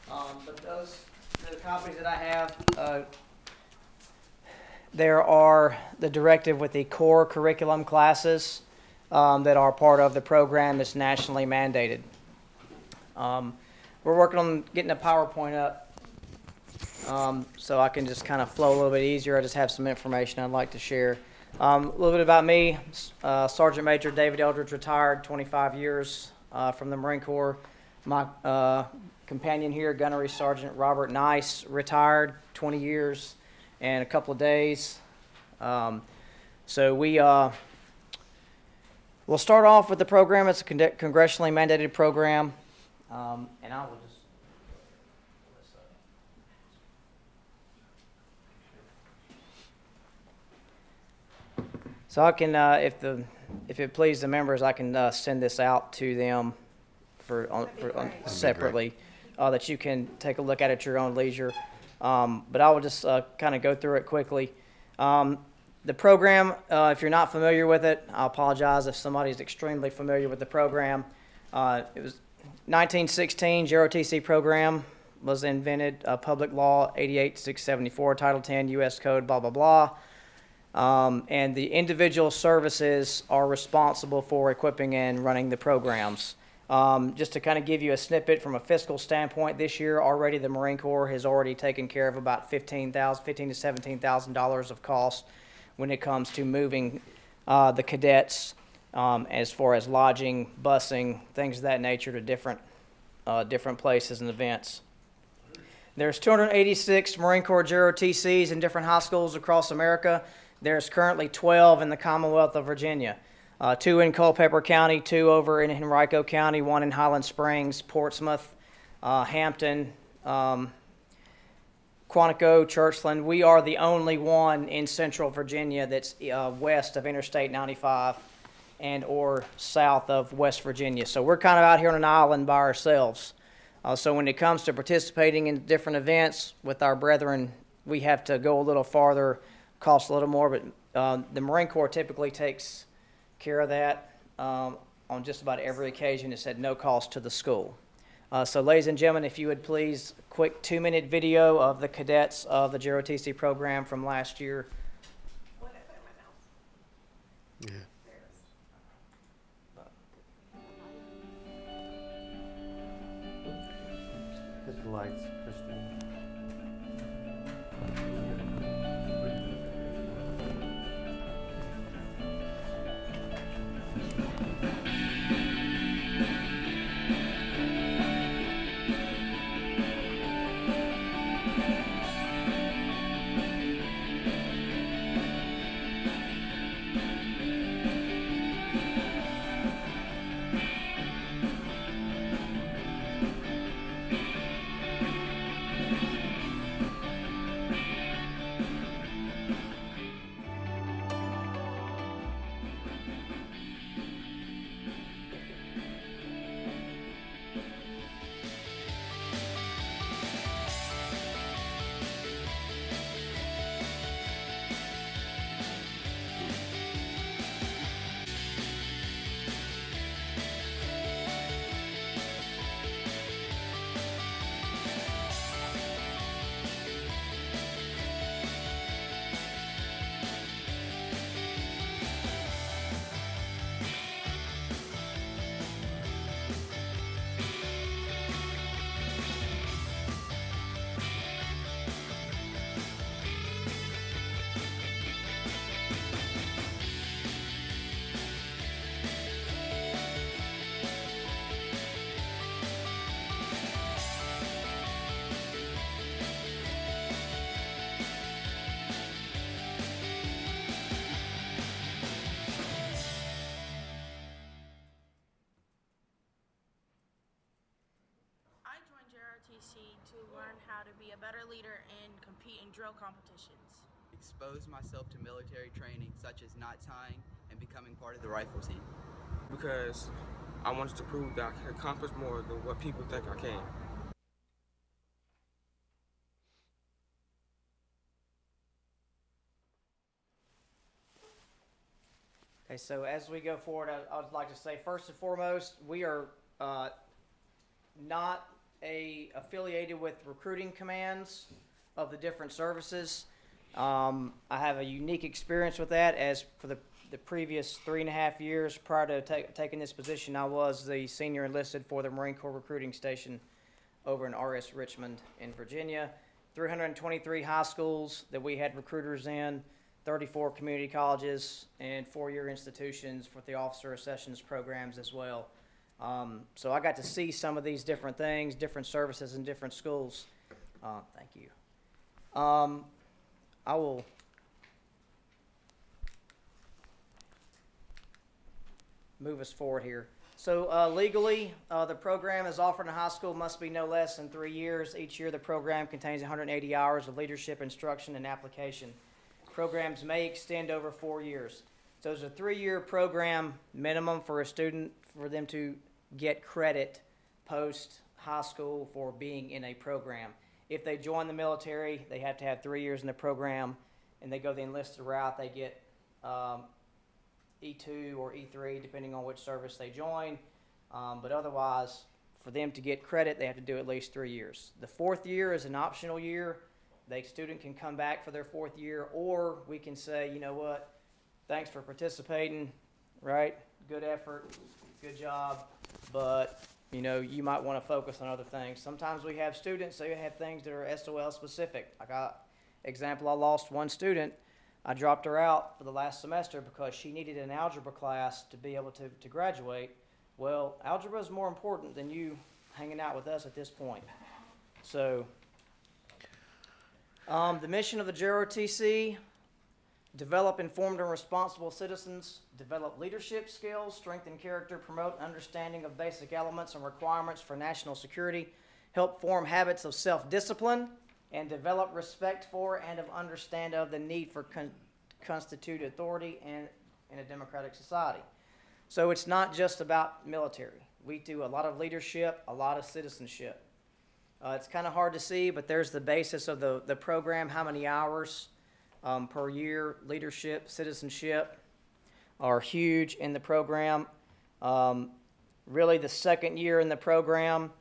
But those are the copies that I have. There are the directive with the core curriculum classes that are part of the program that's nationally mandated. We're working on getting a PowerPoint up so I can just kind of flow a little bit easier. I just have some information I'd like to share. A little bit about me. Sergeant Major David Eldridge, retired, 25 years from the Marine Corps. My companion here, Gunnery Sergeant Robert Nice, retired, 20 years and a couple of days. So we'll start off with the program. It's a congressionally mandated program. And I will just so I can, if it pleases the members, I can send this out to them separately, that you can take a look at your own leisure. But I will just kind of go through it quickly. The program, if you're not familiar with it, I apologize if somebody's extremely familiar with the program. It was 1916 JROTC program was invented, Public Law 88674, Title 10, U.S. Code, blah, blah, blah. And the individual services are responsible for equipping and running the programs. Just to kind of give you a snippet from a fiscal standpoint, this year already the Marine Corps has already taken care of about $15,000 to $17,000 of cost when it comes to moving the cadets as far as lodging, busing, things of that nature to different places and events. There's 286 Marine Corps JROTCs in different high schools across America. There's currently 12 in the Commonwealth of Virginia. 2 in Culpeper County, 2 over in Henrico County, 1 in Highland Springs, Portsmouth, Hampton, Quantico, Churchland. We are the only one in Central Virginia that's west of Interstate 95 and or south of West Virginia. So we're kind of out here on an island by ourselves. So when it comes to participating in different events with our brethren, we have to go a little farther, cost a little more, but the Marine Corps typically takes care of that on just about every occasion. It's at no cost to the school. So ladies and gentlemen, if you would please, quick 2-minute video of the cadets of the JROTC program from last year. Yeah. Hit the lights, Christine. To learn how to be a better leader and compete in drill competitions. Expose myself to military training such as knot tying and becoming part of the rifle team. Because I wanted to prove that I can accomplish more than what people think I can. Okay, so as we go forward, I would like to say first and foremost, we are not affiliated with recruiting commands of the different services. I have a unique experience with that, as for the previous 3.5 years prior to taking this position, I was the senior enlisted for the Marine Corps recruiting station over in RS Richmond in Virginia. 323 high schools that we had recruiters in, 34 community colleges, and 4-year institutions for the officer accessions programs as well. So I got to see some of these different things, different services in different schools. Thank you. I will move us forward here. So legally, the program is offered in high school must be no less than 3 years. Each year the program contains 180 hours of leadership instruction and application. Programs may extend over 4 years. So it's a 3-year program minimum for a student for them to get credit post high school for being in a program. If they join the military, they have to have 3 years in the program, and they go the enlisted route, they get E2 or E3, depending on which service they join. But otherwise, for them to get credit, they have to do at least 3 years. The 4th year is an optional year. The student can come back for their 4th year, or we can say, you know what, thanks for participating, right? Good effort, good job, but you know, you might want to focus on other things. Sometimes we have students, they have things that are SOL specific. I lost one student. I dropped her out for the last semester because she needed an algebra class to be able to graduate. Well, algebra is more important than you hanging out with us at this point. So, the mission of the JROTC: develop informed and responsible citizens, develop leadership skills, strengthen character, promote understanding of basic elements and requirements for national security, help form habits of self-discipline, and develop respect for and of understand of the need for constituted authority in a democratic society. So it's not just about military. We do a lot of leadership, a lot of citizenship. It's kind of hard to see, but there's the basis of the program, how many hours per year. Leadership, citizenship are huge in the program. Really, the 2nd year in the program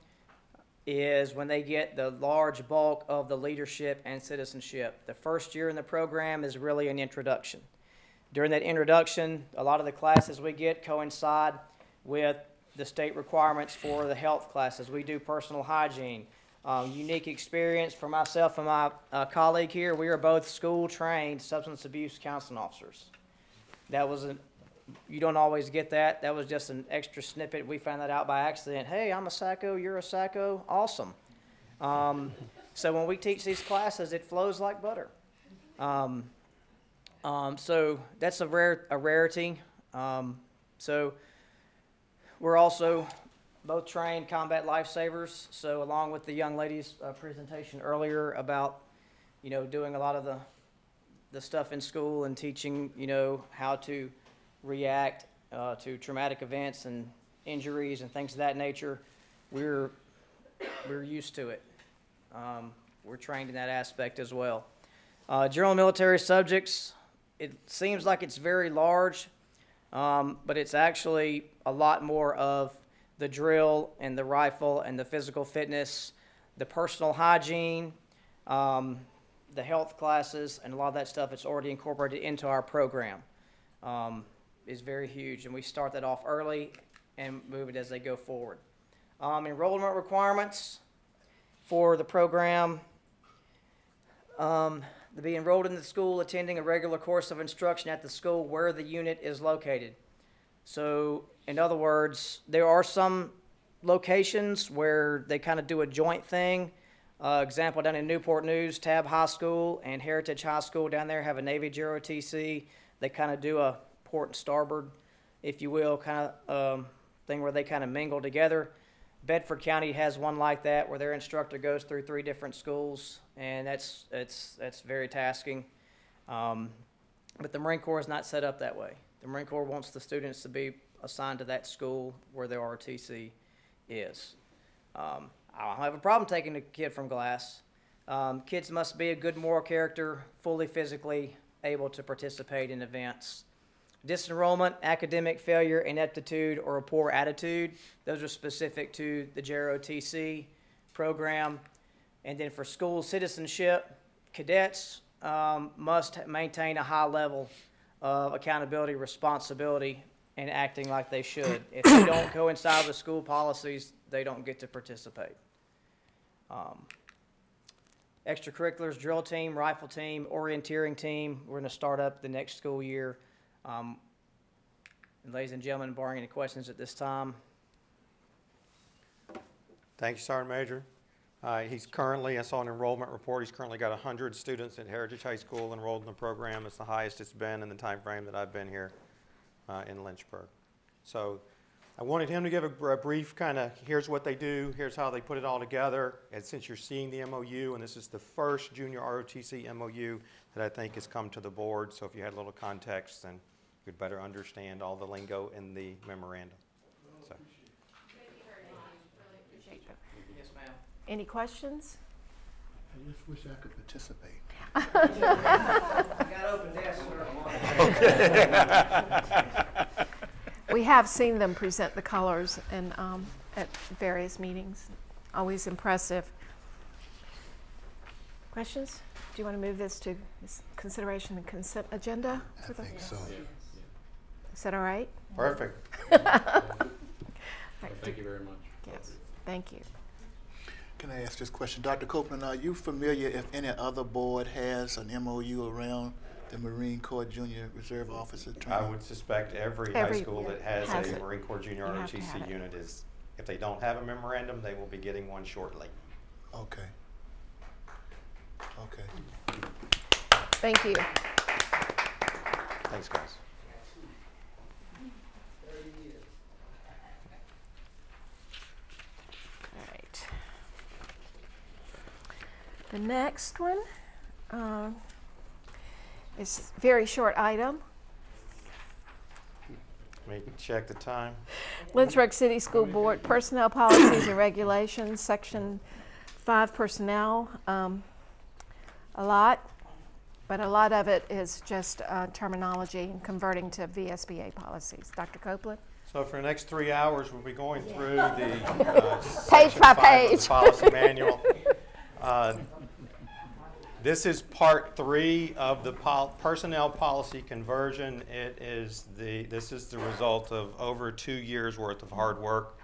is when they get the large bulk of the leadership and citizenship. The 1st year in the program is really an introduction. During that introduction, a lot of the classes we get coincide with the state requirements for the health classes. We do personal hygiene. Unique experience for myself and my colleague here. We are both school-trained substance abuse counseling officers. That was you don't always get that. That was just an extra snippet. We found that out by accident. Hey, I'm a SACO, you're a SACO. Awesome. So when we teach these classes, it flows like butter. So that's a rarity. So we're also both trained combat lifesavers. So along with the young lady's presentation earlier about, you know, doing a lot of the stuff in school and teaching, you know, how to react to traumatic events and injuries and things of that nature, we're used to it. We're trained in that aspect as well. General military subjects, it seems like it's very large, but it's actually a lot more of the drill and the rifle and the physical fitness, the personal hygiene, the health classes, and a lot of that stuff that's already incorporated into our program is very huge. And we start that off early and move it as they go forward. Enrollment requirements for the program: to be enrolled in the school, attending a regular course of instruction at the school where the unit is located. So, in other words, there are some locations where they kind of do a joint thing. Example, down in Newport News, Tab High School and Heritage High School down there have a Navy JROTC. They kind of do a port and starboard, if you will, kind of thing where they kind of mingle together. Bedford County has one like that where their instructor goes through 3 different schools, and that's very tasking. But the Marine Corps is not set up that way. The Marine Corps wants the students to be assigned to that school where their ROTC is. I don't have a problem taking a kid from Glass. Kids must be a good moral character, fully physically able to participate in events. Disenrollment, academic failure, ineptitude, or a poor attitude. Those are specific to the JROTC program. And then for school citizenship, cadets must maintain a high level of accountability, responsibility, and acting like they should. If they don't coincide with school policies, they don't get to participate. Extracurriculars, drill team, rifle team, orienteering team. We're going to start up the next school year. Ladies and gentlemen, barring any questions at this time. Thank you, Sergeant Major. He's currently, I saw an enrollment report, he's currently got 100 students at Heritage High School enrolled in the program. It's the highest it's been in the time frame that I've been here in Lynchburg. So I wanted him to give a brief kind of, here's what they do, here's how they put it all together. And since you're seeing the MOU, and this is the first junior ROTC MOU that I think has come to the board, so if you had a little context, then you'd better understand all the lingo in the memorandum. So. Yes, ma'am. Any questions? I just wish I could participate. Got open desk. We have seen them present the colors and at various meetings. Always impressive. Questions? Do you want to move this to consideration and consent agenda? I think so. Is that all right? Perfect. Thank you very much. Yes, thank you. Can I ask this question? Dr. Copeland, are you familiar if any other board has an MOU around the Marine Corps Junior Reserve Officer training? I would suspect every high school that has a Marine Corps Junior ROTC unit is, if they don't have a memorandum, they will be getting one shortly. Okay. Okay. Thank you. Thanks, guys. All right. The next one is a very short item. Let me check the time. Lynchburg City School Board Personnel Policies and Regulations, Section 5 Personnel. A lot, but a lot of it is just terminology and converting to VSBA policies. Dr. Copeland? So for the next 3 hours, we'll be going through the page by page of the policy manual. This is part 3 of the personnel policy conversion. This is the result of over 2 years worth of hard work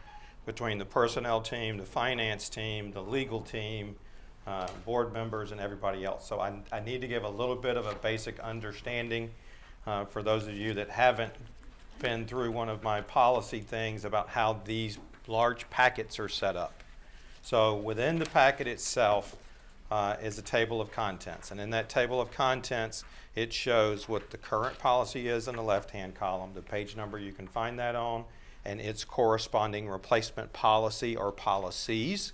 between the personnel team, the finance team, the legal team, board members, and everybody else. So I need to give a little bit of a basic understanding for those of you that haven't been through one of my policy things about how these large packets are set up. So within the packet itself is a table of contents, and in that table of contents it shows what the current policy is in the left-hand column, the page number you can find that on, and its corresponding replacement policy or policies,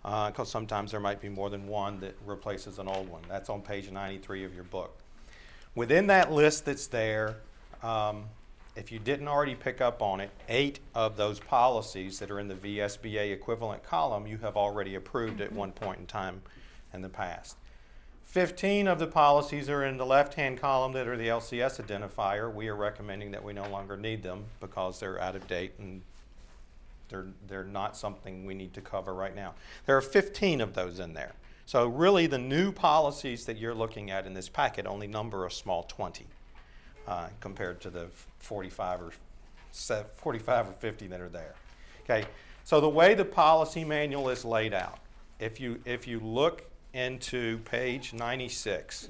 because sometimes there might be more than one that replaces an old one. That's on page 93 of your book. Within that list that's there, if you didn't already pick up on it, 8 of those policies that are in the VSBA equivalent column you have already approved at one point in time in the past. 15 of the policies are in the left-hand column that are the LCS identifier. We are recommending that we no longer need them because they're out of date and they're not something we need to cover right now. There are 15 of those in there. So really the new policies that you're looking at in this packet only number a small 20 compared to the 45 or 50 that are there. Okay, so the way the policy manual is laid out, if you look into page 96,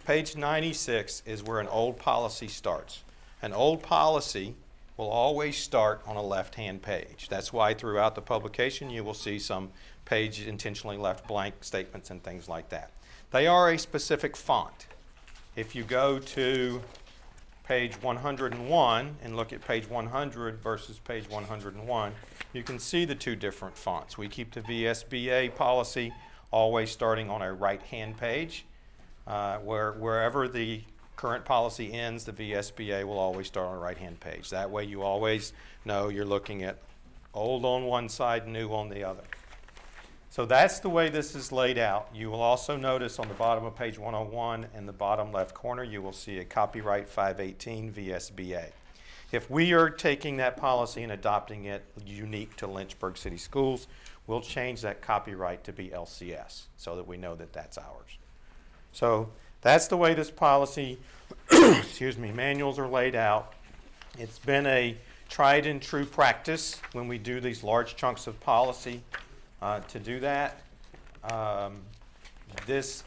page 96 is where an old policy starts. An old policy will always start on a left-hand page. That's why throughout the publication you will see some page intentionally left blank statements and things like that. They are a specific font. If you go to page 101 and look at page 100 versus page 101, you can see the 2 different fonts. We keep the VSBA policy always starting on a right-hand page. Wherever the current policy ends, the VSBA will always start on a right-hand page. That way you always know you're looking at old on one side, new on the other. So that's the way this is laid out. You will also notice on the bottom of page 101 in the bottom left corner, you will see a copyright 518 VSBA. If we are taking that policy and adopting it unique to Lynchburg City Schools, we'll change that copyright to be LCS so that we know that that's ours. So that's the way this policy, excuse me, manuals are laid out. It's been a tried and true practice when we do these large chunks of policy to do that. This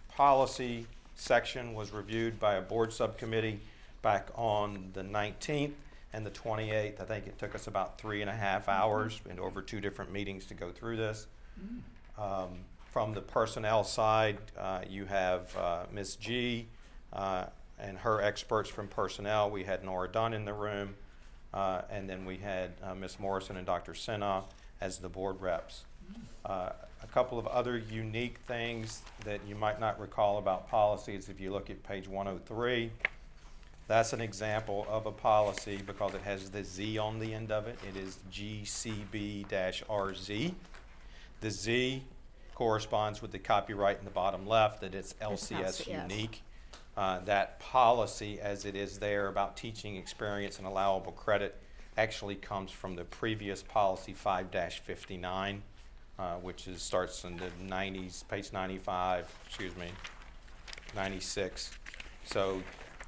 policy section was reviewed by a board subcommittee back on the 19th and the 28th. I think it took us about 3.5 hours and over 2 different meetings to go through this. From the personnel side, you have Ms. G and her experts from personnel. We had Nora Dunn in the room, and then we had Ms. Morrison and Dr. Sinha as the board reps. A couple of other unique things that you might not recall about policies, if you look at page 103, that's an example of a policy because it has the Z on the end of it. It is GCB-RZ. The Z corresponds with the copyright in the bottom left, that it's LCS unique. That policy, as it is there about teaching experience and allowable credit, actually comes from the previous policy 5-59, which starts in the 90s, page 95, 96. So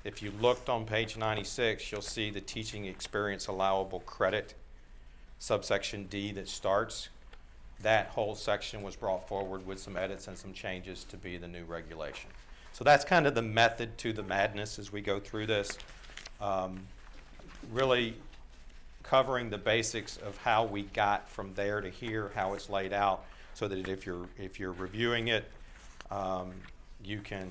if you looked on page 96, you'll see the teaching experience allowable credit, subsection D that starts. That whole section was brought forward with some edits and some changes to be the new regulation. So that's kind of the method to the madness as we go through this. Really covering the basics of how we got from there to here, how it's laid out, so that if you're reviewing it, you can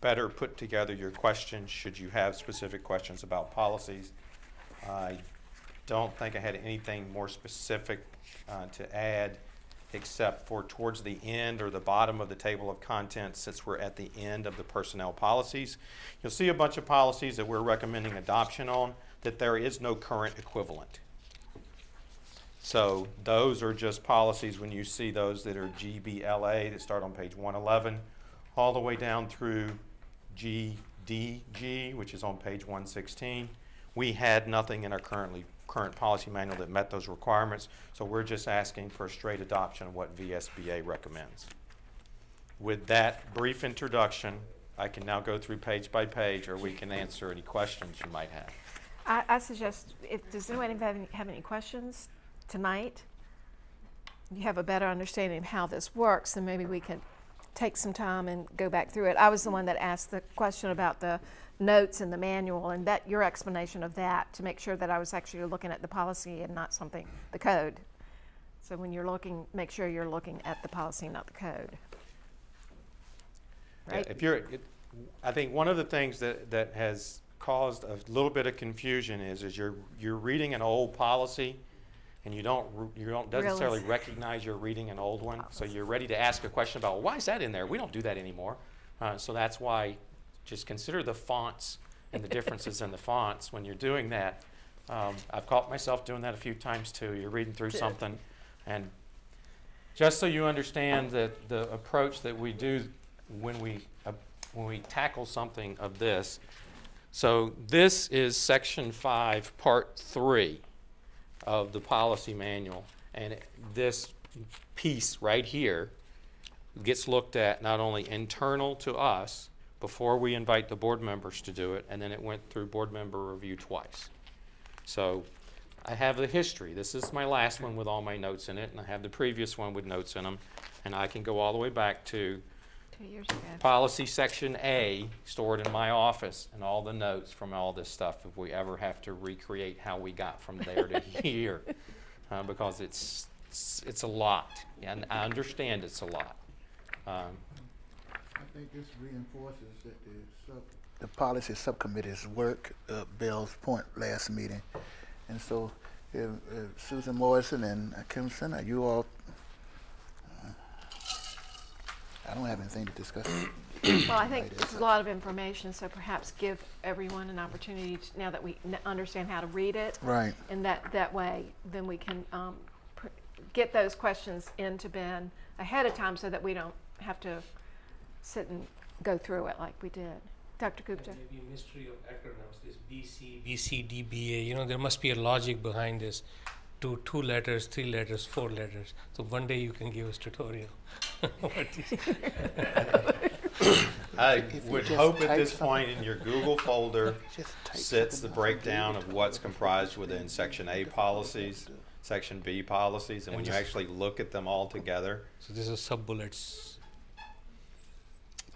better put together your questions should you have specific questions about policies. I don't think I had anything more specific to add, except for towards the end or the bottom of the table of contents, since we're at the end of the personnel policies. You'll see a bunch of policies that we're recommending adoption on that there is no current equivalent. So those are just policies when you see those that are GBLA that start on page 111 all the way down through GDG, which is on page 116. We had nothing in our current policy manual that met those requirements, so we're just asking for a straight adoption of what VSBA recommends. With that brief introduction, I can now go through page by page, or we can answer any questions you might have. I suggest, does anyone have any questions tonight? You have a better understanding of how this works, then maybe we can take some time and go back through it. I was the one that asked the question about the notes in the manual, and that your explanation of that to make sure that I was actually looking at the policy and not something, the code. So when you're looking, make sure you're looking at the policy, not the code. Right? Yeah, I think one of the things that has caused a little bit of confusion is you're reading an old policy and you don't necessarily recognize you're reading an old one, so you're ready to ask a question about, well, why is that in there? We don't do that anymore. So that's why just consider the fonts and the differences in the fonts when you're doing that. I've caught myself doing that a few times too. You're reading through something, and just so you understand that the approach that we do when we tackle something of this. So this is section 5, part 3 of the policy manual, and this piece right here gets looked at not only internal to us before we invite the board members to do it, and then it went through board member review twice. So I have the history. This is my last one with all my notes in it, and I have the previous one with notes in them, and I can go all the way back to 2 years ago. Policy section A stored in my office, and all the notes from all this stuff if we ever have to recreate how we got from there to here, because it's a lot, and I understand it's a lot. I think this reinforces that the policy subcommittee's work, Bill's point last meeting, and so if Susan Morrison and Kim Sinha, you all. I don't have anything to discuss. Well, I think it's a lot of information, so perhaps give everyone an opportunity to, now that we understand how to read it. Right. And that way, then we can get those questions into Ben ahead of time so that we don't have to sit and go through it like we did. Dr. Gupta? Maybe mystery of acronyms, this BC, BCD, BA, you know, there must be a logic behind this. Two letters, 3 letters, 4 letters. So one day you can give us tutorial. I would hope at this point in your Google folder sits the breakdown of what's comprised within Section A policies, Section B policies, and when you actually look at them all together. So these are sub-bullets.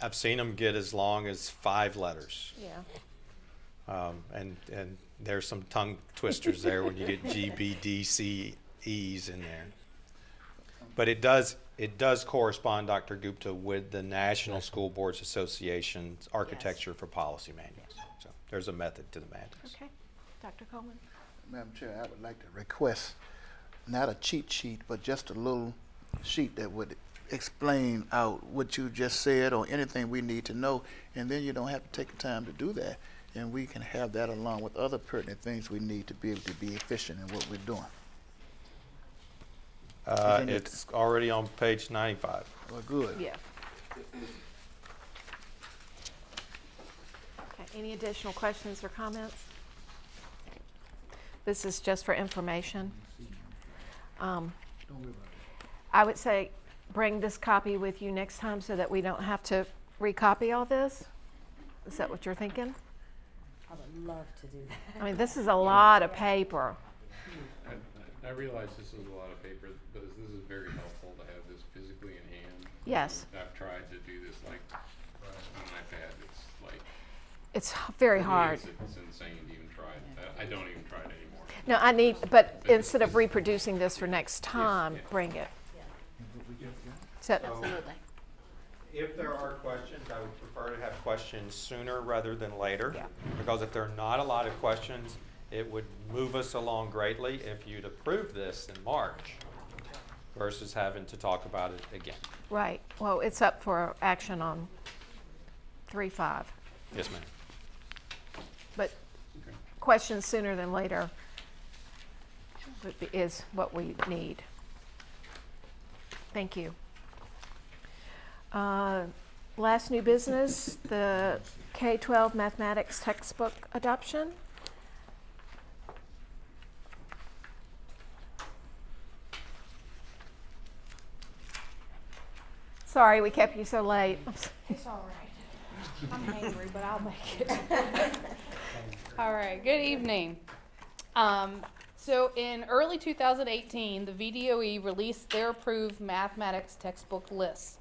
I've seen them get as long as 5 letters. Yeah. And there's some tongue twisters there when you get G, B, D, C, E's in there. But it does correspond, Dr. Gupta, with the National School Boards Association's architecture for policy manuals. So there's a method to the madness. Okay. Dr. Coleman? Madam Chair, I would like to request not a cheat sheet, but just a little sheet that would explain out what you just said or anything we need to know, and then you don't have to take the time to do that, and we can have that along with other pertinent things we need to be able to be efficient in what we're doing. It's already on page 95. Well, good. Yeah. Okay. Any additional questions or comments? This is just for information. I would say bring this copy with you next time so that we don't have to recopy all this. Is that what you're thinking? I would love to do that. I mean, this is a lot of paper. I realize this is a lot of paper, but this is very helpful to have this physically in hand. Yes. I've tried to do this like on my iPad. It's like it's very hard. It's insane to even try it. I don't even try it anymore. No, I need, but instead of reproducing this for next time, bring it. So, Absolutely. If there are questions, I would prefer to have questions sooner rather than later. Yeah. Because if there are not a lot of questions, it would move us along greatly if you'd approve this in March versus having to talk about it again. Right. Well, it's up for action on 3/5. Yes, ma'am. But questions sooner than later is what we need. Thank you. Last new business, the K-12 mathematics textbook adoption. Sorry we kept you so late. It's all right. I'm hangry, but I'll make it. All right, good evening. So in early 2018, the VDOE released their approved mathematics textbook lists.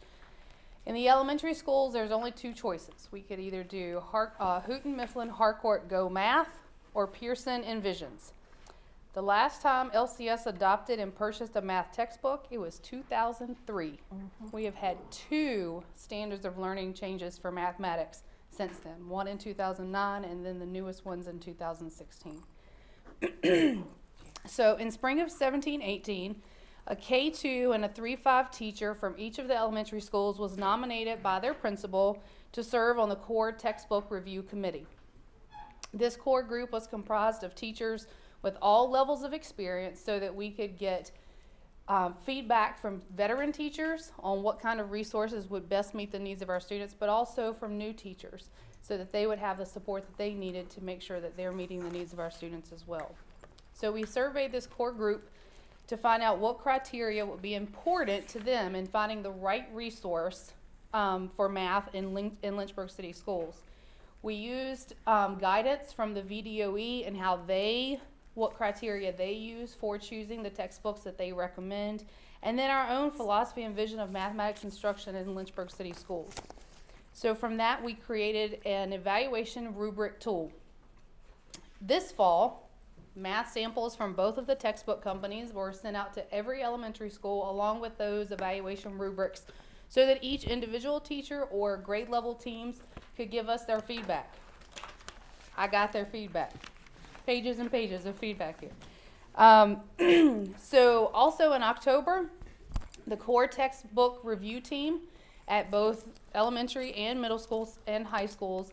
In the elementary schools, there's only 2 choices. We could either do Houghton Mifflin Harcourt Go Math or Pearson Envisions. The last time LCS adopted and purchased a math textbook, it was 2003. Mm-hmm. We have had 2 standards of learning changes for mathematics since then, one in 2009 and then the newest ones in 2016. So in spring of 17-18, a K-2 and a 3-5 teacher from each of the elementary schools was nominated by their principal to serve on the core textbook review committee. This core group was comprised of teachers with all levels of experience so that we could get feedback from veteran teachers on what kind of resources would best meet the needs of our students, but also from new teachers so that they would have the support that they needed to make sure that they're meeting the needs of our students as well. So we surveyed this core group to find out what criteria would be important to them in finding the right resource for math in Lynchburg City Schools. We used guidance from the VDOE and what criteria they use for choosing the textbooks that they recommend, and then our own philosophy and vision of mathematics instruction in Lynchburg City Schools. So from that, we created an evaluation rubric tool. This fall, math samples from both of the textbook companies were sent out to every elementary school along with those evaluation rubrics so that each individual teacher or grade level teams could give us their feedback. I got their feedback. Pages and pages of feedback here. So also in October, the core textbook review team at both elementary and middle schools and high schools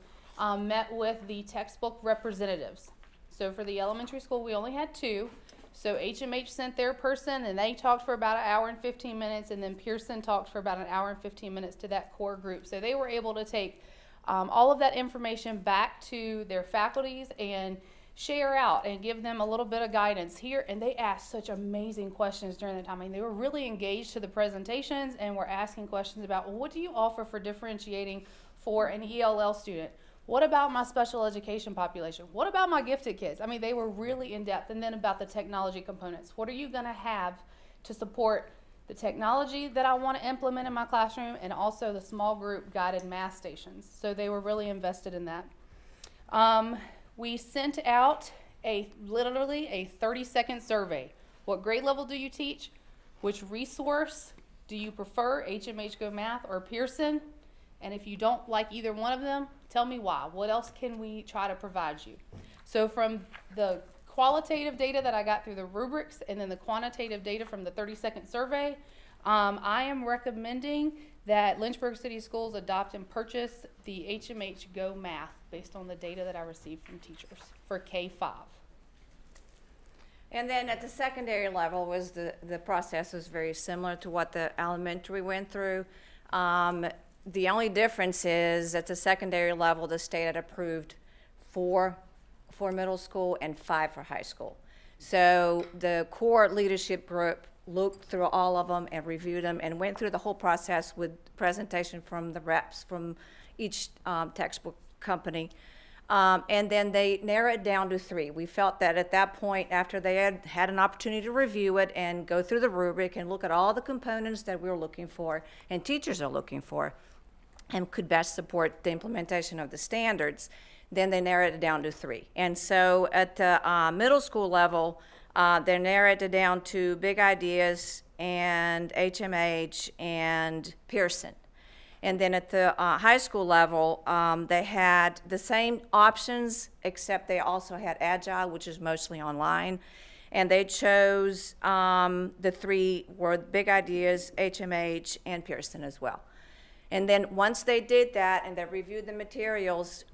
met with the textbook representatives. So for the elementary school, we only had 2. So HMH sent their person, and they talked for about 1 hour and 15 minutes, and then Pearson talked for about 1 hour and 15 minutes to that core group. So they were able to take all of that information back to their faculties and share out and give them a little bit of guidance here. And they asked such amazing questions during the time. I mean, they were really engaged to the presentations and were asking questions about, well, what do you offer for differentiating for an ELL student? What about my special education population? What about my gifted kids? I mean, they were really in depth. And then about the technology components. What are you going to have to support the technology that I want to implement in my classroom, and also the small group guided math stations? So they were really invested in that. We sent out literally a 30-second survey. What grade level do you teach? Which resource do you prefer, HMH Go Math or Pearson? And if you don't like either one of them, tell me why. What else can we try to provide you? So from the qualitative data that I got through the rubrics and then the quantitative data from the 30-second survey, I am recommending that Lynchburg City Schools adopt and purchase the HMH Go Math based on the data that I received from teachers for K-5. And then at the secondary level was the process was very similar to what the elementary went through. The only difference is at the secondary level, the state had approved 4 for middle school and 5 for high school. So the core leadership group looked through all of them and reviewed them and went through the whole process with presentation from the reps from each textbook company. And then they narrowed it down to 3. We felt that at that point, after they had an opportunity to review it and go through the rubric and look at all the components that we were looking for and teachers are looking for and could best support the implementation of the standards, then they narrowed it down to 3. And so at the middle school level, they narrowed it down to Big Ideas and HMH and Pearson. And then at the high school level, they had the same options, except they also had Agile, which is mostly online. And they chose the 3 were Big Ideas, HMH, and Pearson as well. And then once they did that and they reviewed the materials,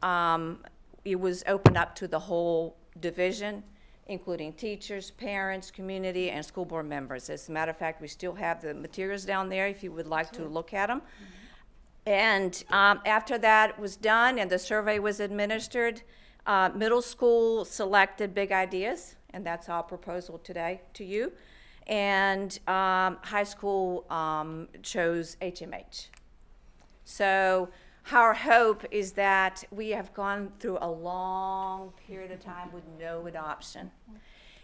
it was opened up to the whole division, including teachers, parents, community, and school board members. As a matter of fact, we still have the materials down there if you would like to look at them. And after that was done and the survey was administered, middle school selected Big Ideas, and that's our proposal today to you. And high school chose HMH. So our hope is that we have gone through a long period of time with no adoption.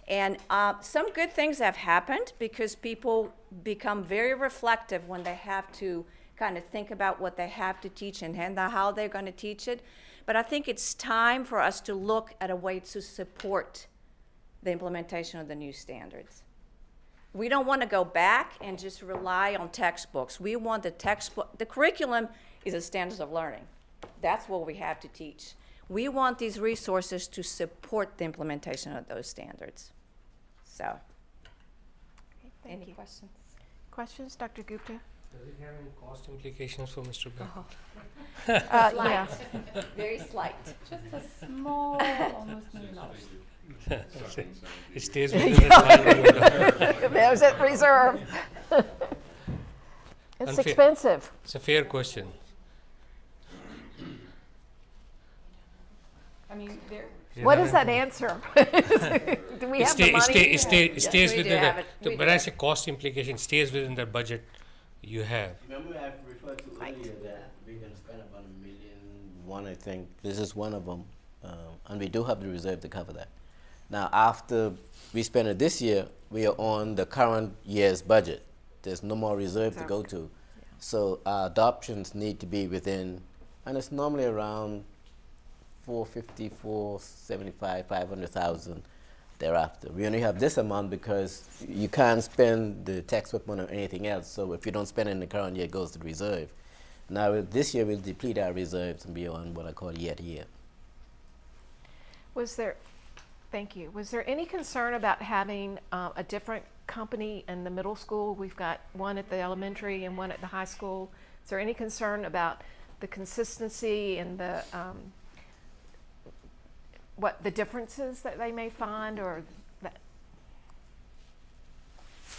And some good things have happened because people become very reflective when they have to kind of think about what they have to teach and how they're going to teach it. But I think it's time for us to look at a way to support the implementation of the new standards. We don't want to go back and just rely on textbooks. We want the textbook, the curriculum is a standards of learning. That's what we have to teach. We want these resources to support the implementation of those standards. So, Okay, any questions? Questions, Dr. Gupta? Does it have any cost implications for Mr. Beck? Yeah. Very slight. Just a small, almost $1 million. It stays within the time. There's it, reserve. It's expensive. It's a fair question. I mean, what is that answer? Do we have the money? It stays we within do have it. the but as a cost implication, stays within the budget you have. Remember I referred to earlier that we're going to spend about $1.1 million, I think. This is one of them. And we do have the reserve to cover that. Now, after we spend it this year, we are on the current year's budget. There's no more reserve to go to. Yeah. So our adoptions need to be within, and it's normally around 450, 475, 500,000 thereafter. We only have this amount because you can't spend the textbook money on anything else. So if you don't spend it in the current year, it goes to the reserve. Now this year we'll deplete our reserves and be on what I call year to year. Was there, thank you, was there any concern about having a different company in the middle school? We've got one at the elementary and one at the high school. Is there any concern about the consistency and the what the differences that they may find, or that?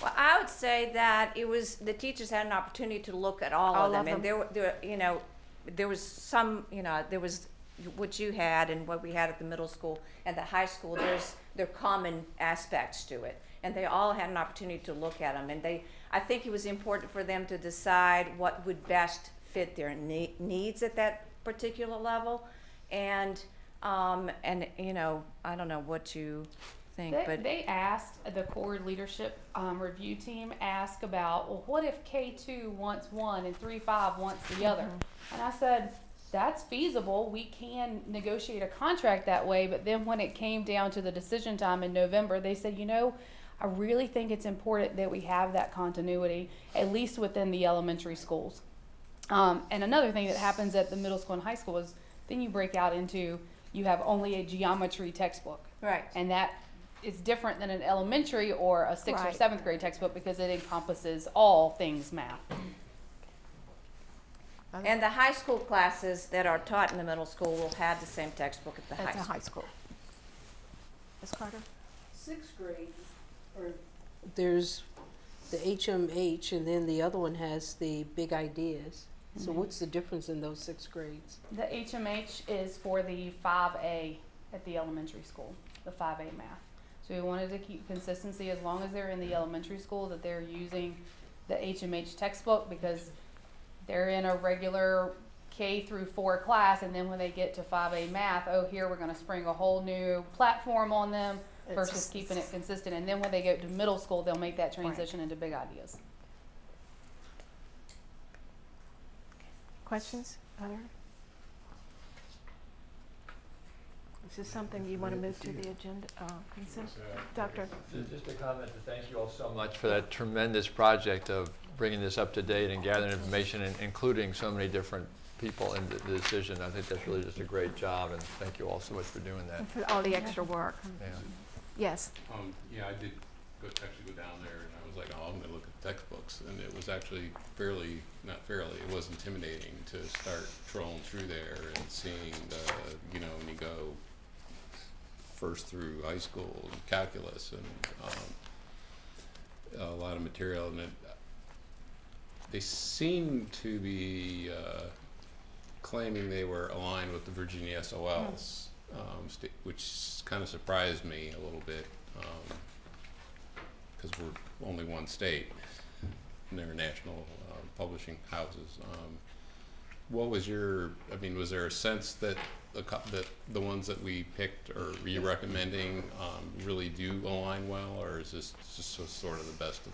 Well, I would say that it was, the teachers had an opportunity to look at all of them. And there was some, there was what you had and what we had at the middle school and the high school. There are common aspects to it. And they all had an opportunity to look at them. And I think it was important for them to decide what would best fit their needs at that particular level. And I don't know what you think, but they asked, the core leadership review team asked about, well, what if K2 wants one and 3-5 wants the other? And I said, that's feasible. We can negotiate a contract that way. But then when it came down to the decision time in November, they said, I really think it's important that we have that continuity, at least within the elementary schools. And another thing that happens at the middle school and high school is then you break out into, you have only a geometry textbook. Right. And that is different than an elementary or a 6th or Right. 7th grade textbook because it encompasses all things math. And the high school classes that are taught in the middle school will have the same textbook at the high school. Ms. Carter? 6th grade, or there's the HMH, and then the other one has the big ideas. So what's the difference in those 6 grades? The HMH is for the 5A at the elementary school, the 5A math. So we wanted to keep consistency as long as they're in the elementary school that they're using the HMH textbook because they're in a regular K through 4 class, and then when they get to 5A math, here we're going to spring a whole new platform on them versus keeping it consistent. And then when they go to middle school, they'll make that transition into big ideas. Questions? Other? Is this something you want to move to the agenda? Consent? Doctor? Just a comment to thank you all so much for that tremendous project of bringing this up to date and gathering information and including so many different people in the decision. I think that's really just a great job, and thank you all so much for doing that. And for all the extra work. Yeah. Yes. Yeah, I did actually go down there, and I was like, oh, I'm going to look at textbooks, and it was actually it was intimidating to start trolling through there and seeing when you go first through high school and calculus and a lot of material, and they seem to be claiming they were aligned with the Virginia SOLs, which kind of surprised me a little bit because we're only one state and they're national publishing houses. What was was there a sense that the ones that we picked or you recommending really do align well, or is this just sort of the best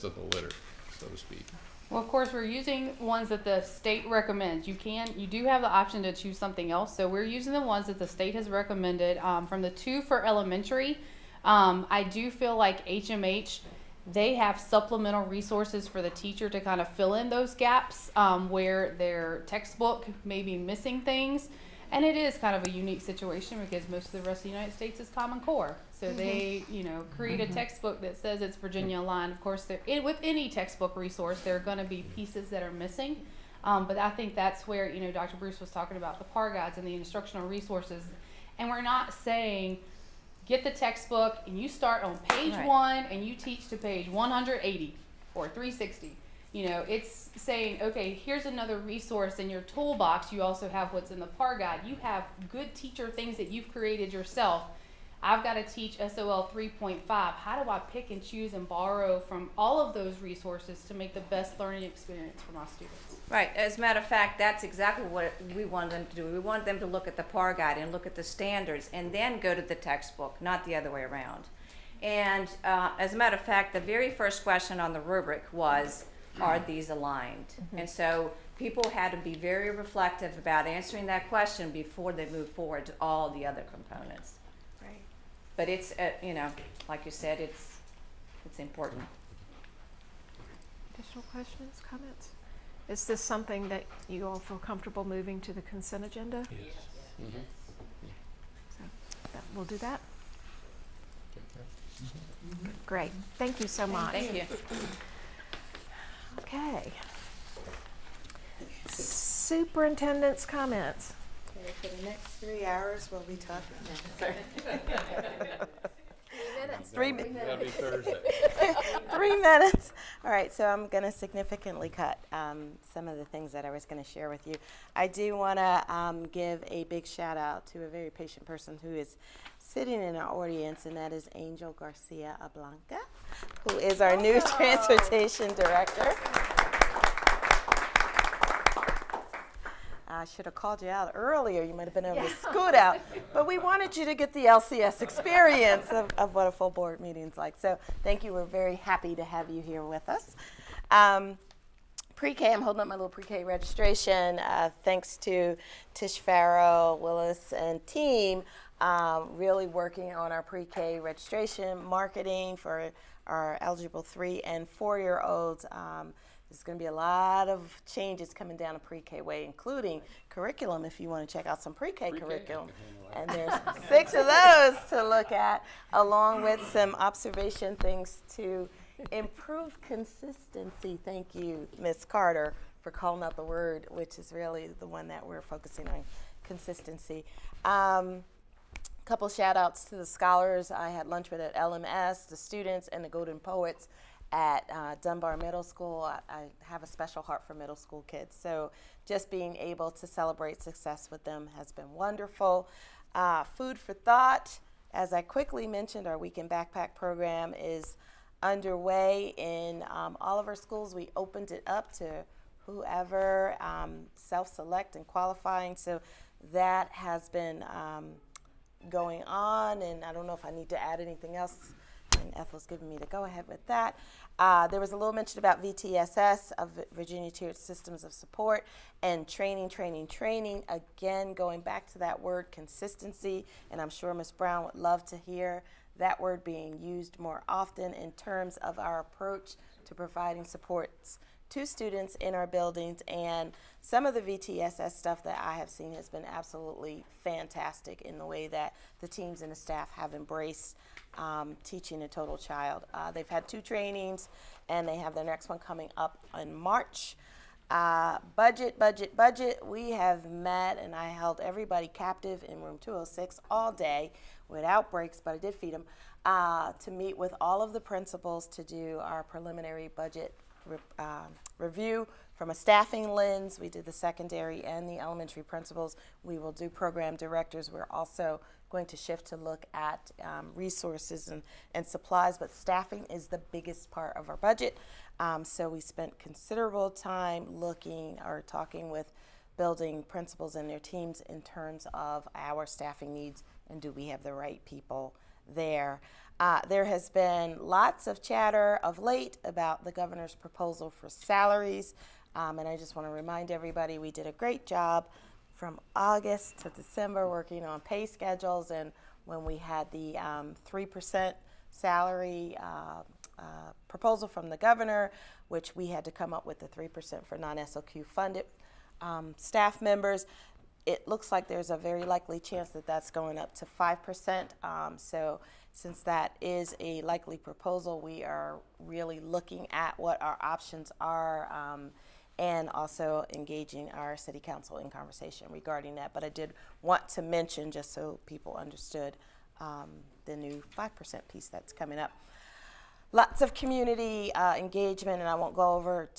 of the litter, so to speak? Well, of course, we're using ones that the state recommends. You do have the option to choose something else. So we're using the ones that the state has recommended. From the 2 for elementary, I do feel like HMH, they have supplemental resources for the teacher to kind of fill in those gaps where their textbook may be missing things. And it is kind of a unique situation because most of the rest of the United States is Common Core. So they, create a textbook that says it's Virginia aligned. Of course, with any textbook resource, there are going to be pieces that are missing. But I think that's where, Dr. Bruce was talking about the PAR guides and the instructional resources. And we're not saying, get the textbook and you start on page 1 and you teach to page 180 or 360. It's saying, okay, here's another resource in your toolbox. You also have what's in the PAR guide. You have good teacher things that you've created yourself. I've got to teach SOL 3.5. How do I pick and choose and borrow from all of those resources to make the best learning experience for my students? Right. As a matter of fact, that's exactly what we want them to do. We want them to look at the PAR guide and look at the standards and then go to the textbook, not the other way around. And as a matter of fact, the very first question on the rubric was, are these aligned? And so people had to be very reflective about answering that question before they move forward to all the other components. Right. But it's, like you said, it's important. Additional questions, comments? Is this something that you all feel comfortable moving to the consent agenda? Yes. So we'll do that. Great. Thank you so much. Thank you. Okay. Superintendent's comments. Okay, for the next 3 hours, we'll be talking. minutes. That'll be Thursday. 3 minutes. All right, so I'm going to significantly cut some of the things that I was going to share with you. I do want to give a big shout out to a very patient person who is sitting in our audience, and that is Angel Garcia Ablanca, who is our new transportation director. I should have called you out earlier. You might have been able to scoot out. But we wanted you to get the LCS experience of what a full board meeting's like. So thank you. We're very happy to have you here with us. Pre-K, I'm holding up my little pre-K registration. Thanks to Tish Farrow, Willis, and team, really working on our pre-K registration, marketing for our eligible 3- and 4-year-olds. There's going to be a lot of changes coming down a pre-K way, including curriculum if you want to check out some pre-K curriculum. And there's 6 of those to look at, along with some observation things to improve consistency. Thank you, Ms. Carter, for calling out the word, which is really the one that we're focusing on, consistency. Couple shout outs to the scholars I had lunch with at LMS, the students, and the Golden Poets at Dunbar Middle School. I have a special heart for middle school kids, so just being able to celebrate success with them has been wonderful. Food for thought, as I quickly mentioned, our weekend backpack program is underway in all of our schools. We opened it up to whoever, self-select and qualifying, so that has been going on, and I don't know if I need to add anything else, and Ethel's giving me the go-ahead with that. There was a little mention about VTSS, of Virginia Tiered Systems of Support, and training. Again, going back to that word consistency, and I'm sure Ms. Brown would love to hear that word being used more often in terms of our approach to providing supports to students in our buildings. And some of the VTSS stuff that I have seen has been absolutely fantastic in the way that the teams and the staff have embraced teaching a total child. They've had 2 trainings, and they have their next one coming up in March. Budget. We have met, and I held everybody captive in room 206 all day without breaks, but I did feed them, to meet with all of the principals to do our preliminary budget review from a staffing lens. We did the secondary and the elementary principals. We will do program directors. We're also going to shift to look at resources and supplies, but staffing is the biggest part of our budget. So we spent considerable time looking or talking with building principals and their teams in terms of our staffing needs and do we have the right people there. There has been lots of chatter of late about the governor's proposal for salaries, and I just want to remind everybody we did a great job from August to December working on pay schedules, and when we had the 3% salary proposal from the governor, which we had to come up with the 3% for non-SLQ funded staff members. It looks like there's a very likely chance that that's going up to 5%. So since that is a likely proposal, we are really looking at what our options are and also engaging our city council in conversation regarding that. But I did want to mention, just so people understood, the new 5% piece that's coming up. Lots of community engagement, and I won't go over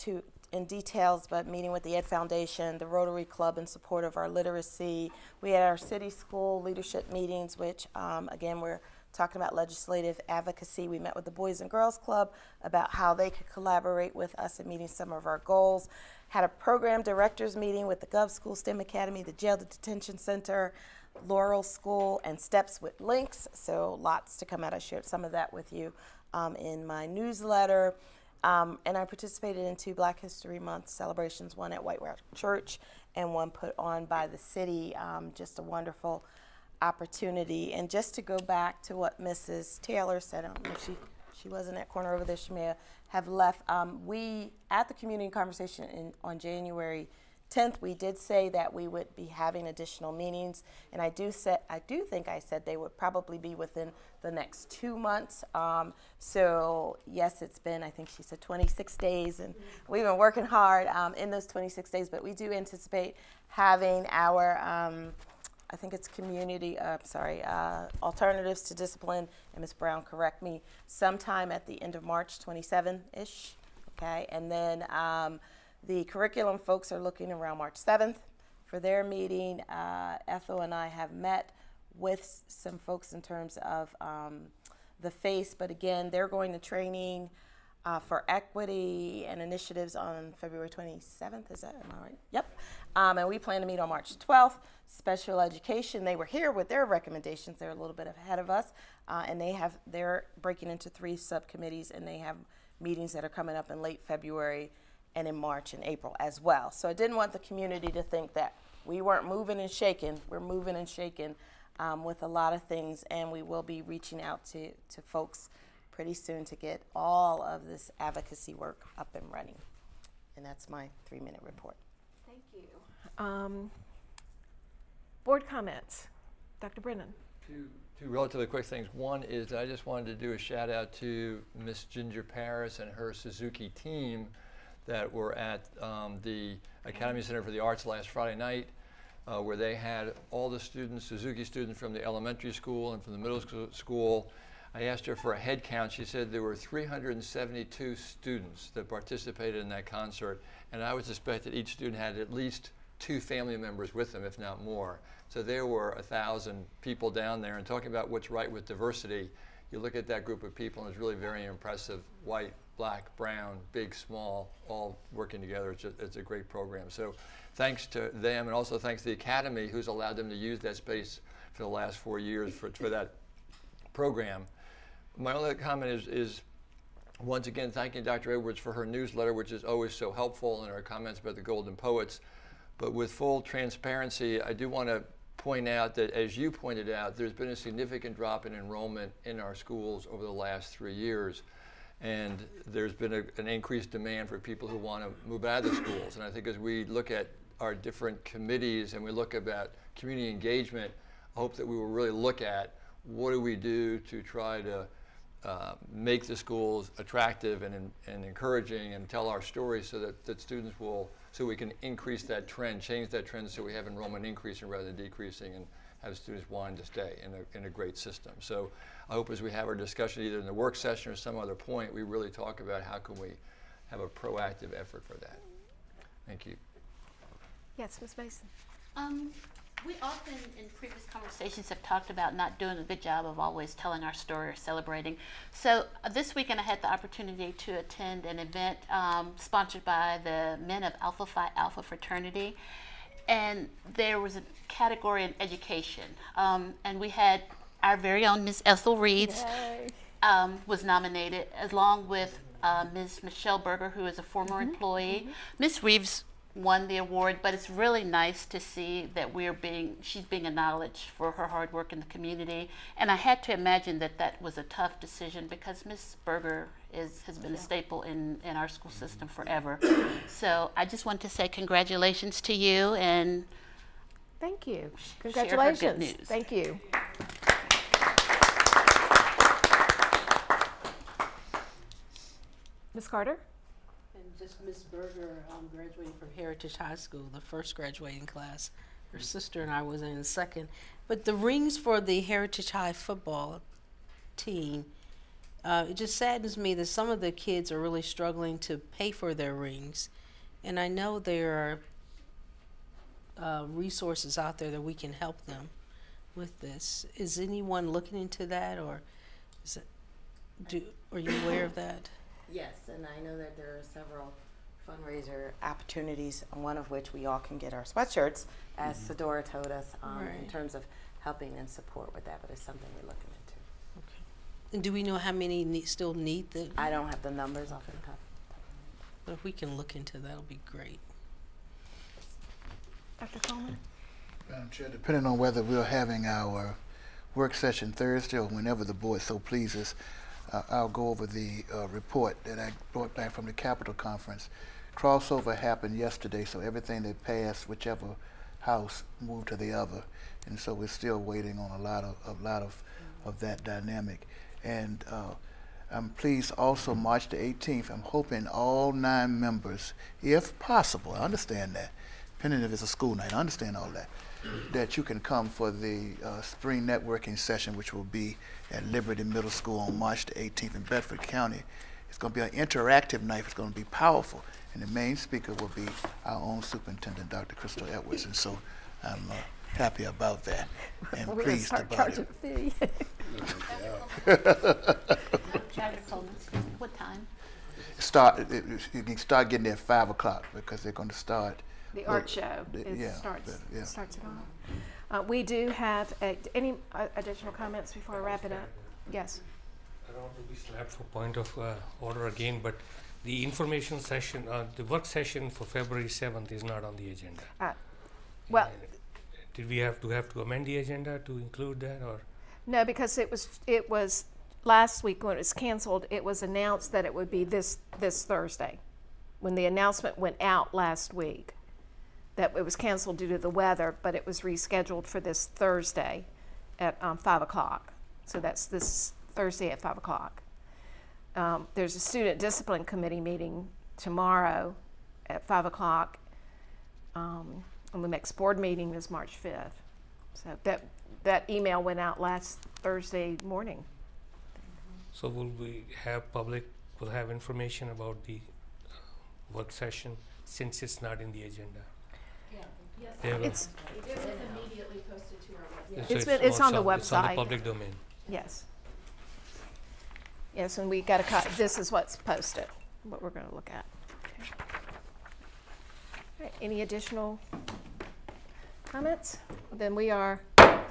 in details, but meeting with the Ed Foundation, the Rotary Club in support of our literacy. We had our city school leadership meetings, which again, we're talking about legislative advocacy. We met with the Boys and Girls Club about how they could collaborate with us in meeting some of our goals. Had a program directors meeting with the Gov School STEM Academy, the Jail to Detention Center, Laurel School, and Steps with Links. So lots to come out. I shared some of that with you in my newsletter. And I participated in 2 Black History Month celebrations, one at White Rock Church and one put on by the city. Just a wonderful opportunity. And just to go back to what Mrs. Taylor said, I don't know if she was in that corner over there, she may have left. We, at the community conversation on January 10th, we did say that we would be having additional meetings, and I do think I said they would probably be within the next 2 months. So yes, it's been, I think she said 26 days, and we've been working hard in those 26 days, but we do anticipate having our I think it's alternatives to discipline, and Ms. Brown, correct me, sometime at the end of March, 27-ish, okay? And then the curriculum folks are looking around March 7th for their meeting. Ethel and I have met with some folks in terms of the FACE, but again, they're going to training for equity and initiatives on February 27th, is that, am I right? Yep. And we plan to meet on March 12th. Special education, they were here with their recommendations. They're a little bit ahead of us, and they're breaking into 3 subcommittees, and they have meetings that are coming up in late February and in March and April as well. So I didn't want the community to think that we weren't moving and shaking. We're moving and shaking with a lot of things, and we will be reaching out to folks pretty soon to get all of this advocacy work up and running. And that's my 3-minute report. Thank you. Board comments. Dr. Brennan. Two relatively quick things. One is that I just wanted to do a shout out to Miss Ginger Paris and her Suzuki team that were at the Academy Center for the Arts last Friday night, where they had all the students, Suzuki students from the elementary school and from the middle school. I asked her for a head count. She said there were 372 students that participated in that concert, and I would suspect that each student had at least 2 family members with them, if not more. So there were 1,000 people down there, and talking about what's right with diversity, you look at that group of people and it's really very impressive. White, black, brown, big, small, all working together. It's a great program. So thanks to them, and also thanks to the Academy, who's allowed them to use that space for the last 4 years for that program. My only comment is once again thanking Dr. Edwards for her newsletter, which is always so helpful, and her comments about the Golden Poets. But with full transparency, I do want to point out that, as you pointed out, there's been a significant drop in enrollment in our schools over the last 3 years. And there's been an increased demand for people who want to move out of the schools. And I think as we look at our different committees and we look about community engagement, I hope that we will really look at what do we do to try to make the schools attractive and encouraging, and tell our stories so that students will, so we can increase that trend, change that trend, so we have enrollment increasing rather than decreasing, and have students wanting to stay in a great system. So I hope as we have our discussion either in the work session or some other point, we really talk about how can we have a proactive effort for that. Thank you. Yes, Ms. Mason. We often in previous conversations have talked about not doing a good job of always telling our story or celebrating. So this weekend I had the opportunity to attend an event sponsored by the men of Alpha Phi Alpha fraternity. And there was a category in education. And we had our very own Ms. Ethel Reeves was nominated, along with Ms. Michelle Berger, who is a former employee. Ms. Reeves won the award, but it's really nice to see that she's being acknowledged for her hard work in the community. And I had to imagine that that was a tough decision, because Ms. Berger has been a staple in our school system forever. So I just want to say congratulations to you, and thank you. Congratulations. Share her good news. Thank you. Ms. Carter? And just Ms. Berger graduating from Heritage High School, the first graduating class. Her sister and I was in the second. But the rings for the Heritage High football team, it just saddens me that some of the kids are really struggling to pay for their rings. And I know there are resources out there that we can help them with this. Is anyone looking into that, or are you aware of that? Yes, and I know that there are several fundraiser opportunities, one of which we all can get our sweatshirts, as Sedora told us, in terms of helping and support with that, but it's something we're looking into. Okay. And do we know how many still need the? I don't have the numbers off the top. But if we can look into that, it'll be great. Dr. Coleman? Madam Chair, depending on whether we're having our work session Thursday or whenever the board so pleases, I'll go over the report that I brought back from the Capitol Conference. Crossover happened yesterday, so everything that passed, whichever house, moved to the other, and so we're still waiting on a lot of that dynamic. And I'm pleased also March the 18th, I'm hoping all 9 members, if possible, I understand that, depending if it's a school night, I understand all that, that you can come for the spring networking session, which will be at Liberty Middle School on March the 18th in Bedford County. It's going to be an interactive night. It's going to be powerful. And the main speaker will be our own superintendent, Dr. Crystal Edwards. And so I'm happy about that and We're pleased start about charging it. a fee. What time? You can start getting there at 5 o'clock because they're going to start. The art show starts it off. We do have any additional comments before I wrap it up? Yes. I don't want to be slapped for point of order again, but the information session, the work session for February 7th is not on the agenda. Well, did we have to amend the agenda to include that, or? no, because it was last week when it was canceled. It was announced that it would be this Thursday, when the announcement went out last week, that it was canceled due to the weather, but it was rescheduled for this Thursday at 5 o'clock. So that's this Thursday at 5 o'clock. There's a student discipline committee meeting tomorrow at 5 o'clock. And the next board meeting is March 5th. So that email went out last Thursday morning. So will we have will have information about the work session since it's not in the agenda? Yeah. Yes. It was immediately posted to our So website. It's on the website. It's on the public domain. Yes. Yes, and we got to this is what's posted, what we're going to look at. Okay. All right, any additional comments? Then we are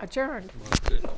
adjourned. Well, good.